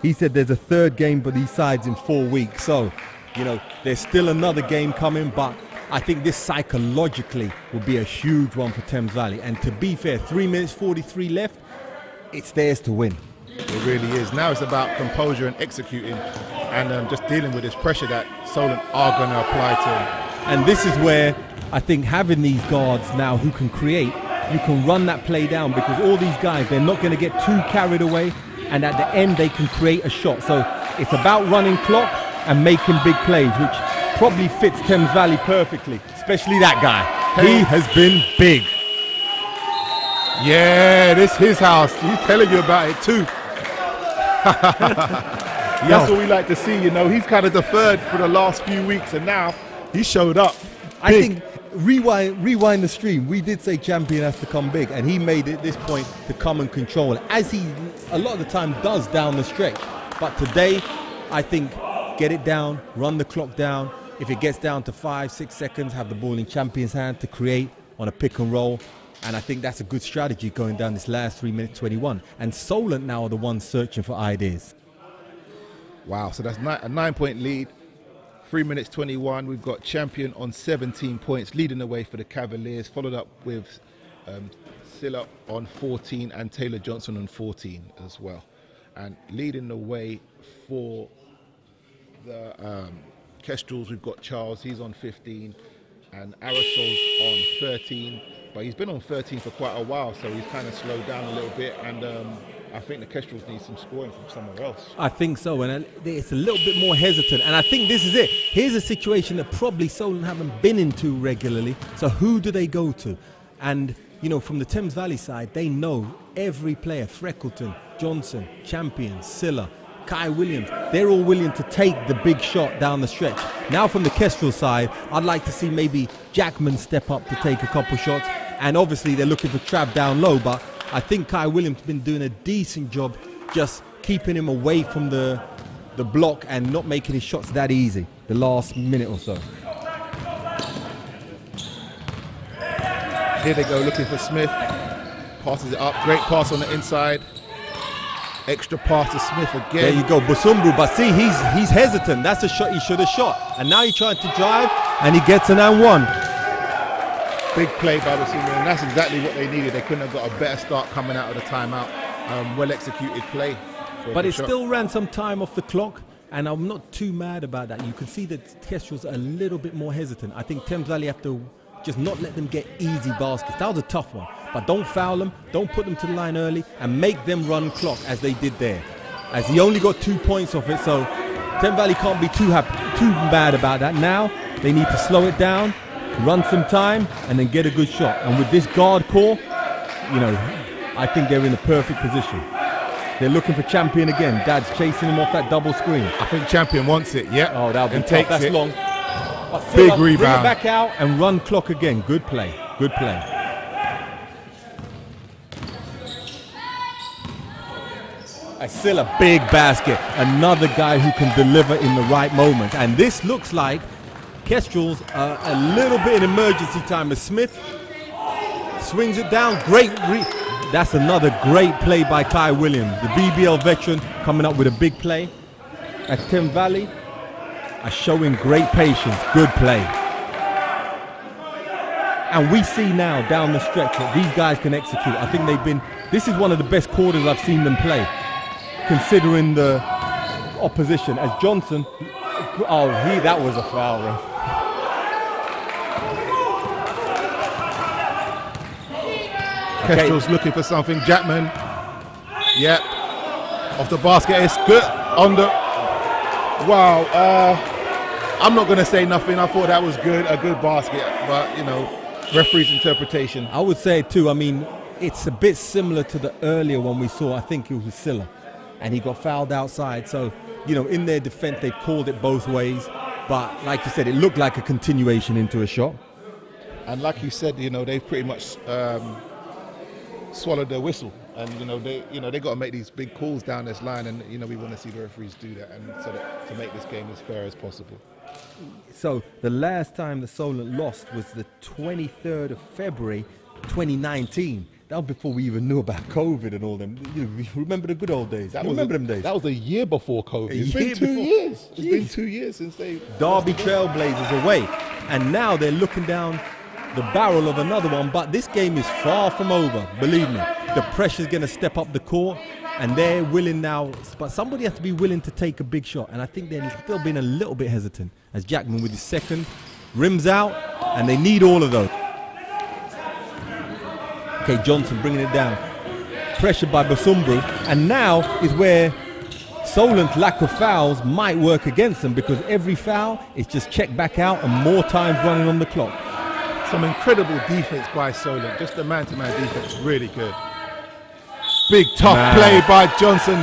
He said there's a third game for these sides in 4 weeks. So, you know, there's still another game coming, but I think this psychologically will be a huge one for Thames Valley. And to be fair, 3 minutes 43 left, it's theirs to win. It really is. Now it's about composure and executing and just dealing with this pressure that Solent are going to apply to them. And this is where I think having these guards now who can create, you can run that play down, because all these guys, they're not going to get too carried away, and at the end they can create a shot. So it's about running clock and making big plays, which probably fits Thames Valley perfectly, especially that guy. He has been big. Yeah, this is his house. He's telling you about it too. That's what we like to see, you know. He's kind of deferred for the last few weeks, and now he showed up. I think rewind the stream. We did say Champion has to come big, and he made it this point to come and control it, as he a lot of the time does down the stretch. But today, I think get it down, run the clock down. If it gets down to 5-6 seconds, have the ball in Champion's hand to create on a pick and roll. And I think that's a good strategy going down this last 3 minutes 21. And Solent now are the ones searching for ideas. Wow, so that's a 9-point lead. 3 minutes 21. We've got Champion on 17 points, leading the way for the Cavaliers, followed up with Silla on 14 and Taylor Johnson on 14 as well. And leading the way for the Kestrels, we've got Charles, he's on 15, and Arisol's on 13. But he's been on 13 for quite a while, so he's kind of slowed down a little bit, and I think the Kestrels need some scoring from somewhere else. I think so, and it's a little bit more hesitant, and I think this is it. Here's a situation that probably Solent haven't been into regularly, so who do they go to? And, you know, from the Thames Valley side, they know every player, Freckleton, Johnson, Champion, Silla, Kai Williams, they're all willing to take the big shot down the stretch. Now from the Kestrel side, I'd like to see maybe Jackman step up to take a couple shots, and obviously they're looking for Trav down low, but I think Kai Williams has been doing a decent job just keeping him away from the block and not making his shots that easy the last minute or so. Here they go looking for Smith. Passes it up. Great pass on the inside. Extra pass to Smith again. There you go, Busumbru. But see, he's hesitant. That's a shot he should have shot. And now he tried to drive, and he gets an and one. Big play by Busumbru, and that's exactly what they needed. They couldn't have got a better start coming out of the timeout. Well executed play. But it still ran some time off the clock, and I'm not too mad about that. You can see that Kestrels are a little bit more hesitant. I think Thames Valley have to just not let them get easy baskets. That was a tough one. But don't foul them, don't put them to the line early, and make them run clock as they did there. As he only got 2 points off it, so Thames Valley can't be too bad about that. Now they need to slow it down, run some time, and then get a good shot. And with this guard core, I think they're in a perfect position. They're looking for Champion again. Dad's chasing him off that double screen. I think Champion wants it, yeah. Oh, that'll be and tough. takes That's it. long. But Big Bring rebound. it back out and run clock again. Good play. Good play. Still a big basket. Another guy who can deliver in the right moment. And this looks like Kestrels a little bit in emergency time as Smith swings it down. That's another great play by Kai Williams, the BBL veteran, coming up with a big play. At Thames Valley are showing great patience. Good play. And we see now down the stretch that these guys can execute. I think this is one of the best quarters I've seen them play, considering the opposition. As Johnson, that was a foul, ref. Kestrels looking for something. Jackman. Yep. Off the basket. It's good. On the. Wow. I'm not going to say nothing. I thought that was good. A good basket. But, referee's interpretation. I would say too, it's a bit similar to the earlier one we saw. I think it was with Silla. And he got fouled outside. So, in their defense, they've called it both ways. But like you said, it looked like a continuation into a shot. And like you said, they've pretty much swallowed their whistle. And, they got to make these big calls down this line. And, we want to see the referees do that, and so that to make this game as fair as possible. So the last time the Solent lost was the 23rd of February, 2019. That was before we even knew about COVID and all them. You remember the good old days? Remember them days? That was a year before COVID. It's year been 2 before. years. It's been 2 years since they... Derby Trailblazers away. And now they're looking down the barrel of another one. But this game is far from over, believe me. The pressure's going to step up the court. And they're willing now. But somebody has to be willing to take a big shot. And I think they're still being a little bit hesitant. As Jackman with his second rims out. And they need all of those. Okay, Johnson bringing it down. Pressured by Busumbru. And now is where Solent's lack of fouls might work against them, because every foul is just checked back out and more time running on the clock. Some incredible defense by Solent. Just the man-to-man defense, really good. Big tough play by Johnson.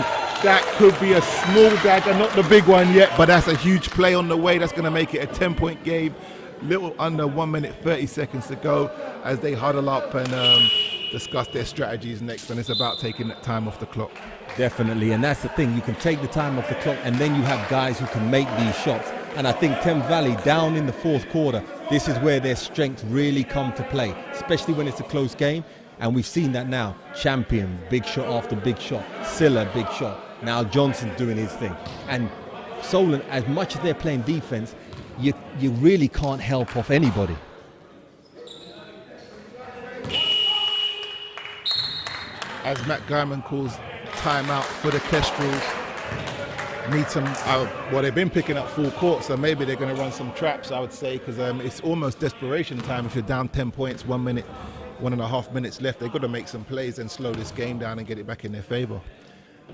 That could be a small dagger, not the big one yet, but that's a huge play on the way. That's going to make it a 10-point game. Little under 1 minute 30 seconds to go as they huddle up and discuss their strategies next, and it's about taking that time off the clock. Definitely, and that's the thing. You can take the time off the clock, and then you have guys who can make these shots. And I think Thames Valley, down in the fourth quarter, this is where their strengths really come to play, especially when it's a close game. And we've seen that now. Champion, big shot after big shot. Silla, big shot. Now Johnson doing his thing. And Solent, as much as they're playing defense, you really can't help off anybody. As Matt Guyman calls timeout for the Kestrels. Need some, they've been picking up full court, so maybe they're going to run some traps, I would say, because it's almost desperation time. If you're down 10 points, 1 minute, 1.5 minutes left, they've got to make some plays and slow this game down and get it back in their favor.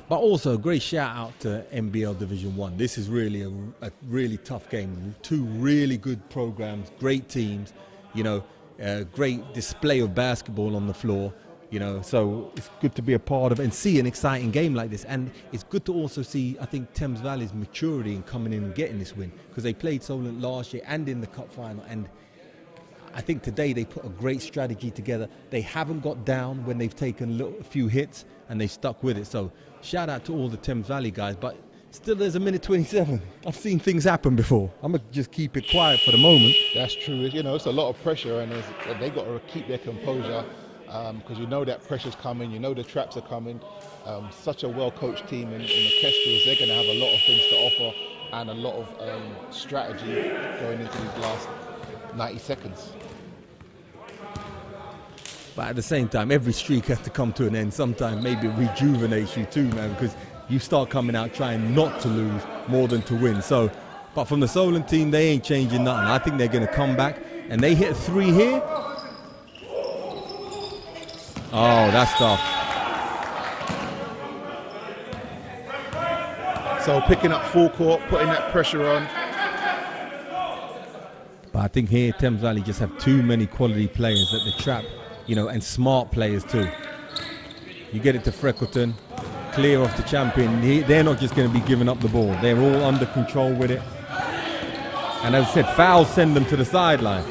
But also a great shout out to NBL Division 1. This is really a really tough game. Two really good programs, great teams, great display of basketball on the floor. So it's good to be a part of and see an exciting game like this. And it's good to also see, I think, Thames Valley's maturity in coming in and getting this win, because they played Solent last year and in the cup final. And I think today they put a great strategy together. They haven't got down when they've taken a few hits, and they stuck with it. So shout out to all the Thames Valley guys. But Still, there's a minute 27. I've seen things happen before. I'm going to just keep it quiet for the moment. That's true. You know, it's a lot of pressure, and they got to keep their composure because you know that pressure's coming. You know the traps are coming. Such a well-coached team in the Kestrels. They're going to have a lot of things to offer and a lot of strategy going into these last 90 seconds. But at the same time, every streak has to come to an end. Sometimes maybe it rejuvenates you too, man, because you start coming out trying not to lose more than to win. So, but from the Solent team, they ain't changing nothing. I think they're going to come back, and they hit 3 here. Oh, that's tough. So picking up full court, putting that pressure on. But I think here, Thames Valley just have too many quality players that they trap, you know, and smart players too. You get it to Freckleton, clear off the champion. They're not just going to be giving up the ball. They're all under control with it. And as I said, fouls send them to the sideline.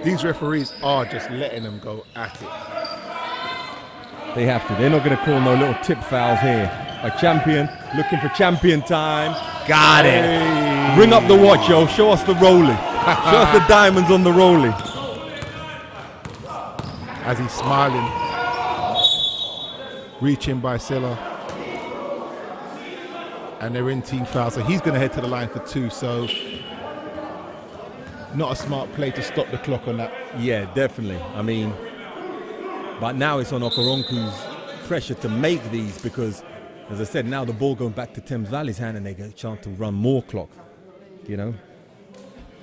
These referees are just letting them go at it. They have to. They're not going to call no little tip fouls here. A champion looking for champion time. Got it. Hey. Ring up the watch, yo. Show us the rolling. Show us the diamonds on the rolling. As he's smiling, reaching by Silla, and they're in team foul, so he's going to head to the line for 2. So not a smart play to stop the clock on that. Yeah, definitely. I mean, but now it's on Okoronku's pressure to make these because, as I said, now the ball going back to Thames Valley's hand and they get a chance to run more clock, you know.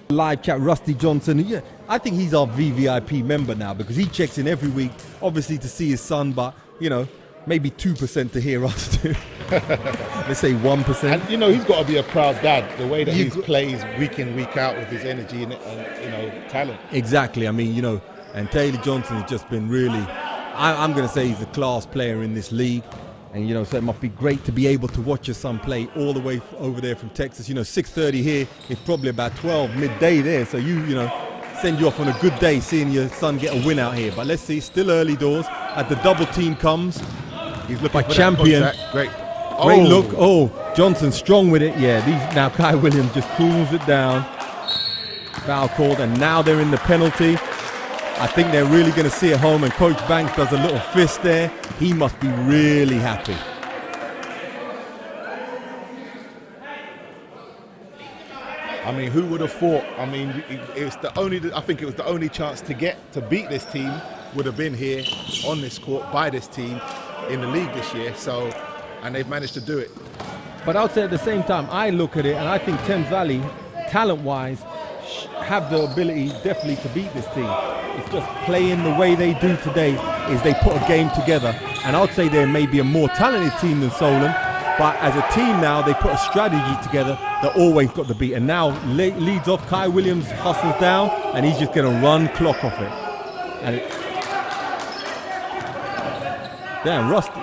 Live chat, Rusty Johnson. Yeah, I think he's our VVIP member now because he checks in every week, obviously to see his son, but, you know, maybe 2% to hear us too. Let's say 1%. And, you know, he's got to be a proud dad, the way that he plays week in, week out with his energy and you know, talent. Exactly. I mean, you know, and Taylor Johnson has just been really, I'm going to say he's a class player in this league. And, you know, so it must be great to be able to watch your son play all the way over there from Texas. You know, 6:30 here, it's probably about 12 midday there. So you know, send you off on a good day seeing your son get a win out here. But let's see, still early doors. As the double team comes, he's looking by for champion. That great. Great look. Oh, Johnson strong with it. Yeah, now Kai Williams just cools it down. Foul called, and now they're in the penalty. I think they're really going to see it home, and Coach Banks does a little fist there. He must be really happy. I mean, who would have thought? I mean, I think it was the only chance to beat this team would have been here on this court by this team in the league this year. So, and they've managed to do it. But I'll say at the same time, I look at it and I think Thames Valley, talent-wise, have the ability definitely to beat this team. It's just playing the way they do today is they put a game together. And I'd say they're maybe a more talented team than Solent, but as a team now, they put a strategy together that always got the beat. And now leads off, Kai Williams hustles down, and he's just going to run clock off it. And damn, Rusty.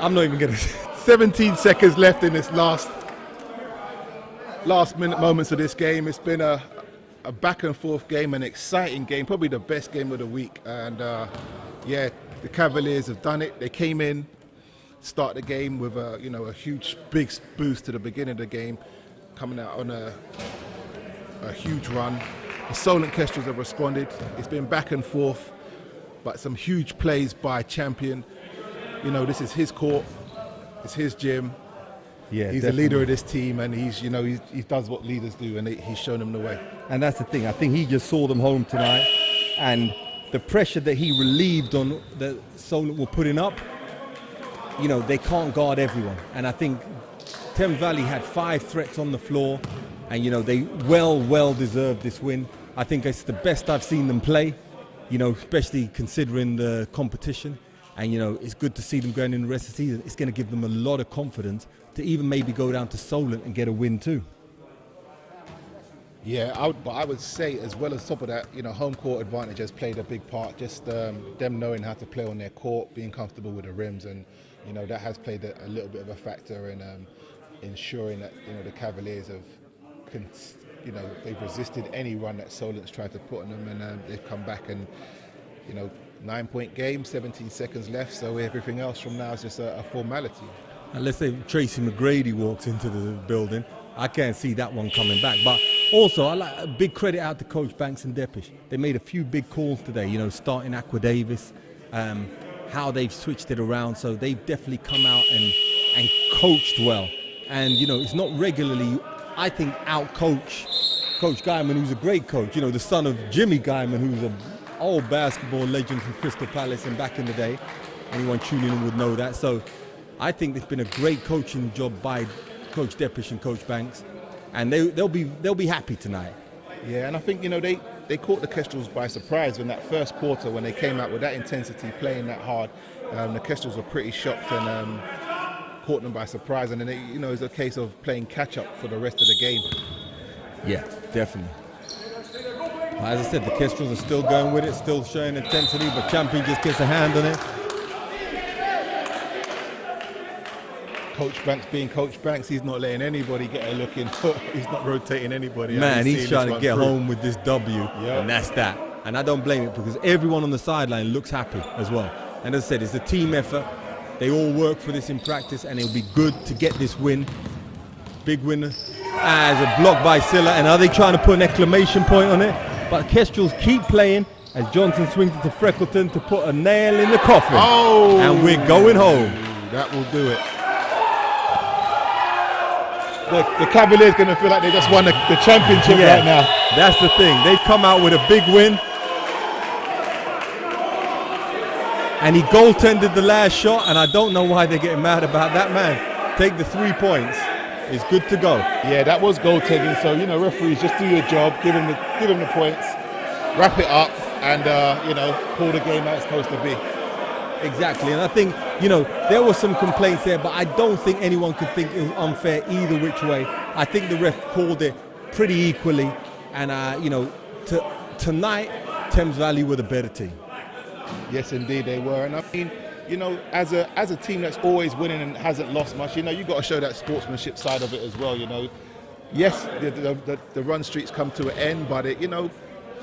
I'm not even going to. 17 seconds left in this last minute moments of this game. It's been a back and forth game, an exciting game, probably the best game of the week. And yeah, the Cavaliers have done it. They came in, start the game with a huge big boost to the beginning of the game, coming out on a huge run. The Solent Kestrels have responded. It's been back and forth, but some huge plays by Champion. You know, this is his court, it's his gym. Yeah, he's the leader of this team, and he does what leaders do, and he's shown them the way. And that's the thing. I think he just saw them home tonight, and the pressure that he relieved on that Solent were putting up. You know, they can't guard everyone, and I think Thames Valley had 5 threats on the floor, and you know they well deserved this win. I think it's the best I've seen them play. You know, especially considering the competition. And, you know, it's good to see them going in the rest of the season. It's going to give them a lot of confidence to even maybe go down to Solent and get a win too. Yeah, but I would say as well as top of that, you know, home court advantage has played a big part. Just them knowing how to play on their court, being comfortable with the rims. And, you know, that has played a little bit of a factor in ensuring that, you know, the Cavaliers have they've resisted any run that Solent's tried to put on them, and they've come back and 9-point game, 17 seconds left, so everything else from now is just a formality. And let's say Tracy McGrady walks into the building, I can't see that one coming back. But also, I like a big credit out to Coach Banks and Depish. They made a few big calls today, starting Aqua Davis, how they've switched it around. So they've definitely come out and coached well. And, it's not regularly, I think, out-coach Coach Guyman, who's a great coach, the son of Jimmy Guyman, who's an old basketball legend from Crystal Palace and back in the day. Anyone tuning in would know that. So I think it's been a great coaching job by Coach Depish and Coach Banks, and they'll be happy tonight. Yeah, and I think they caught the Kestrels by surprise in that first quarter when they came out with that intensity, playing that hard. The Kestrels were pretty shocked and caught them by surprise, and then it's a case of playing catch up for the rest of the game. Yeah, definitely. As I said, the Kestrels are still going with it, still showing intensity, but Champion just gets a hand on it. Coach Banks being Coach Banks, he's not letting anybody get a look in. He's not rotating anybody. Man, he's trying to get home with this W, yep. And that's that. And I don't blame it, because everyone on the sideline looks happy as well. And as I said, it's a team effort. They all work for this in practice, and it'll be good to get this win. Big win. As a block by Silla, and are they trying to put an exclamation point on it? But Kestrels keep playing as Johnson swings it to Freckleton to put a nail in the coffin. Oh! And we're going home. That will do it. The Cavaliers going to feel like they just won the championship right now. That's the thing. They've come out with a big win. And he goaltended the last shot, and I don't know why they're getting mad about that, man. Take the 3 points. It's good to go. Yeah, that was goaltending. So, referees, just do your job, give them the points, wrap it up, and, pull the game how it's supposed to be. Exactly, and I think, there were some complaints there, but I don't think anyone could think it was unfair either which way. I think the ref called it pretty equally, and, tonight, Thames Valley were the better team. Yes, indeed they were, and I mean, as a team that's always winning and hasn't lost much, you've got to show that sportsmanship side of it as well, Yes, the run streaks come to an end, but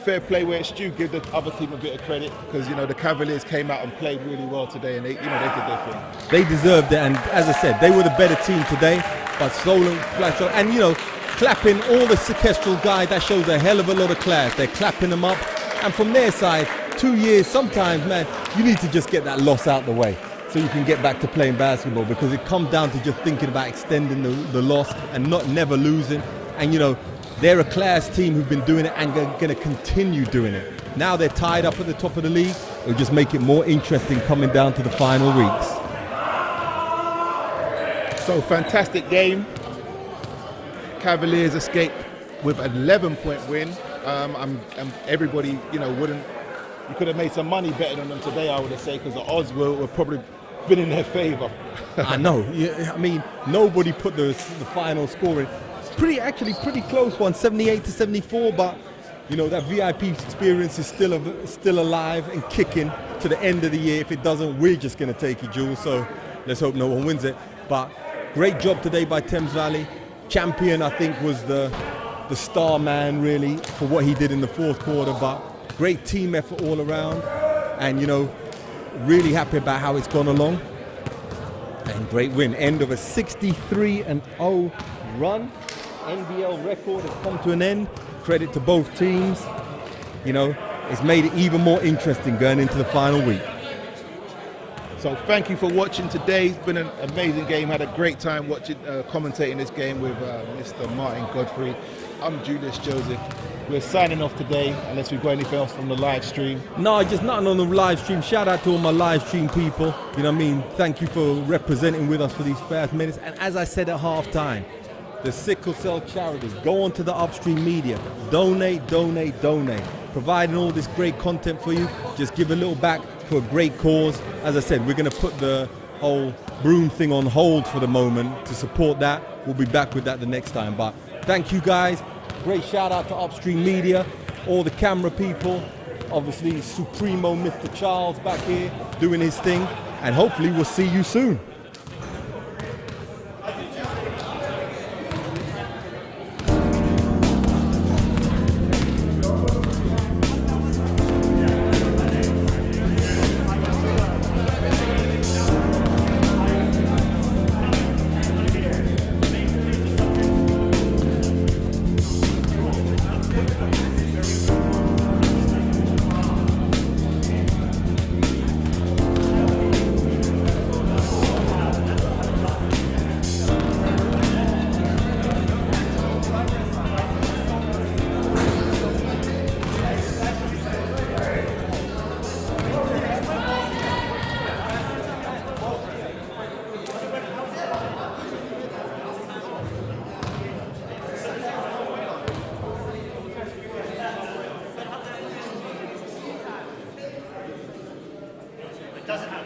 fair play where it's due. Give the other team a bit of credit, because the Cavaliers came out and played really well today, and they did their thing. They deserved it, and as I said, they were the better team today. But Solent flashed on, and clapping all the Kestrel guys, that shows a hell of a lot of class. They're clapping them up, and from their side, 2 years, sometimes, man, you need to just get that loss out the way so you can get back to playing basketball, because it comes down to just thinking about extending the loss and never losing. And they're a class team who've been doing it and going to continue doing it. Now they're tied up at the top of the league. It'll just make it more interesting coming down to the final weeks. So, fantastic game. Cavaliers escape with an 11-point win. Everybody, you could have made some money betting on them today, I would have said, because the odds were probably been in their favour. I know. Yeah, I mean, nobody put the final score in. Pretty close one, 78-74, but that VIP experience is still alive and kicking to the end of the year. If it doesn't, we're just going to take it, Jules, so let's hope no one wins it. But great job today by Thames Valley. Champion, I think, was the star man, really, for what he did in the fourth quarter, but great team effort all around, and really happy about how it's gone along. And great win, end of a 63-0 run. NBL record has come to an end. Credit to both teams. It's made it even more interesting going into the final week. So thank you for watching today. It's been an amazing game. Had a great time watching, commentating this game with Mr. Martin Gottfried. I'm Julius Joseph. We're signing off today, unless we've got anything else from the live stream. No, just nothing on the live stream. Shout out to all my live stream people. Thank you for representing with us for these past minutes. And as I said at halftime, the sickle cell charities, go on to the UpStreamedia, donate, providing all this great content for you. Just give a little back for a great cause. As I said, we're going to put the whole broom thing on hold for the moment to support that. We'll be back with that the next time, but thank you guys. Great shout out to UpStreamedia, all the camera people, obviously Supremo Mr. Charles back here doing his thing, and hopefully we'll see you soon. doesn't happen.